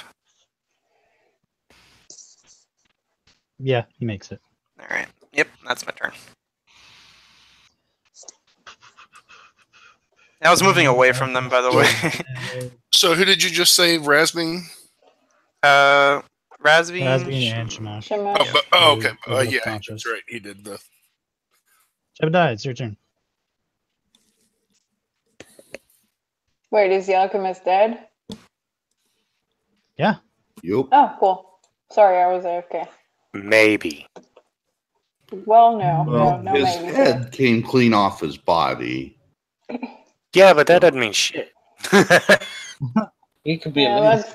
Yeah, he makes it. Alright. Yep, that's my turn. I was moving away from them, by the way. So who did you just say, Rasbing? Razveen Razveen and Shamash. Shamash. Okay. Who was Yeah, conscious. that's right. He did the. Jebediah, it's your turn. Wait, is the alchemist dead? Yeah. Yup. Oh, cool. Sorry, I was AFK. Maybe. Well, no. Well, no, his maybe. head came clean off his body. Yeah, but that doesn't mean shit. He could be Yeah, eliminated.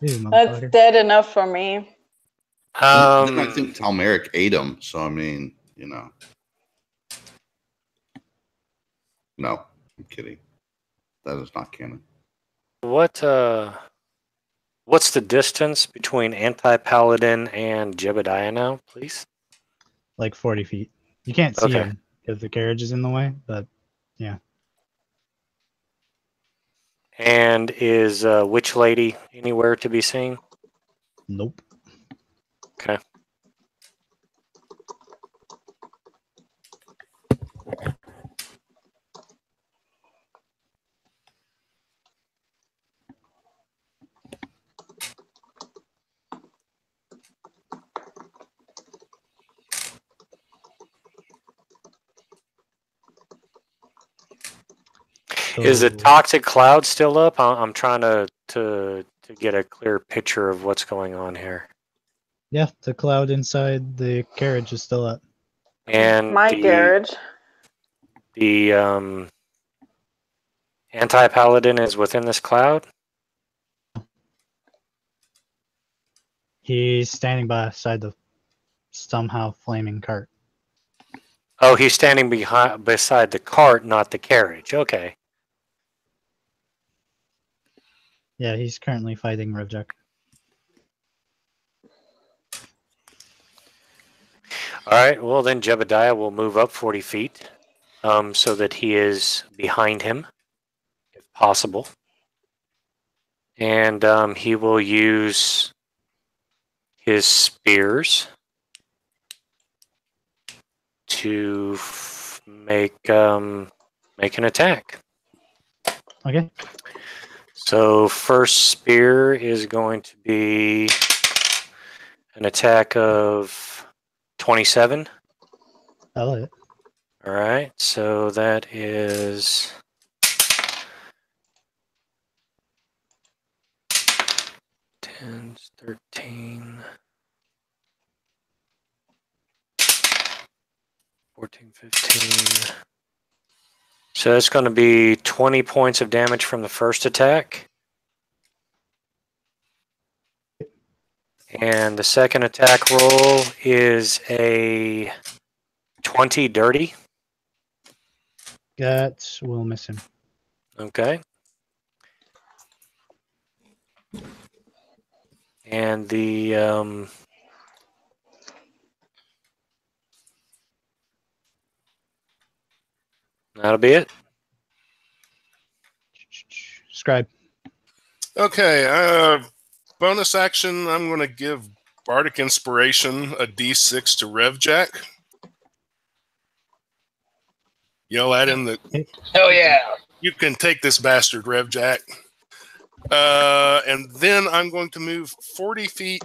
Jeez, that's motherfucker. dead enough for me. Then I think Talmeric ate him. So I mean, you know. No, I'm kidding. That is not canon. What's the distance between anti-paladin and Jebediah now, please? Like 40 feet. You can't see Okay. him because the carriage is in the way, but yeah. And is Witch Lady anywhere to be seen? Nope. Okay. Is the So- toxic cloud still up? I'm trying to get a clear picture of what's going on here. Yeah, the cloud inside the carriage is still up. And My garage. the anti-paladin is within this cloud. He's standing beside the somehow flaming cart. Oh, he's standing beside the cart, not the carriage. Okay. Yeah, he's currently fighting Revjak. All right. Well, then Jebediah will move up 40 feet, so that he is behind him, if possible, and he will use his spears to make an attack. Okay. So first spear is going to be an attack of 27. I'll hit. All right, so that is 10, 13, 14, 15. So that's going to be 20 points of damage from the first attack. And the second attack roll is a 20 dirty. That will miss him. Okay. And the that'll be it. Scribe. Okay. Bonus action. I'm going to give Bardic Inspiration a D6 to Revjak. Yell at him that. Hell yeah! You can take this bastard, Revjak. And then I'm going to move 40 feet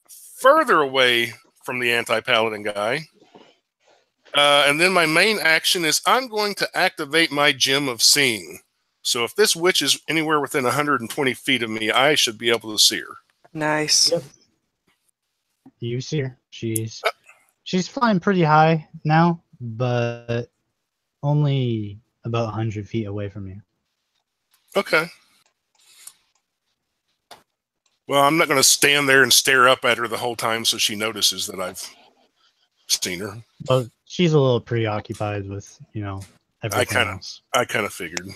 further away from the anti-paladin guy. And then my main action is I'm going to activate my Gem of Seeing. So if this witch is anywhere within 120 feet of me, I should be able to see her. Nice. Yep. You see her. She's flying pretty high now, but only about 100 feet away from you. Okay. Well, I'm not going to stand there and stare up at her the whole time so she notices that I've seen her. But she's a little preoccupied with, everything else. I kind of figured.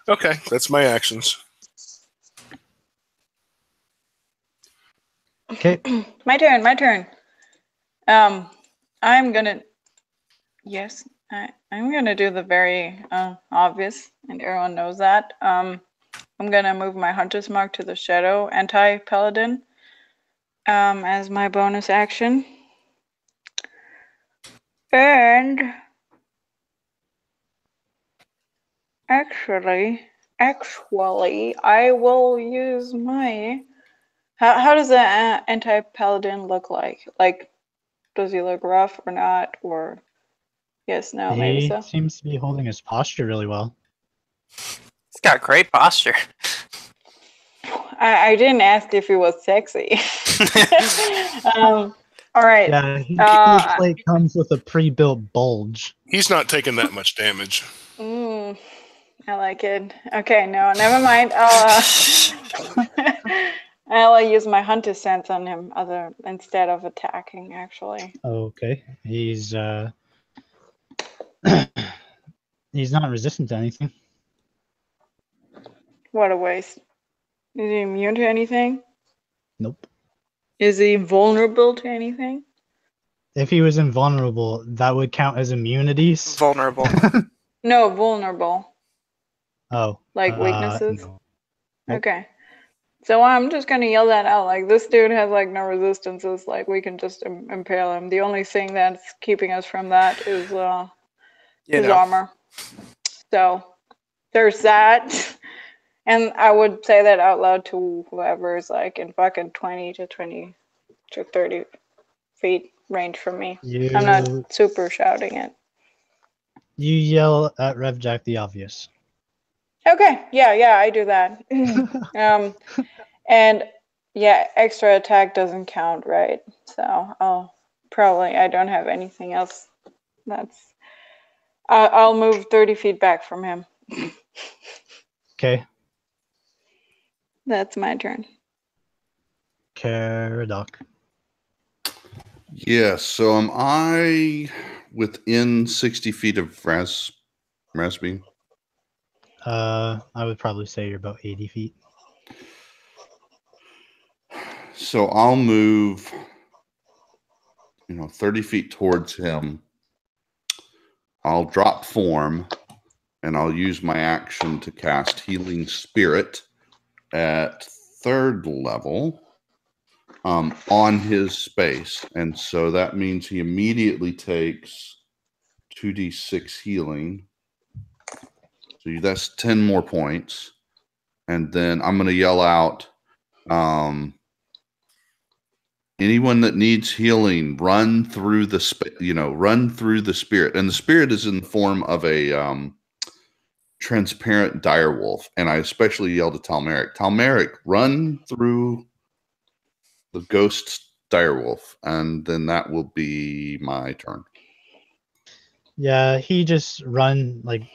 Okay, that's my actions. Okay. My turn. I'm gonna. Yes, I'm gonna do the very obvious, and everyone knows that. I'm gonna move my Hunter's Mark to the Shadow Anti-Paladin as my bonus action. And actually, I will use my. How does the Anti-Paladin look like? Like, does he look rough or not? Or yes, no, maybe He so. seems to be holding his posture really well. He's got great posture. I didn't ask if he was sexy. All right. Yeah, his plate comes with a pre-built bulge. He's not taking that much damage. I like it. Okay, no, never mind. I'll use my hunter sense on him instead of attacking, actually. Okay, he's he's not resistant to anything. What a waste. Is he immune to anything? Nope. Is he vulnerable to anything? If he was invulnerable, that would count as immunities. Vulnerable. No, vulnerable. Oh. Like weaknesses? No. Nope. Okay. So I'm just gonna yell that out. Like, this dude has like no resistances. Like, we can just impale him. The only thing that's keeping us from that is his armor. So there's that. And I would say that out loud to whoever is like in fucking 20 to 30 feet range from me. I'm not super shouting it. You yell at Revjack the obvious. Okay, yeah, I do that. And yeah, extra attack doesn't count, right? So I don't have anything else. I'll move 30 feet back from him. Okay. That's my turn. Caradoc. Yes. So am I within 60 feet of Rasby? I would probably say you're about 80 feet. So I'll move, 30 feet towards him. I'll drop form, and I'll use my action to cast Healing Spirit at 3rd level on his space. And so that means he immediately takes 2d6 healing. So that's 10 more points. And then I'm going to yell out, anyone that needs healing, run through the spirit. And the spirit is in the form of a transparent direwolf. And I especially yelled at Talmeric, Talmeric, run through the ghost direwolf. And then that will be my turn. Yeah, he just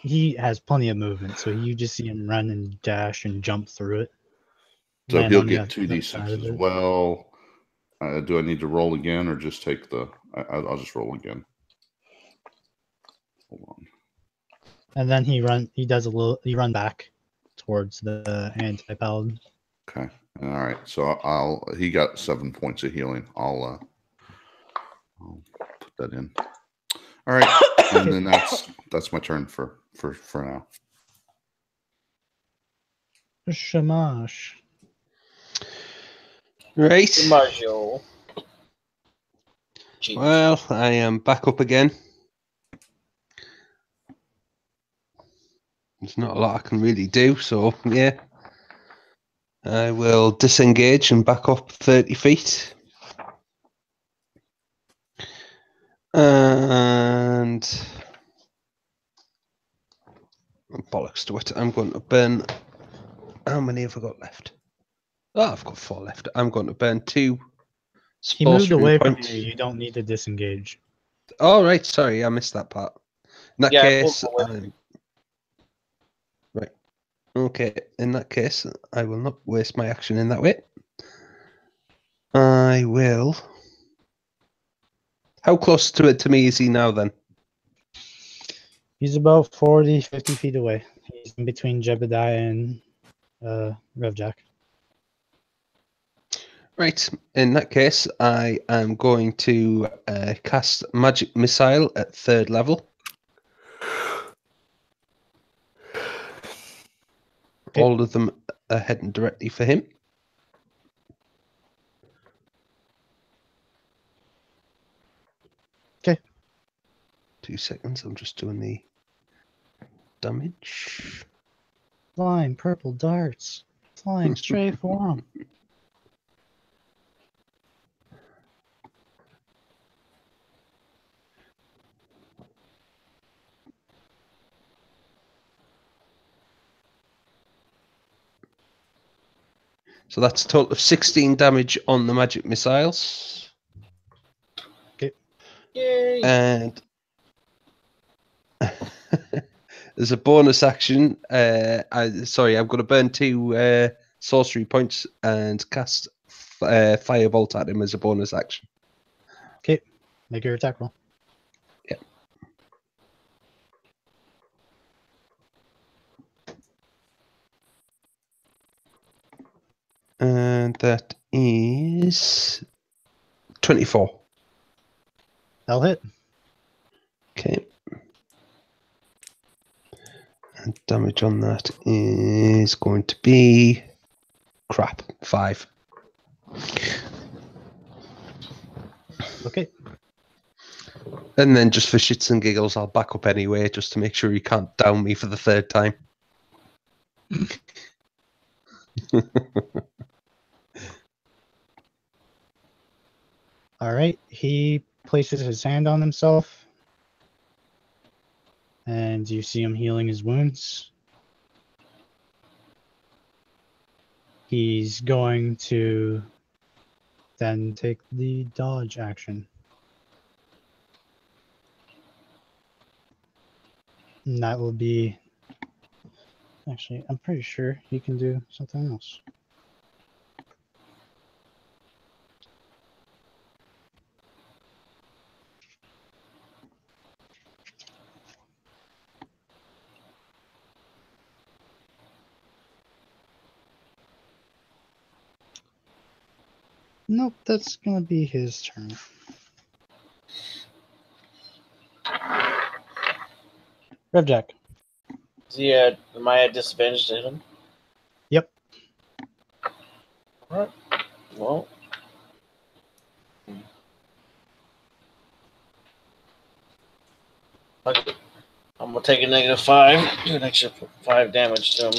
he has plenty of movement, so you just see him run and dash and jump through it. So he'll get 2d6 as well. Do I need to roll again or just take I'll just roll again. Hold on. And then he run back towards the anti-paladin. Okay. All right. So he got 7 points of healing. I'll put that in. All right. And then that's my turn for now. Shamash. Right. DiMaggio. Well, I am back up again. There's not a lot I can really do, so yeah. I will disengage and back up 30 feet. And bollocks to it. I'm going to burn. How many have I got left? Oh, I've got 4 left. I'm going to burn 2. He moved away from you. You don't need to disengage. Oh, right. Sorry, I missed that part. In that case, right. Okay. In that case, I will not waste my action in that way. I will. How close to me is he now, then? He's about 40, 50 feet away. He's in between Jebediah and Revjack. Right. In that case, I am going to cast Magic Missile at 3rd level. Okay. All of them are heading directly for him. Okay. 2 seconds. I'm just doing the damage. Flying purple darts. Flying straight for him. So that's a total of 16 damage on the magic missiles. Okay. Yay! And there's a bonus action. I'm going to burn 2 sorcery points and cast Firebolt at him as a bonus action. Okay. Make your attack roll. Yep. And that is 24. That'll hit. Okay. And damage on that is going to be 5. Okay. And then just for shits and giggles, I'll back up anyway, just to make sure he can't down me for the 3rd time. All right. He places his hand on himself. And you see him healing his wounds. He's going to then take the dodge action. And that will be... Actually, I'm pretty sure he can do something else. Nope, that's gonna be his turn. Revjack. Am I at disadvantage to hit him? Yep. Alright. Well. Okay. I'm gonna take a -5, do an extra 5 damage to him.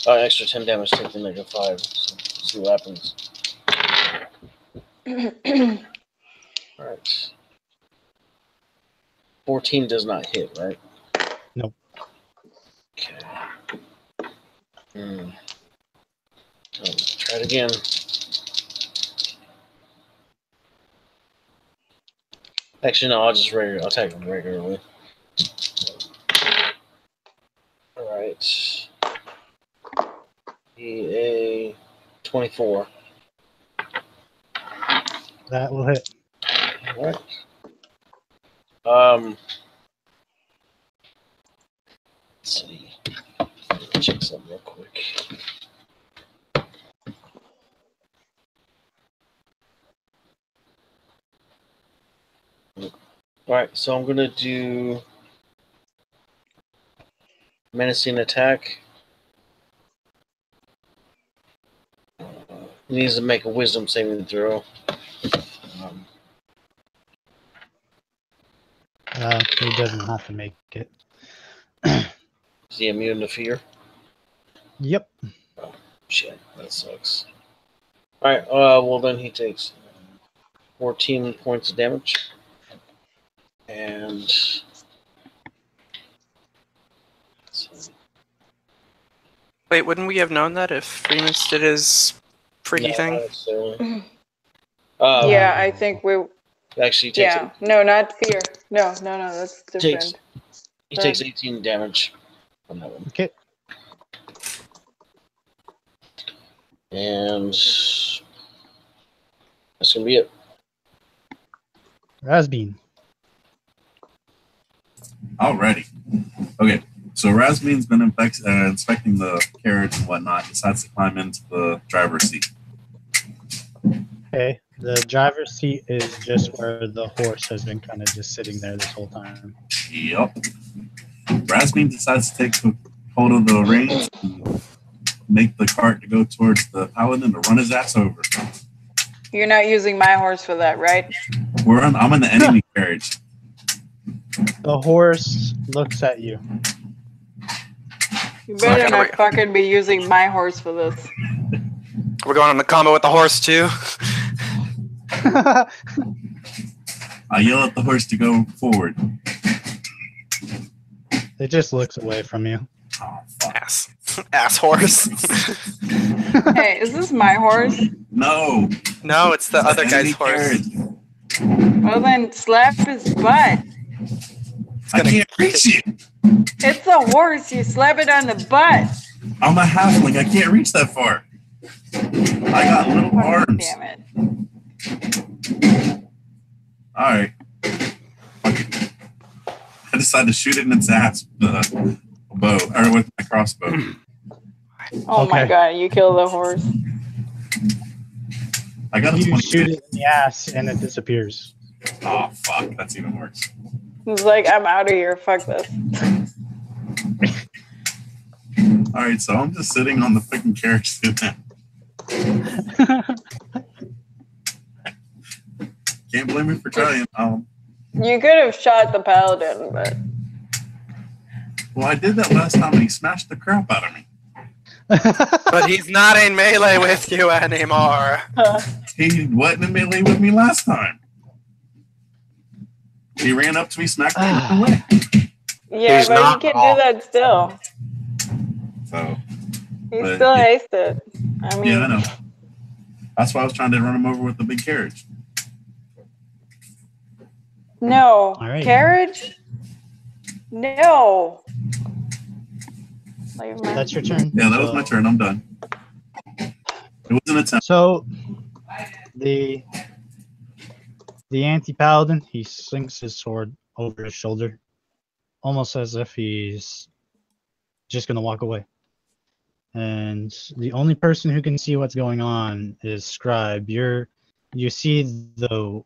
An extra 10 damage, take the -5. So see what happens. Alright. 14 does not hit, right? Nope. Okay. Try it again. Actually, no, I'll take him regularly. Alright. A 24. That will hit. Alright. Let's see. Check something real quick. Alright, so I'm gonna do menacing attack. He needs to make a wisdom saving throw. He doesn't have to make it. Is he immune to fear? Yep. Oh, shit, that sucks. Alright, well then he takes 14 points of damage. And Wait, wouldn't we have known that if Remus did his freaky thing? Yeah, I think we. Actually takes Yeah, no, not fear. No, that's different. He takes 18 damage from that one. Okay. And that's gonna be it. Razbean. Alrighty. Okay, so Razbean's been inspecting the carriage and whatnot, decides to climb into the driver's seat. Okay, the driver's seat is just where the horse has been kind of just sitting there this whole time. Yep. Rasmin decides to take hold of the reins and make the cart to go towards the paladin to run his ass over. You're not using my horse for that, right? I'm in the enemy carriage. The horse looks at you. You better not fucking be using my horse for this. We're going on the combo with the horse too. I yell at the horse to go forward. It just looks away from you. Oh, fuck. Ass horse. Hey, is this my horse? No. No, it's the other enemy guy's horse. carriage. Well then, slap his butt. I can't reach it. It's a horse. You slap it on the butt. I'm a halfling. I can't reach that far. I got little arms. Damn it. All right. I decided to shoot it in its ass with a bow, or with my crossbow. Oh my Okay. god, you killed the horse. I got a You 20. shoot it in the ass and it disappears. Oh, fuck. That's even worse. He's like, I'm out of here. Fuck this. All right, so I'm just sitting on the freaking carriage now. Can't blame me for trying. You could have shot the paladin, but Well, I did that last time and he smashed the crap out of me. But he's not in melee with you anymore. He wasn't in melee with me last time. He ran up to me, smacked me away. yeah, He's but you not can wrong. do that still. So, You But, still yeah. aced it. I mean, yeah, I know. That's why I was trying to run him over with the big carriage. no. All right. Carriage? No. Leave my- That's your turn. Yeah, that was my turn. I'm done. It was an attempt. So the anti-paladin, he slings his sword over his shoulder, almost as if he's just gonna walk away. And the only person who can see what's going on is Scribe. You see the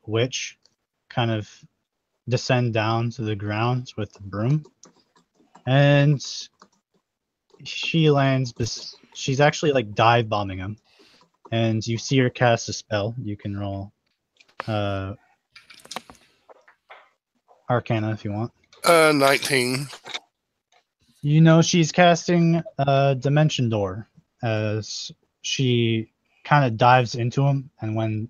witch kind of descend down to the ground with the broom, and she lands. She's actually like dive bombing him, and you see her cast a spell. You can roll Arcana if you want. 19. You know she's casting a dimension door as she kind of dives into him, and when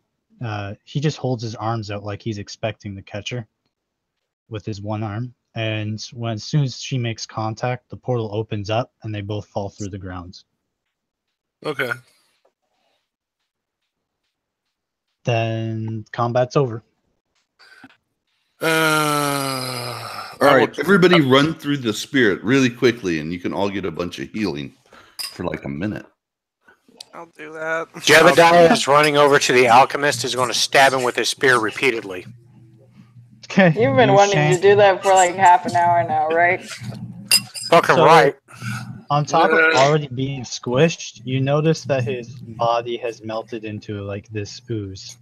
he just holds his arms out like he's expecting to catch her with his one arm, and as soon as she makes contact, the portal opens up and they both fall through the ground. Okay. Then combat's over. All right, everybody run through the spirit really quickly, and you can all get a bunch of healing for like a minute. I'll do that. Jebediah is running over to the alchemist, who's going to stab him with his spear repeatedly. Okay. You've been wanting to do that for like half an hour now, right? Fucking So- right. On top of already being squished, you notice that his body has melted into like this ooze.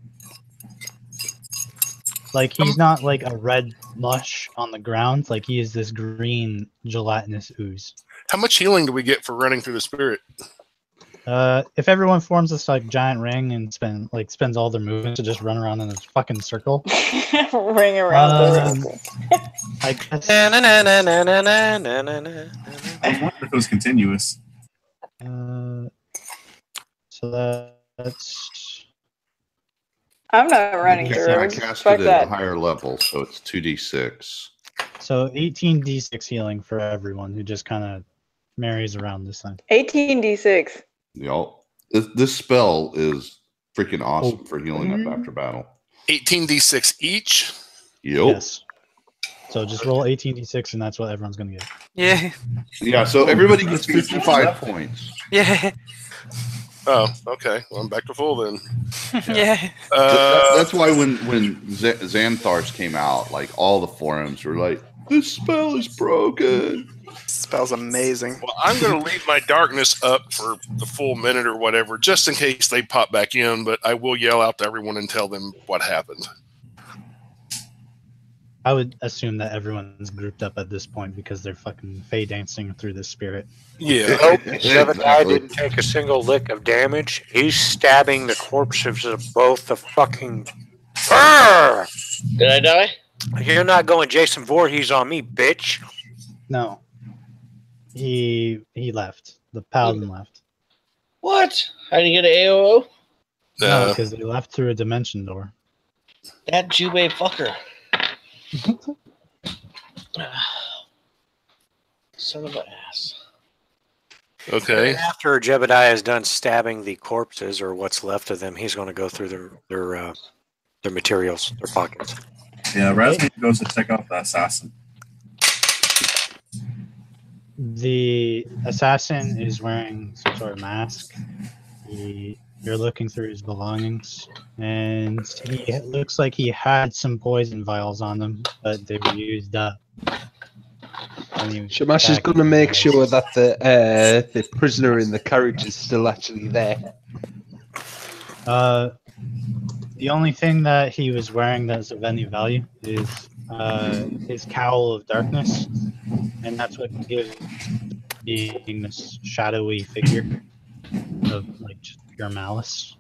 Like he's not like a red mush on the ground, like he is this green gelatinous ooze. How much healing do we get for running through the spirit? If everyone forms this like giant ring and spends all their movement to just run around in a fucking circle, Ring around the I guess Na-na-na-na-na-na-na-na. I was wondering if it was continuous. so that's I'm not running through I it. cast Fuck it at a that. higher level, so it's 2d6. so 18d6 healing for everyone who just kind of marries around this thing. 18d6. Y'all, this spell is freaking awesome for healing up after battle. 18d6 each. Yep. Yes. So just roll 18d6 and that's what everyone's gonna get. Yeah. Yeah, so everybody gets 55 points. Yeah. Oh, okay. Well, I'm back to full then. Yeah. That's why when Xanthars came out, like all the forums were like, "This spell is broken." Spell's amazing. Well, I'm going to leave my darkness up for the full minute or whatever, just in case they pop back in, but I will yell out to everyone and tell them what happened. I would assume that everyone's grouped up at this point because they're fucking fey dancing through the spirit. Yeah. Nope, Jebediah didn't take a single lick of damage. He's stabbing the corpses of both the fucking... Brrr! Did I die? You're not going Jason Voorhees on me, bitch. No. He left. The paladin left. What? I didn't get an AOO? No, because he left through a dimension door. That Jubei fucker. Son of an ass. Okay. After Jebediah is done stabbing the corpses, or what's left of them, he's going to go through their materials, their pockets. Yeah, Rasmus goes to check out the assassin. The assassin is wearing some sort of mask. You're looking through his belongings, and he looks like he had some poison vials on him, but they were used up. Shamash is going to make sure that the prisoner in the carriage is still actually there. The only thing that he was wearing that's of any value is his cowl of darkness, and that's what gives being this shadowy figure of like just pure malice.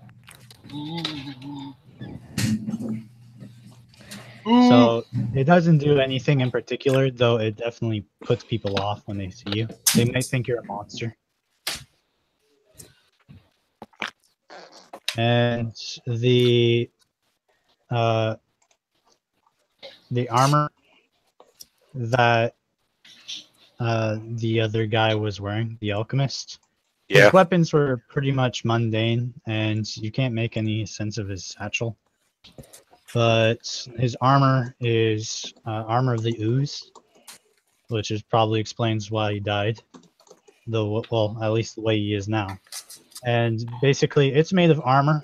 So it doesn't do anything in particular, though it definitely puts people off when they see you. They might think you're a monster. And the armor that the other guy was wearing, the alchemist, his weapons were pretty much mundane, and you can't make any sense of his satchel. But his armor is armor of the ooze, which is probably explains why he died. Though, well, at least the way he is now. And basically, it's made of armor,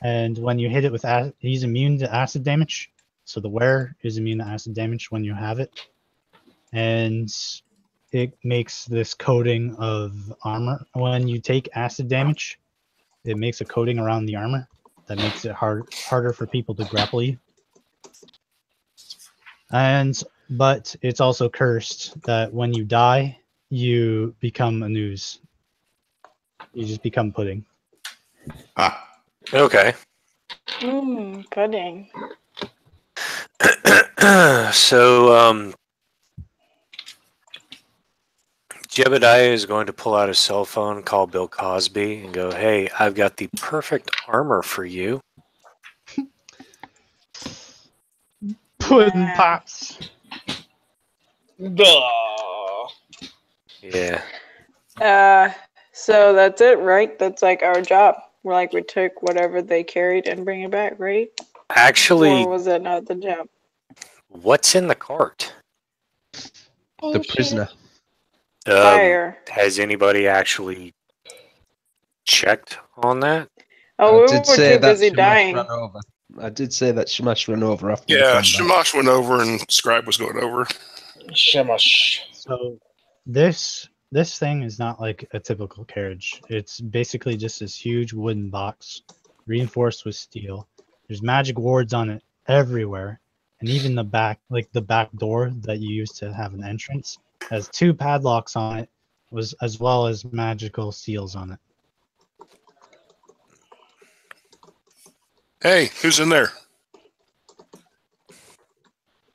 and when you hit it with he's immune to acid damage. So the wearer is immune to acid damage when you have it, and it makes this coating of armor. When you take acid damage, it makes a coating around the armor that makes it harder for people to grapple you. But it's also cursed that when you die, you become a ooze. You just become pudding. Ah. Okay. Pudding. So, Jebediah is going to pull out his cell phone, call Bill Cosby, and go, "Hey, I've got the perfect armor for you." Pudding pops. Duh. Yeah. So that's it, right? That's like our job. We're like, we took whatever they carried and bring it back, right? Actually, Or was that not the job? what's in the cart? The prisoner. Fire. Has anybody actually checked on that? Oh, we were did too say that busy Shamash dying. ran over. I did say that Shamash ran over after. Yeah, the combat. Shamash went over and Scribe was going over. Shamash. So this thing is not like a typical carriage. It's basically just this huge wooden box, reinforced with steel. There's magic wards on it everywhere, and even the back door that you use to have an entrance has 2 padlocks on it, as well as magical seals on it. Hey, who's in there?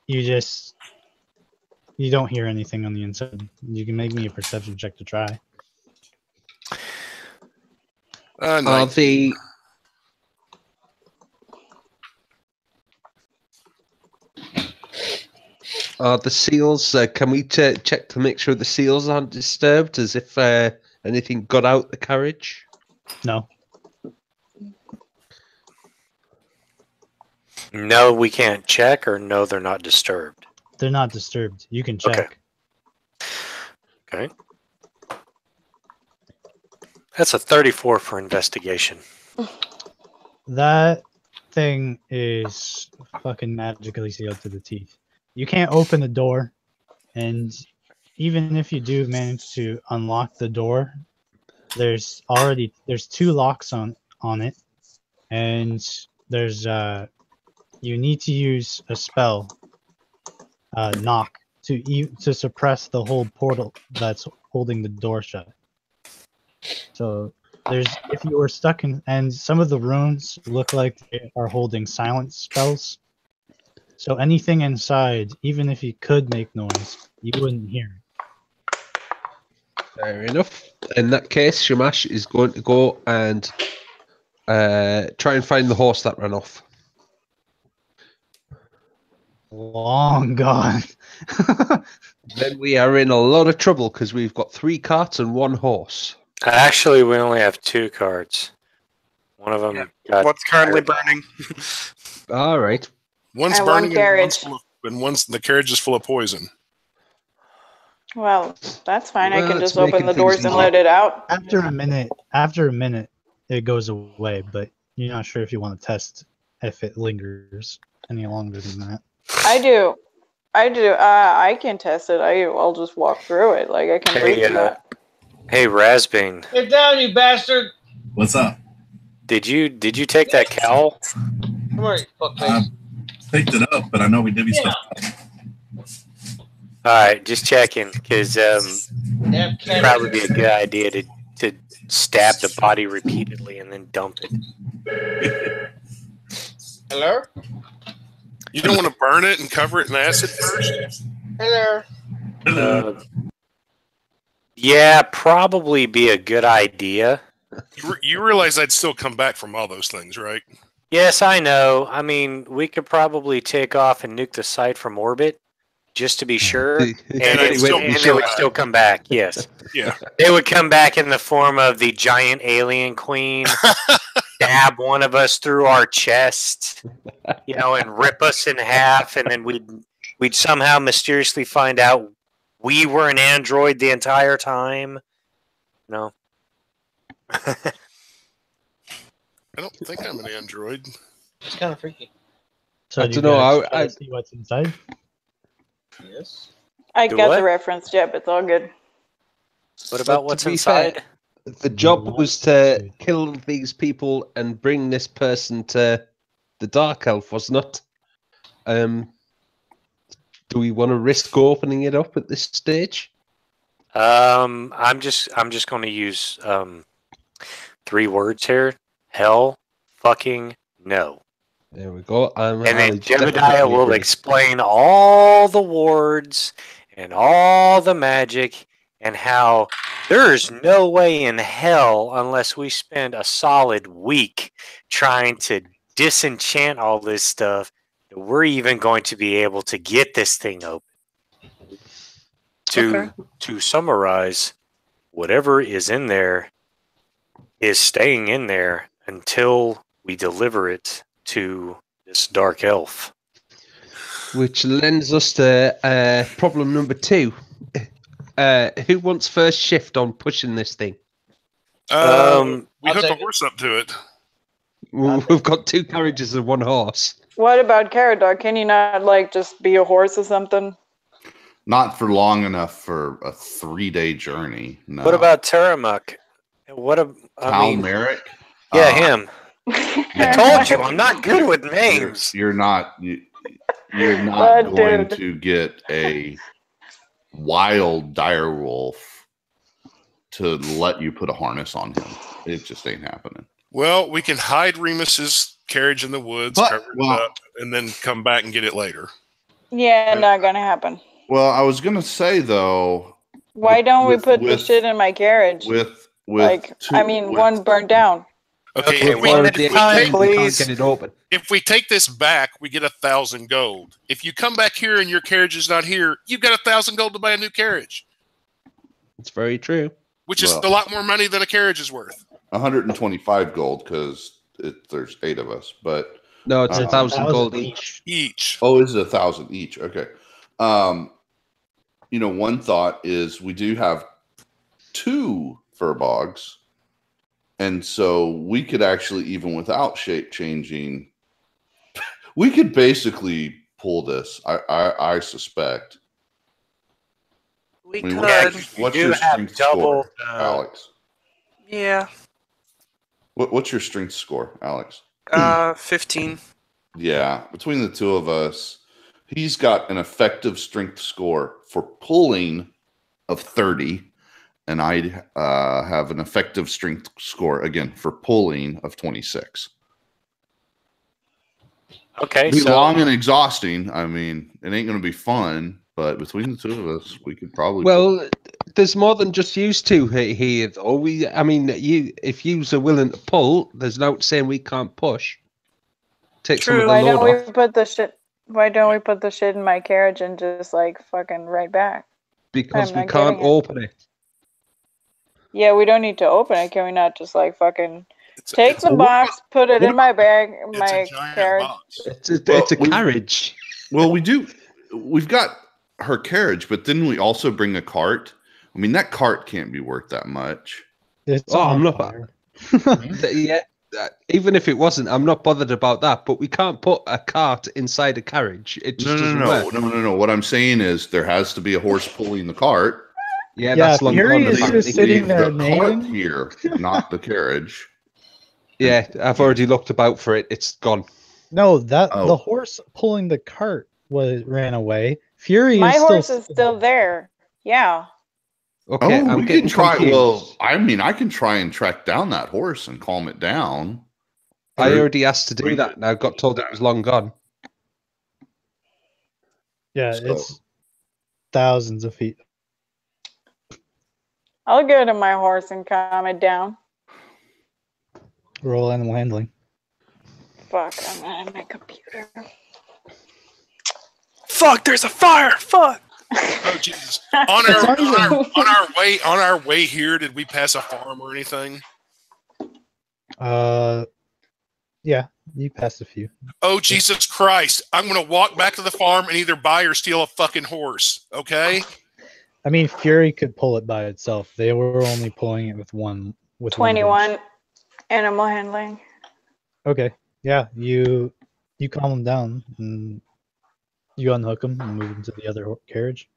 You don't hear anything on the inside. You can make me a perception check to try. Are the seals? Can we check to make sure the seals aren't disturbed, as if anything got out the carriage? No. No, we can't check, or no, they're not disturbed. They're not disturbed. You can check. Okay. That's a 34 for investigation. That thing is fucking magically sealed to the teeth. You can't open the door, and even if you do manage to unlock the door, there's 2 locks on it, and there's you need to use a spell, knock, to suppress the whole portal that's holding the door shut. So if you were stuck in, and some of the runes look like they are holding silence spells. So anything inside, even if you could make noise, you wouldn't hear it. Fair enough. In that case, Shamash is going to go and try and find the horse that ran off. Long gone. Then we are in a lot of trouble because we've got 3 carts and 1 horse. Actually, we only have 2 cards. One of them got What's currently burning? All right. One's And one burning carriage. and the carriage is full of poison. Well, that's fine. I Well, can it's just open making the things doors and easier. let it out. After a minute, it goes away, but you're not sure if you want to test if it lingers any longer than that. I do. I can test it. I'll just walk through it. Like I can breathe Hey, through it. hey, Razbane, Get down, you bastard! What's up? did you take that cowl? Come on, you I fuckface. picked it up, but I know we did be stuff. All right, just checking because Damn it'd cat. probably be a good idea to stab the body repeatedly and then dump it. Hello? You don't want to burn it and cover it in acid first? Hello? Yeah, probably be a good idea. You realize I'd still come back from all those things, right? Yes, I know. I mean, we could probably take off and nuke the site from orbit just to be sure, and I'd they would still come back. Yes, Yeah. they would come back in the form of the giant alien queen, stab one of us through our chest, and rip us in half, and then we'd somehow mysteriously find out we were an android the entire time. No. I don't think I'm an android. It's kind of freaky. So I do you don't know, guys I- see what's inside? Yes. I Do got what? the reference, Jeb. It's all good. What about to what's be fair, inside? The job was to kill these people and bring this person to the Dark Elf, wasn't it? Do we want to risk opening it up at this stage? I'm just going to use 3 words here. Hell, fucking no. There we go. And then I Jebediah definitely will agree. explain all the wards and all the magic and how there's no way in hell unless we spend a solid week trying to disenchant all this stuff that we're even going to be able to get this thing open. To summarize, whatever is in there is staying in there until we deliver it to this dark elf. Which lends us to problem number 2. Who wants first shift on pushing this thing? We I'll hook a take it. horse up to it. We've got 2 carriages and 1 horse. What about Carrot Dog? Can you not just be a horse or something? Not for long enough for a 3-day journey. No. What about Taramuk? Cal Merrick? Yeah, him. I told you I'm not good with names. You're not What, going dude? to get a wild dire wolf to let you put a harness on him. It just ain't happening. Well, we can hide Remus's carriage in the woods, But- cover it well- up, and then come back and get it later. Yeah, not gonna happen. Well, I was gonna say though, Why don't we with- put the with- shit in my carriage? with one burnt down. Okay, Okay, one at a time, please. Can't get it open. if we take this back, we get 1,000 gold. If you come back here and your carriage is not here, you've got 1,000 gold to buy a new carriage, It's very true. which is Well- a lot more money than a carriage is worth. 125 gold because there's 8 of us. But No, it's Uh, 1,000 gold each. Each. oh, is it 1,000 each? Okay. One thought is we do have 2 furbogs, and so we could actually, even without shape changing, we could basically pull this. I suspect. We I mean, could. what's You your have strength double, score, Alex? Yeah. What's your strength score, Alex? 15. Yeah, between the two of us, he's got an effective strength score for pulling of 30, and I have an effective strength score again for pulling of 26. Okay, Be so long and exhausting. I mean, it ain't going to be fun, but between the two of us, we could probably. Well, there's more than just used to here, though. If yous are willing to pull, there's no saying we can't push. Take some of True. the Why load don't off. we put the shit? Why don't we put the shit in my carriage and just like fucking right back? Because I'm we not can't getting it. open it. Yeah, we don't need to open it. Can we not just like fucking take It's the box, put it in my bag, a my giant carriage? box. It's a Well, carriage. Well, we've got her carriage, but didn't we also bring a cart? I mean, that cart can't be worth that much. It's Oh, on I'm not- fire. Yeah, even if it wasn't, I'm not bothered about that. But we can't put a cart inside a carriage. It just doesn't work. No. What I'm saying is there has to be a horse pulling the cart. Yeah, Yeah, that's long Fury gone. is apparently. just sitting Leave there the cart nailing. here, not the carriage. Yeah, I've already looked about for it. It's gone. No, the Oh. horse pulling the cart ran away. Fury My is horse still is still there. Yeah. Okay, I'm we getting can try. confused. Well, I mean, I can try and track down that horse and calm it down. I already asked to do that, and I got told it was long gone. Yeah, So- it's thousands of feet. I'll go to my horse and calm it down. Roll animal handling. Fuck, I'm not on my computer. Fuck, there's a fire! Fuck! Oh Jesus! On our way here, did we pass a farm or anything? Yeah, you passed a few. Oh Jesus Christ! I'm gonna walk back to the farm and either buy or steal a fucking horse. Okay? I mean, Fury could pull it by itself. They were only pulling it with one. With 21 animal handling. Okay. Yeah, you calm them down and you unhook them and move them to the other carriage.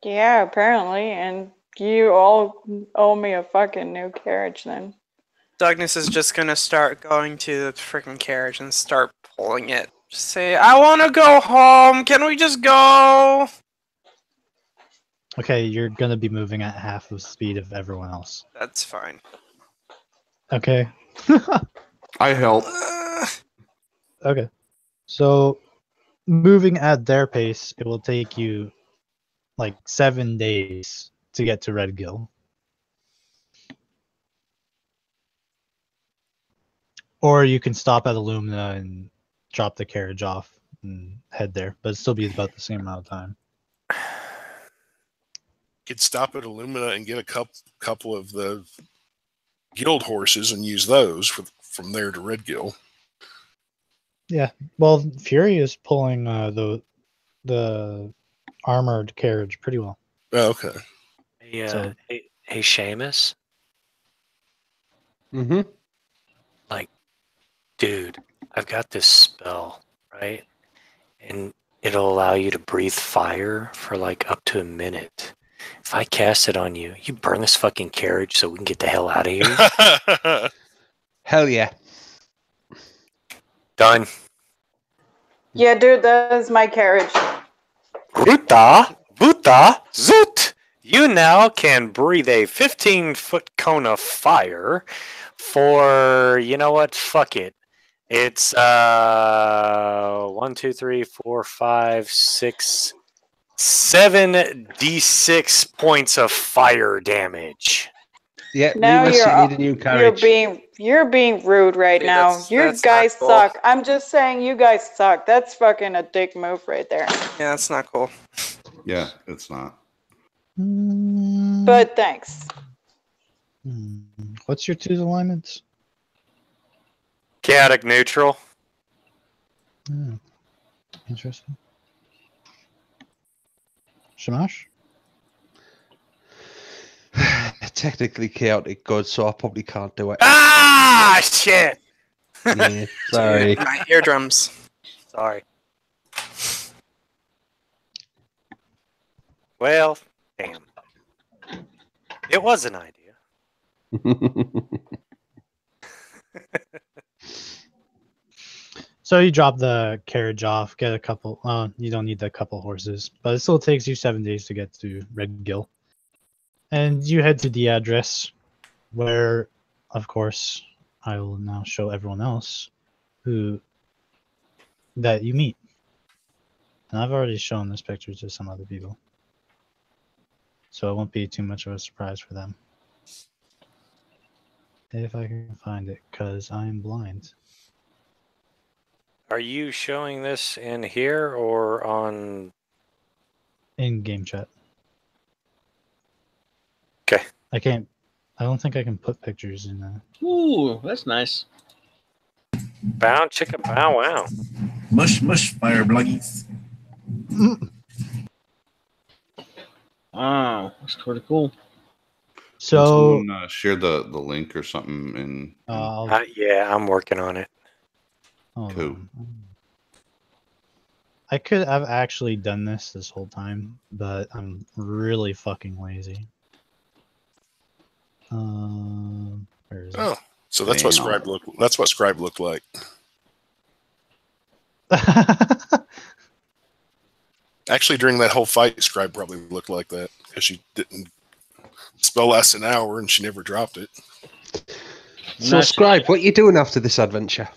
Yeah, apparently. And you all owe me a fucking new carriage then. Douglas is just gonna start going to the freaking carriage and start pulling it. Just say, I wanna go home! Can we just go? Okay, you're gonna be moving at half the speed of everyone else. That's fine. Okay. I help. Okay. So moving at their pace, it will take you like 7 days to get to Red Gill. Or you can stop at Illumina and drop the carriage off and head there, but it'll still be about the same amount of time. Could stop at Illumina and get a couple of the guild horses and use those from there to Red Gill. Yeah. Well, Fury is pulling the armored carriage pretty well. Oh, okay. Hey, So- hey, Seamus. Mm-hmm. Dude, I've got this spell, right? And it'll allow you to breathe fire for like up to a minute. If I cast it on you, you burn this fucking carriage so we can get the hell out of here. Hell yeah. Done. Yeah, dude, that is my carriage. Ruta, Buta, Zoot! You now can breathe a 15-foot cone of fire for, you know what? Fuck it. It's 1, 2, 3, 4, 5, 6, 7 d6 points of fire damage. Yeah, Now Remus, you need a new you're carriage. you're being rude right Dude, now. that's- You that's not guys cool. suck. I'm just saying you guys suck. That's fucking a dick move right there. Yeah, that's not cool. Yeah, it's not. But thanks. What's your 2 alignments? Chaotic neutral. Interesting. Shamash? Technically chaotic good, so I probably can't do it. Ah, shit! Yeah, sorry. My eardrums. Sorry. Well, damn. It was an idea. So you drop the carriage off, get a couple. You don't need the couple horses, but it still takes you 7 days to get to Red Gill. And you head to the address where, of course, I will now show everyone else that you meet. And I've already shown this picture to some other people. So it won't be too much of a surprise for them. If I can find it, because I'm blind. Are you showing this in here or on... In game chat. Okay. I don't think I can put pictures in there. Ooh, that's nice. Bow chicka bow wow. Mush, mush, fire bluggies. Wow, that's pretty cool. So Someone, share the link or something in Yeah, I'm working on it. hold Cool. on. I could have actually done this whole time, but I'm really fucking lazy. Where is it? Oh, so that's what Damn. Scribe looked. That's what Scribe looked like. Actually, during that whole fight, Scribe probably looked like that because she didn't spell last an hour and she never dropped it. So, Scribe, what are you doing after this adventure?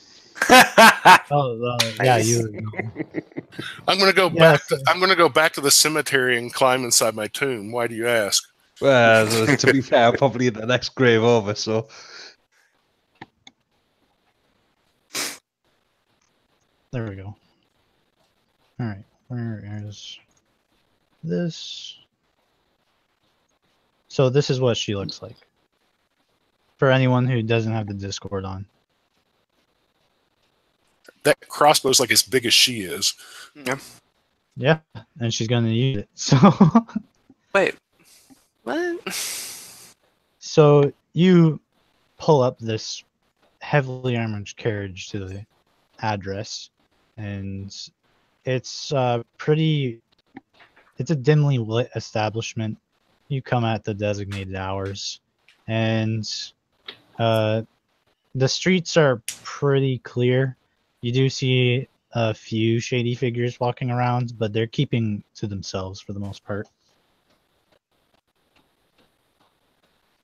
Yeah, you. I'm gonna go Yes. back. I'm gonna go back to the cemetery and climb inside my tomb. Why do you ask? Well, to be fair, probably the next grave over, so... There we go. All right, where is this? So this is what she looks like. For anyone who doesn't have the Discord on. That crossbow's like as big as she is. Yeah, and she's gonna use it. So. Wait. What? So you pull up this heavily armored carriage to the address, and it's it's a dimly lit establishment. You come at the designated hours, and the streets are pretty clear. You do see a few shady figures walking around, but they're keeping to themselves for the most part.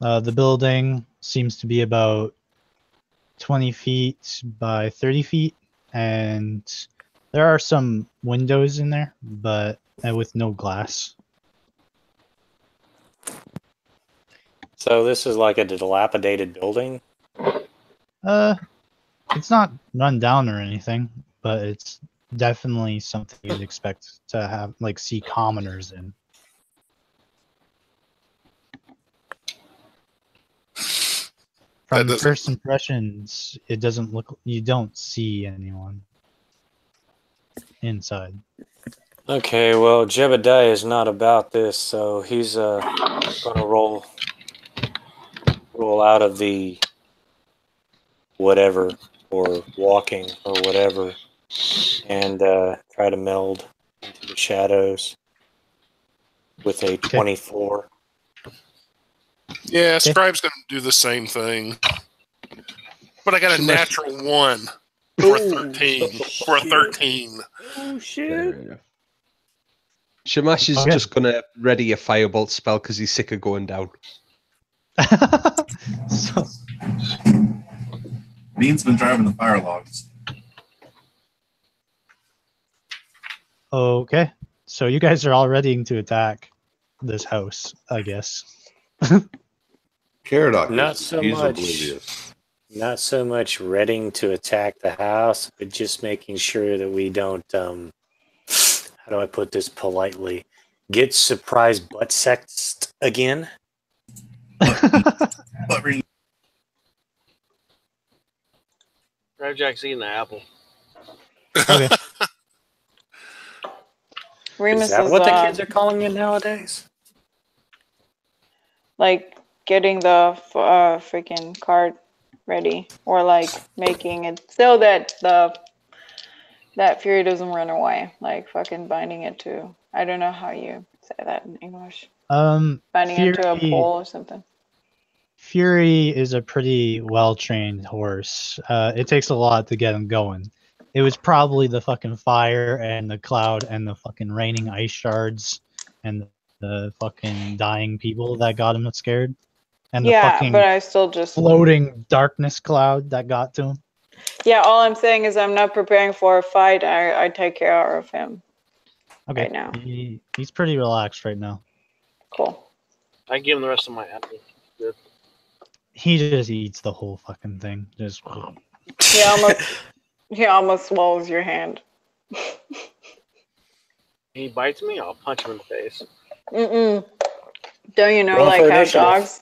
The building seems to be about 20 feet by 30 feet, and there are some windows in there, but with no glass. So this is like a dilapidated building? It's not run down or anything, but it's definitely something you'd expect to have, like, see commoners in. From first impressions, it doesn't look. You don't see anyone inside. Okay, well, Jebediah is not about this, so he's gonna roll out of the whatever, or walking, or whatever, and try to meld into the shadows with a 24. Yeah, Scribe's gonna do the same thing. But I got a natural 1 for a 13. For a 13. Oh shit! Shamash is just gonna ready a firebolt spell because he's sick of going down. So, Bean's been driving the fire logs. okay, so you guys are all ready to attack this house, I guess. Caradoc, Not so he's much. oblivious. Not so much readying to attack the house, but just making sure that we don't, how do I put this politely, get surprise butt sexed again. Jack's eating the apple. Okay. Remus Is that is what the kids are calling it nowadays? like getting the freaking card ready, or like making it so that that fury doesn't run away, like fucking binding it to. I don't know how you say that in English? Um, Finding into a Fury, pool or something. Fury is a pretty well-trained horse. It takes a lot to get him going. It was probably the fucking fire and the cloud and the fucking raining ice shards and the fucking dying people that got him scared. And the Yeah, fucking but I still just. floating darkness cloud that got to him. Yeah, all I'm saying is I'm not preparing for a fight. I take care of him Okay, right now. he's pretty relaxed right now. Cool. I give him the rest of my apple. Good. He just eats the whole fucking thing. Just He almost swallows your hand. He bites me, I'll punch him in the face. Mm-mm. Don't you know, Roll like for how initiative. dogs?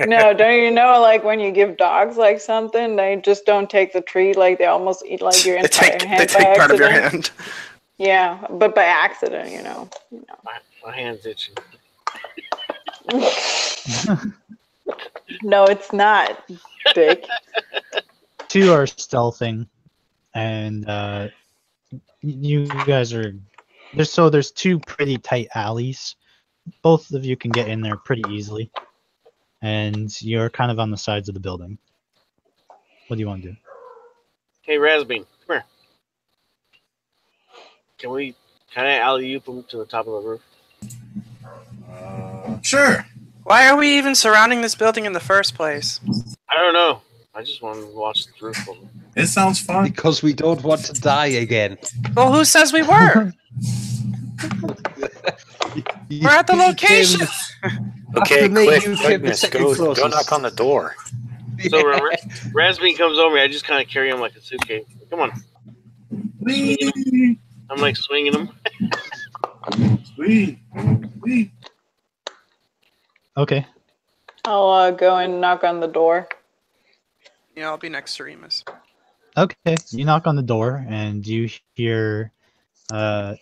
No, don't you know, like when you give dogs like something, they just don't take the treat. Like they almost eat like your They entire take hand by part of your accident. hand. Yeah, but by accident, you know. My hand's itching. No, it's not, Dick. Two are stealthing, and you guys are there's two pretty tight alleys. Both of you can get in there pretty easily, and you're kind of on the sides of the building. What do you want to do? Hey, Razbean, come here. Can I alley-oop him to the top of the roof? Sure. Why are we even surrounding this building in the first place? I don't know. I just want to watch the roof over. It sounds fun. Because we don't want to die again. Well, who says we were? We're at the location. Okay, After me, quick, you came the Douglas, second go closest. knock on the door. So when Razbean comes over me, I just kind of carry him like a suitcase. Come on. Whee! I'm like swinging him. Whee! Whee! Okay. I'll go and knock on the door. Yeah, I'll be next to Remus. Okay. You knock on the door, and you hear a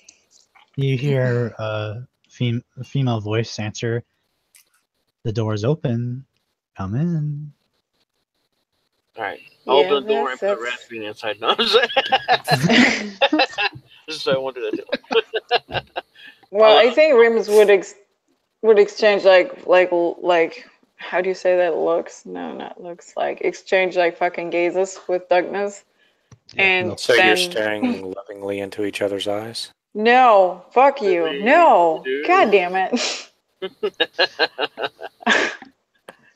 female voice answer. The door's open. Come in. All right. I'll Yeah, open the door and put that's- Razbean inside. No, I'm saying. Just so I won't do that too. Well, I think Remus would exchange like how do you say that? Looks? No, not looks. Like exchange like fucking gazes with Douglas. And So then, you're staring lovingly into each other's eyes? No, fuck you. No. God damn it.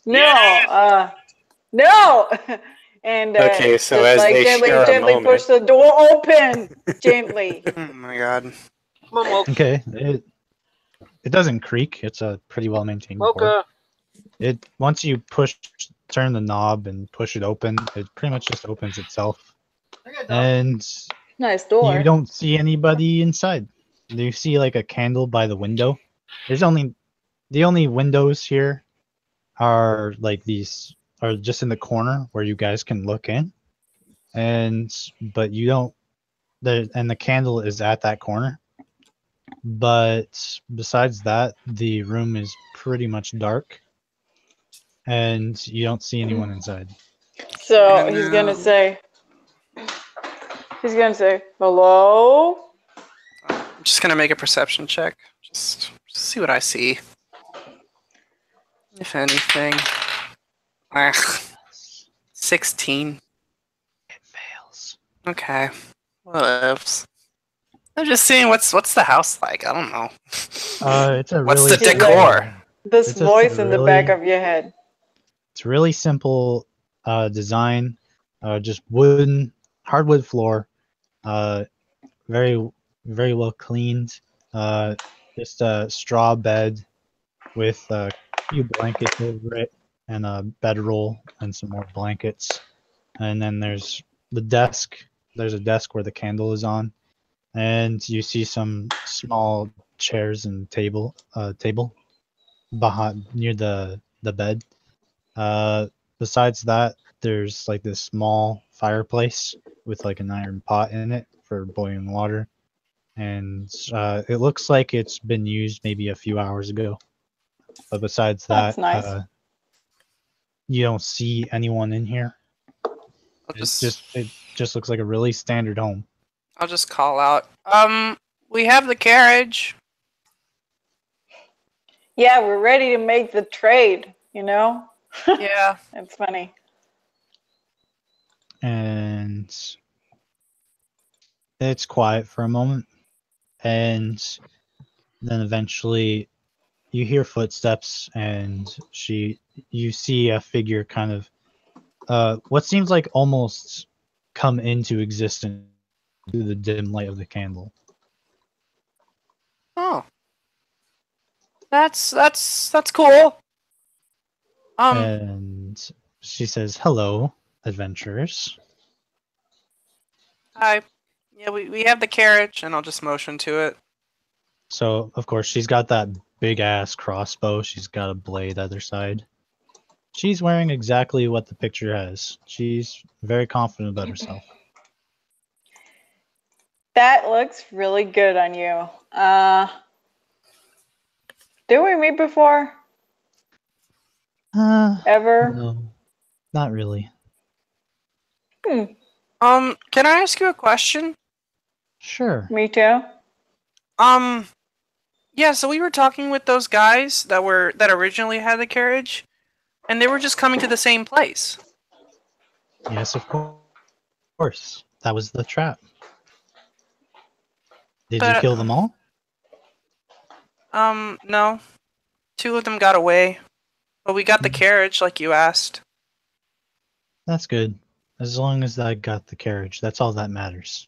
No. No. And Okay, so just as like they share a gently moment- push the door open. Gently. Oh my god. Come on, Mocha. Okay. It doesn't creak. It's a pretty well maintained door. Mocha. Once you turn the knob and push it open, it pretty much just opens itself. And Nice door. you don't see anybody inside. You see like a candle by the window. The only windows here are like these are just in the corner where you guys can look in. But you don't and the candle is at that corner. But besides that, the room is pretty much dark. And you don't see anyone inside. So he's gonna say, hello? I'm just gonna make a perception check. Just see what I see. If anything. 16. It fails. Okay. Whatevs. I'm just seeing what's the house like. I don't know. It's a What's really the decor? This It's just voice in the back really- of your head. It's really simple design. Just hardwood floor. Very very well cleaned. Just a straw bed with a few blankets over it and a bedroll and some more blankets. And then there's the desk. There's a desk where the candle is on, and you see some small chairs and table behind near the bed. Besides that, there's like this small fireplace with like an iron pot in it for boiling water, and it looks like it's been used maybe a few hours ago. But besides That's that, nice. you don't see anyone in here. It just looks like a really standard home. I'll just call out. we have the carriage. Yeah, we're ready to make the trade, you know? Yeah. It's funny. And it's quiet for a moment, and then eventually you hear footsteps, and you see a figure kind of what seems like almost come into existence through the dim light of the candle. Oh. That's cool. And she says, "Hello, adventurers." Hi. Yeah, we have the carriage, and I'll just motion to it. So, of course, she's got that big ass crossbow. She's got a blade at her side. She's wearing exactly what the picture has. She's very confident about herself. That looks really good on you. Did we meet before? Ever? No, not really. Can I ask you a question? Sure. Me too. Yeah, so we were talking with those guys that originally had the carriage, and they were just coming to the same place. Yes, of course. That was the trap. Did you kill them all? No. 2 of them got away. But we got the carriage like you asked. That's good. As long as I got the carriage, that's all that matters.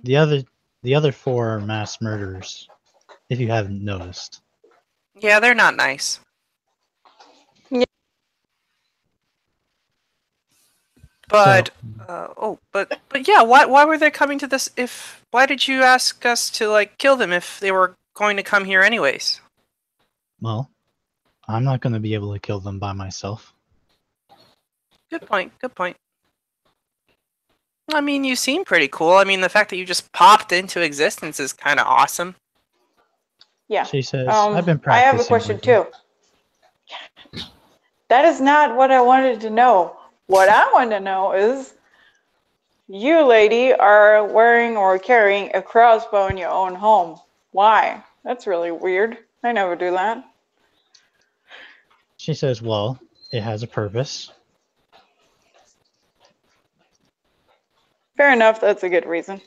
The other 4 are mass murderers, if you haven't noticed. Yeah, they're not nice. Yeah. But So, but yeah, why were they coming to this why did you ask us to like kill them if they were going to come here anyways? well, I'm not going to be able to kill them by myself. Good point. I mean, you seem pretty cool. I mean, the fact that you just popped into existence is kind of awesome. Yeah. She says, I've been I practicing. have a question lately." too. That is not what I wanted to know. What I want to know is, you lady are wearing or carrying a crossbow in your own home. Why? That's really weird. I never do that. She says, well, it has a purpose. Fair enough, that's a good reason.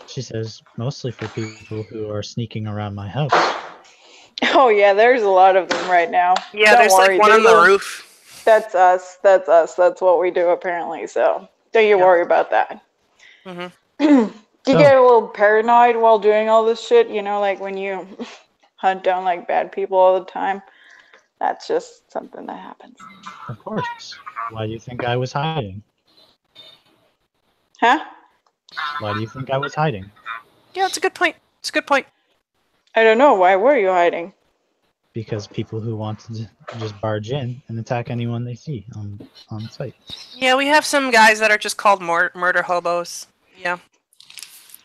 She says, mostly for people who are sneaking around my house. Oh yeah, there's a lot of them right now. Yeah, Don't there's worry, like one on the roof. That's us. That's what we do apparently. So don't you worry about that. Mm-hmm. Do you get a little paranoid while doing all this shit? You know, like when you hunt down like bad people all the time. That's just something that happens. Of course. Why do you think I was hiding? Huh? Why do you think I was hiding? Yeah, it's a good point. I don't know. Why were you hiding? Because people who want to just barge in and attack anyone they see on site. Yeah, we have some guys that are just called murder hobos. Yeah.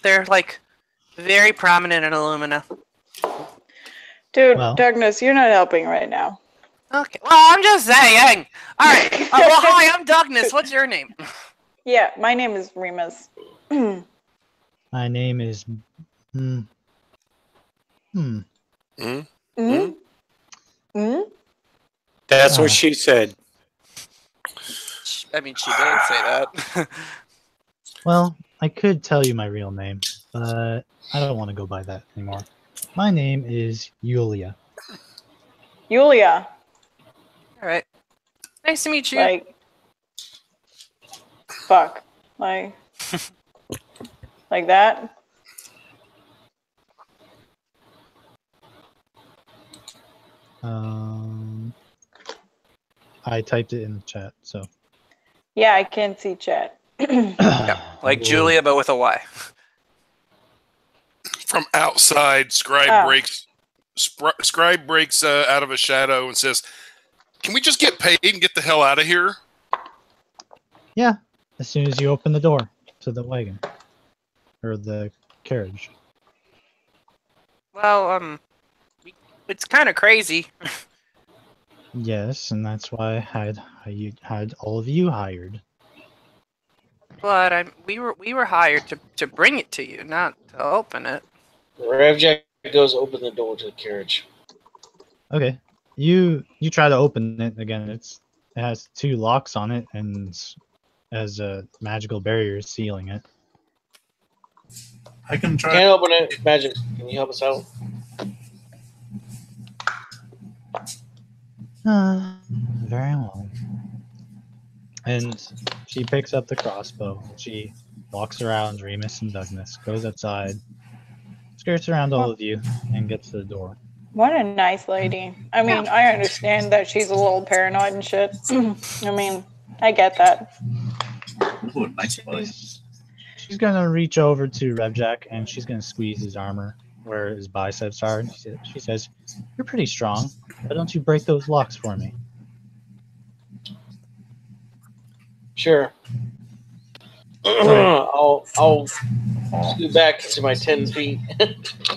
They're like very prominent in Illumina. Dude, Douglas, you're not helping right now. Okay. Well, I'm just saying. All right. Well, hi, I'm Douglas. What's your name? Yeah, my name is Remus. My name is... That's what she said. I mean, she did say that. Well, I could tell you my real name, but I don't want to go by that anymore. My name is Yulia. Yulia. All right. Nice to meet you. Like, fuck. Like that? I typed it in the chat, so. Yeah, I can see chat. Yeah, like Julia, but with a Y. From outside, Scribe breaks out of a shadow and says, "Can we just get paid and get the hell out of here?" Yeah, as soon as you open the door to the wagon or the carriage. Well, it's kind of crazy. Yes, and that's why I had all of you hired. But we were hired to bring it to you, not to open it. Revjack goes open the door to the carriage. Okay. You try to open it again. It has 2 locks on it and has a magical barrier sealing it. I can try. Can't open it. Magic. Can you help us out? Very well. And she picks up the crossbow. She walks around Remus and Douglas, goes outside, skirts around all of you, and gets to the door. What a nice lady. I mean, I understand that she's a little paranoid and shit. I mean, I get that. Ooh, nice place. She's gonna reach over to Revjack and she's gonna squeeze his armor where his biceps are. And she says, "You're pretty strong. Why don't you break those locks for me?" Sure. I'll scoot back to my 10 feet.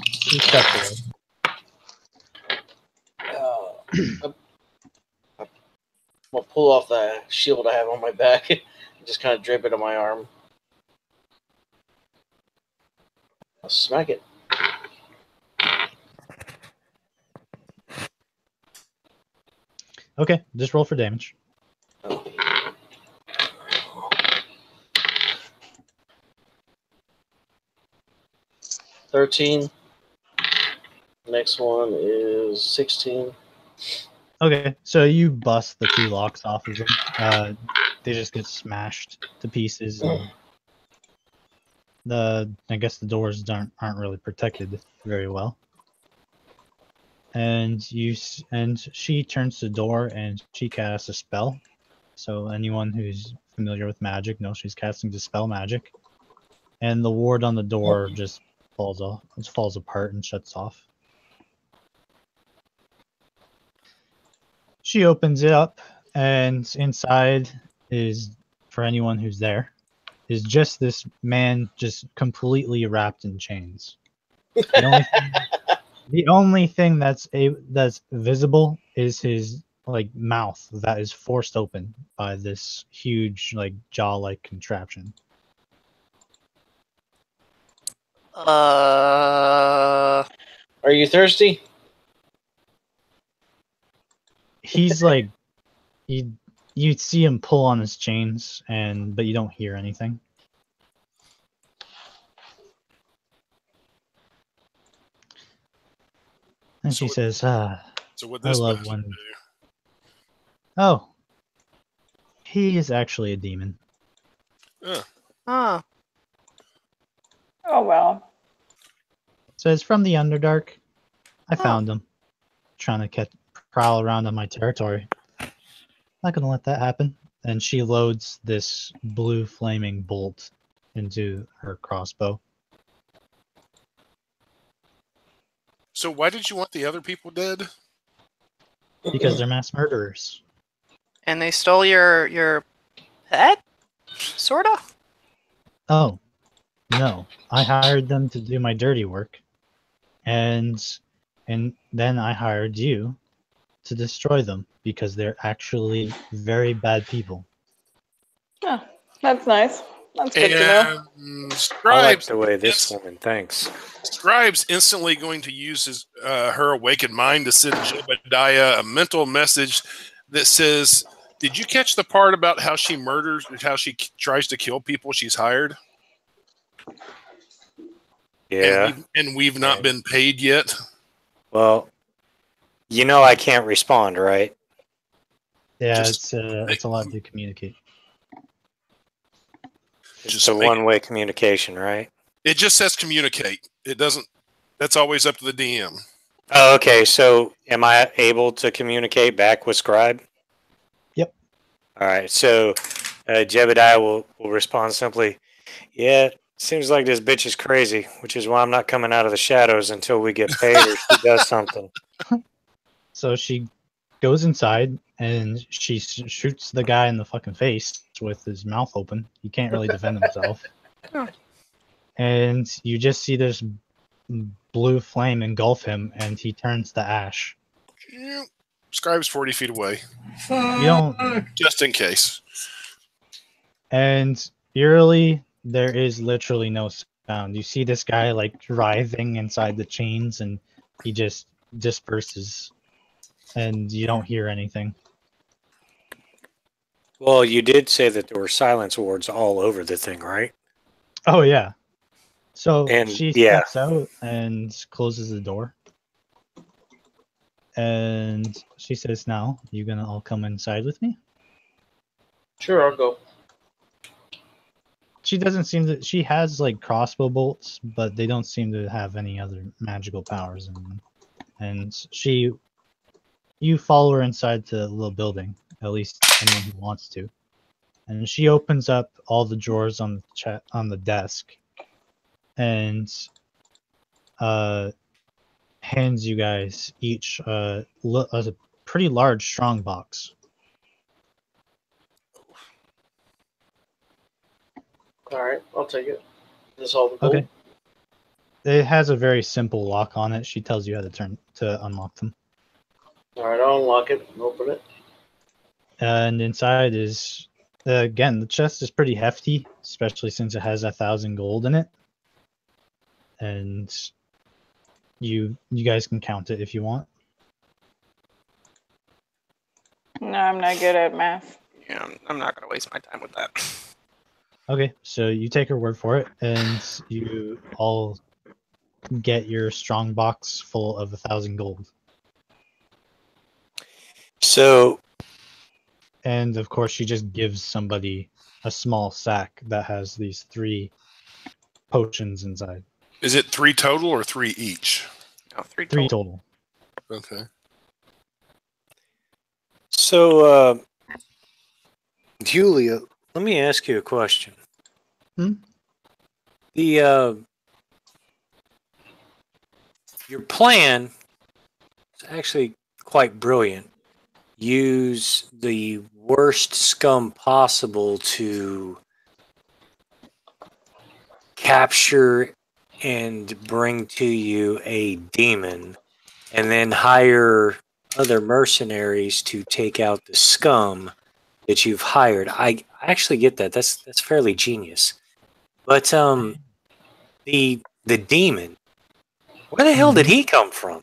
She steps away. I'm gonna pull off the shield I have on my back and just kind of drape it on my arm. I'll smack it. Okay, just roll for damage. 13. Next one is 16. Okay, so you bust the 2 locks off of them. They just get smashed to pieces. And I guess the doors aren't really protected very well. And she turns to the door and she casts a spell. So anyone who's familiar with magic knows she's casting Dispel Magic. And the ward on the door just falls apart and shuts off. She opens it up, and inside is, for anyone who's there, is just this man just completely wrapped in chains. The only thing that's visible is his mouth that is forced open by this huge jaw-like contraption. Are you thirsty? He's you see him pull on his chains, but you don't hear anything. And she says, So what I this love bastard when... do? Oh, he is actually a demon. Oh. Oh, well. Says, from the Underdark, I found him. Trying to prowl around on my territory. Not gonna let that happen. And she loads this blue flaming bolt into her crossbow. So why did you want the other people dead? Because they're mass murderers. And they stole your pet? Sorta? Oh, no. I hired them to do my dirty work. And then I hired you to destroy them because they're actually very bad people. Oh, that's nice. That's good to know. And I like Scribes, the way this woman thinks. Scribes instantly going to use her awakened mind to send Jebediah a mental message that says, "Did you catch the part about how she murders, how she tries to kill people she's hired? Yeah. And we've not been paid yet." Well, you know I can't respond, right? Yeah, Just it's a lot to communicate. It's a one-way communication, right? It just says communicate. It doesn't. That's always up to the DM. Oh, okay. So am I able to communicate back with Scribe? Yep. All right. So Jebediah will respond simply, "Yeah, seems like this bitch is crazy, which is why I'm not coming out of the shadows until we get paid or she does something." So she goes inside and she shoots the guy in the fucking face with his mouth open. He can't really defend himself. And you just see this blue flame engulf him, and he turns to ash. Yeah. Scribe's 40 feet away. You don't, Just in case. and eerily, there is literally no sound. You see this guy like writhing inside the chains, and he just disperses, and you don't hear anything. Well, you did say that there were silence wards all over the thing, right? Oh yeah. So And, she yeah. steps out and closes the door. And she says, "Now, you gonna all come inside with me?" Sure, I'll go. She doesn't seem to. She has like crossbow bolts, but they don't seem to have any other magical powers in them. And you follow her inside the little building. At least anyone who wants to. And she opens up all the drawers on the desk, and hands you guys each a pretty large strong box. All right, I'll take it. This all the gold? Okay. It has a very simple lock on it. She tells you how to unlock them. All right, I'll unlock it and open it. And inside is again, the chest is pretty hefty, especially since it has 1,000 gold in it. And you guys can count it if you want. No, I'm not good at math. Yeah, I'm not gonna waste my time with that. Okay, so you take her word for it, and you all get your strong box full of 1,000 gold. So, And of course, she just gives somebody a small sack that has these 3 potions inside. Is it 3 total or 3 each? No, 3 3 total. total. Okay. So, Julia, let me ask you a question. The your plan is actually quite brilliant. Use the worst scum possible to capture and bring to you a demon, and then hire other mercenaries to take out the scum that you've hired. I actually get that. That's fairly genius. But the demon, where the hell did he come from?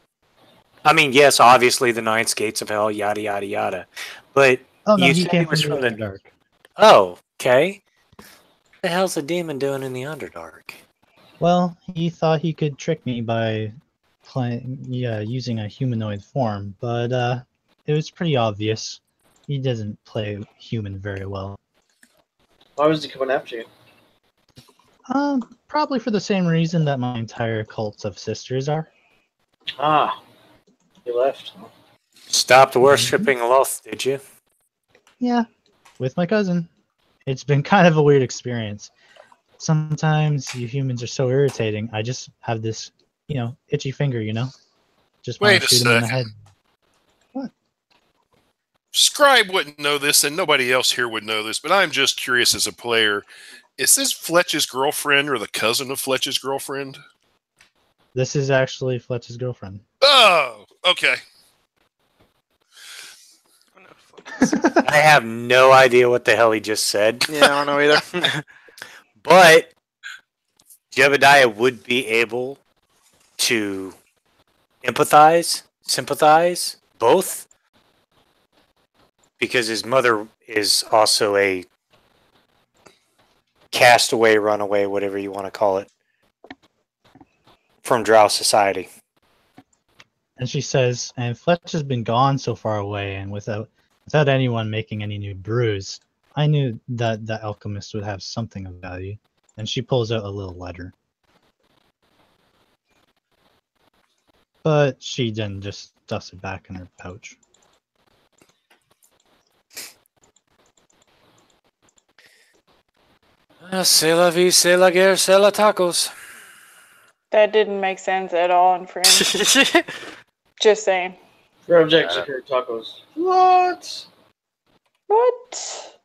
I mean, yes, obviously the 9 gates of hell, yada yada yada. But Oh no, you he said came he was from from the the dark. Oh, okay. What the hell's the demon doing in the Underdark? Well, he thought he could trick me by using a humanoid form, but it was pretty obvious. He doesn't play human very well. Why was he coming after you? Probably for the same reason that my entire cult of sisters are. Ah, he left. Stopped worshipping Loth, did you? Yeah, with my cousin. It's been kind of a weird experience. Sometimes you humans are so irritating. I just have this, itchy finger, Just want Wait to a shoot him in the second. head. What? Scribe wouldn't know this, and nobody else here would know this, but I'm just curious as a player. Is this Fletch's girlfriend or the cousin of Fletch's girlfriend? This is actually Fletch's girlfriend. Oh, okay. I have no idea what the hell he just said. Yeah, I don't know either. But Jebediah would be able to empathize, sympathize, both. Because his mother is also a castaway, runaway, whatever you want to call it, from Drow society. And she says, and Fletch has been gone so far away, and without anyone making any new brews, I knew that the alchemist would have something of value. And she pulls out a little letter. But she then just stuffs it back in her pouch. C'est la vie, c'est la guerre, c'est la tacos. That didn't make sense at all in French. Just saying. Rev Jack secure tacos. What? What?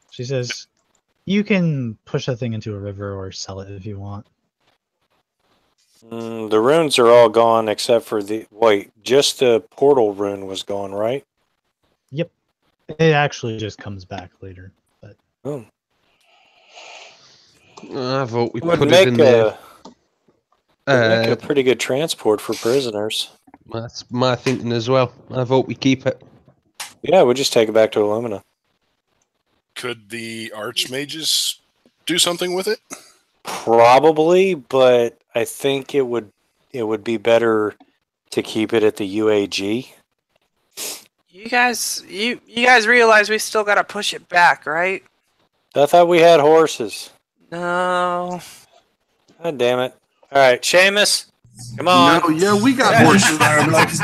She says, you can push that thing into a river or sell it if you want. The runes are all gone except for the... Wait, just the portal rune was gone, right? Yep. It actually just comes back later. But Oh. I vote we It would put it make in there. make a pretty good transport for prisoners. That's my thinking as well. I vote we keep it. Yeah, we'll just take it back to Illumina. Could the archmages do something with it? Probably, but I think it would be better to keep it at the UAG. You guys realize we still gotta push it back, right? I thought we had horses. No. God damn it! All right, Seamus, come on. No, yeah, we got horses. Let's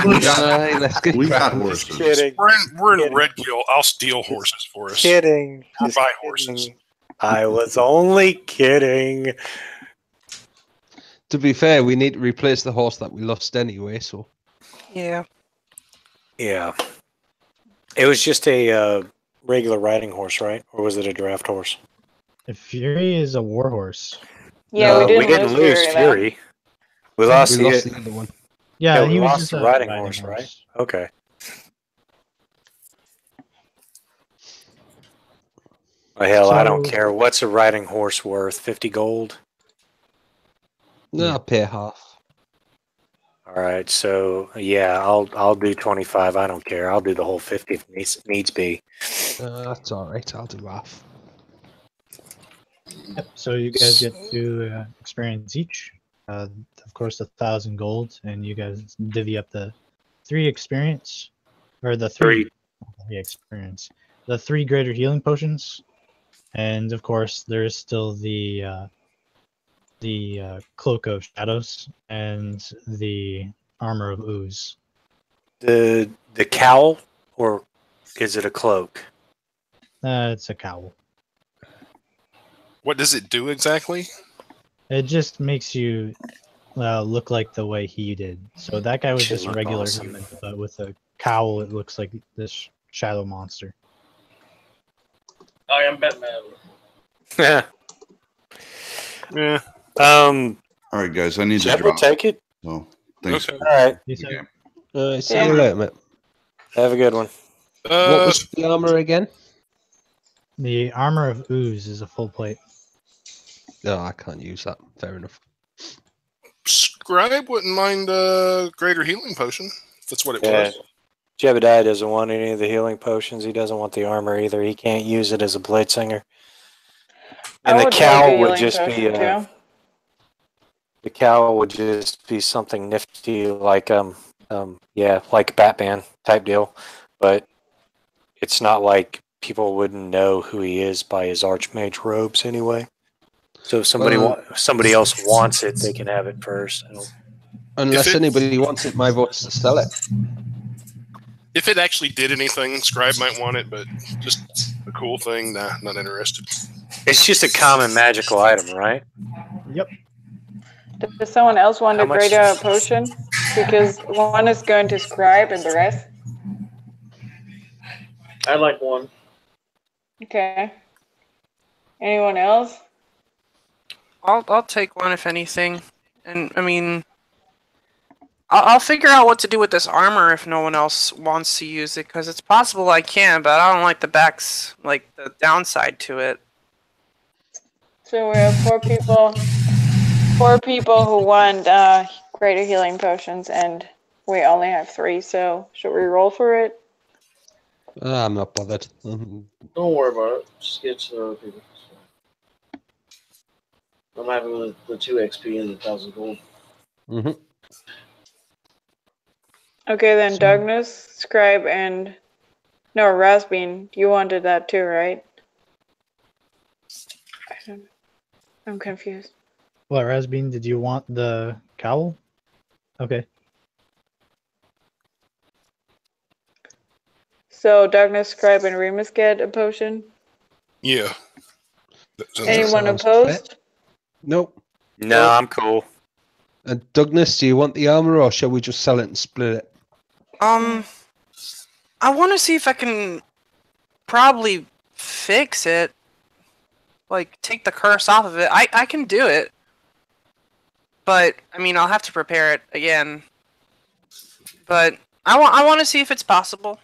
get We got Just horses. kidding. We're in Red Gill. I'll steal horses for us. Kidding. Or Just buy kidding. horses. I was only kidding. To be fair, we need to replace the horse that we lost anyway. So Yeah. Yeah. It was just a regular riding horse, right? Or was it a draft horse? The Fury is a warhorse. Yeah, No, we didn't lose Fury. Fury. We lost, we lost the other one. Yeah, we he was lost just the a riding horse, right? Okay. Oh, hell, I don't So- care. What's a riding horse worth? 50 gold? No, I'll pay half. All right, so yeah, I'll do 25. I don't care. I'll do the whole 50 if needs be. That's all right. I'll do half. Yep, so you guys get to experience each. Of course, 1,000 gold, and you guys divvy up the 3 experience, or the three experience, the 3 greater healing potions, and of course, there's still the cloak of shadows and the armor of ooze. The cowl, or is it a cloak? It's a cowl. What does it do exactly? It just makes you look like the way he did. So that guy was Should just a look regular awesome. human, but with a cowl, it looks like this shadow monster. I am Batman. Yeah. Yeah. Um, All right, guys, I need to Jeb will drop. take it. So, thanks. Okay. All right. You for said- the game. See Yeah. you later, mate. Have a good one. What was the armor again? The armor of ooze is a full plate. No, I can't use that. Fair enough. Scribe wouldn't mind greater healing potion. If that's what it Yeah. was. Jebediah doesn't want any of the healing potions. He doesn't want the armor either. He can't use it as a blade singer. And I the would take a cowl would healing just be potion, too. the cowl would just be something nifty, like like Batman type deal. But it's not like people wouldn't know who he is by his archmage robes anyway. So if somebody else wants it, they can have it first. Unless If it- anybody wants it, my vote's to sell it. If it actually did anything, Scribe might want it, but just a cool thing, nah, not interested. It's just a common magical item, right? Yep. Does someone else want How to much- grade a potion? Because one is going to Scribe and the rest. I like one. Okay. Anyone else? I'll take one if anything, and I mean, I'll figure out what to do with this armor if no one else wants to use it, because it's possible I can, but I don't like the the downside to it. So we have 4 people. 4 people who want greater healing potions, and we only have 3. So should we roll for it? I'm not bothered. Don't worry about it. Just get to the other people. I'm having the 2 XP and the 1,000 gold. Mm-hmm. Okay, then Douglas, Scribe, and Rasbean. You wanted that too, right? I'm confused. What, Rasbean, did you want the cowl? Okay. So Douglas, Scribe, and Remus get a potion. Yeah. Anyone sounds opposed? Nope. No, I'm cool. Douglas, do you want the armor, or shall we just sell it and split it? I want to see if I can probably fix it. Like, take the curse off of it. I can do it. But, I mean, I'll have to prepare it again. But, I want to see if it's possible.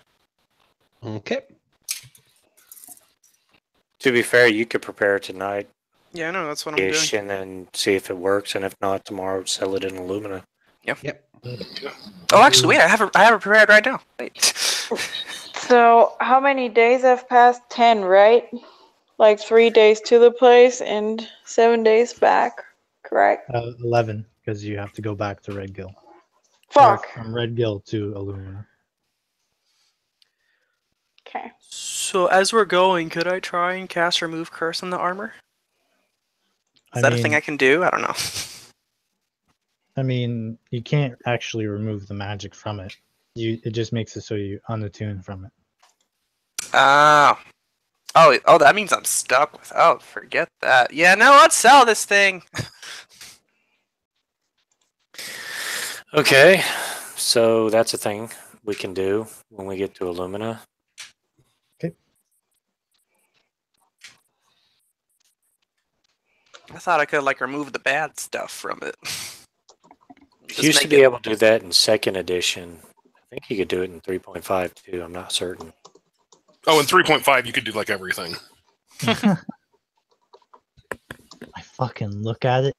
Okay. To be fair, you could prepare it tonight. Yeah, no, that's what I'm doing. ish, and then see if it works, and if not, tomorrow sell it in Illumina. Yep. Oh, actually, wait, I have it prepared right now. Wait. So how many days have passed? 10, right? Like 3 days to the place and 7 days back, correct? 11, because you have to go back to Red Gill. Fuck. Or from Red Gill to Illumina. Okay. So as we're going, could I try and cast Remove Curse on the armor? Is that a thing I can do? I don't know. I mean, you can't actually remove the magic from it. It just makes it so you unattune from it. Oh, that means I'm stuck with. Oh, forget that. Yeah, no, let's sell this thing. Okay, so that's a thing we can do when we get to Illumina. Okay. I thought I could like remove the bad stuff from it. You used to be able to do that in second edition. I think you could do it in 3.5 too. I'm not certain. Oh, in 3.5, you could do like everything. I fucking look at it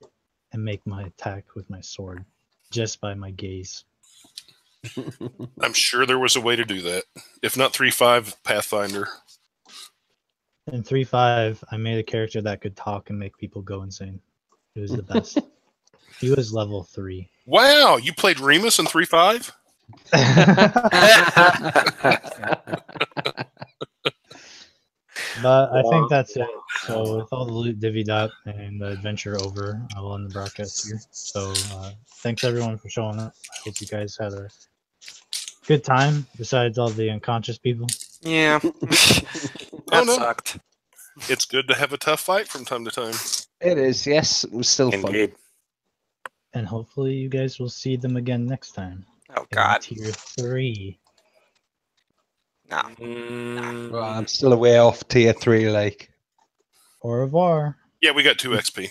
and make my attack with my sword just by my gaze. I'm sure there was a way to do that. If not 3.5, Pathfinder. In 3.5, I made a character that could talk and make people go insane. It was the best. He was level 3. Wow, you played Remus in 3.5? But I think that's it. So with all the loot divvied up and the adventure over, I will end the broadcast here. So thanks everyone for showing up. I hope you guys had a good time, besides all the unconscious people. Yeah. That sucked. It's good to have a tough fight from time to time. It is, yes. It was still Indeed. fun. And hopefully you guys will see them again next time. Oh, God. Tier 3. No. Well, I'm still away off tier 3, like. Au revoir. Yeah, we got 2 XP.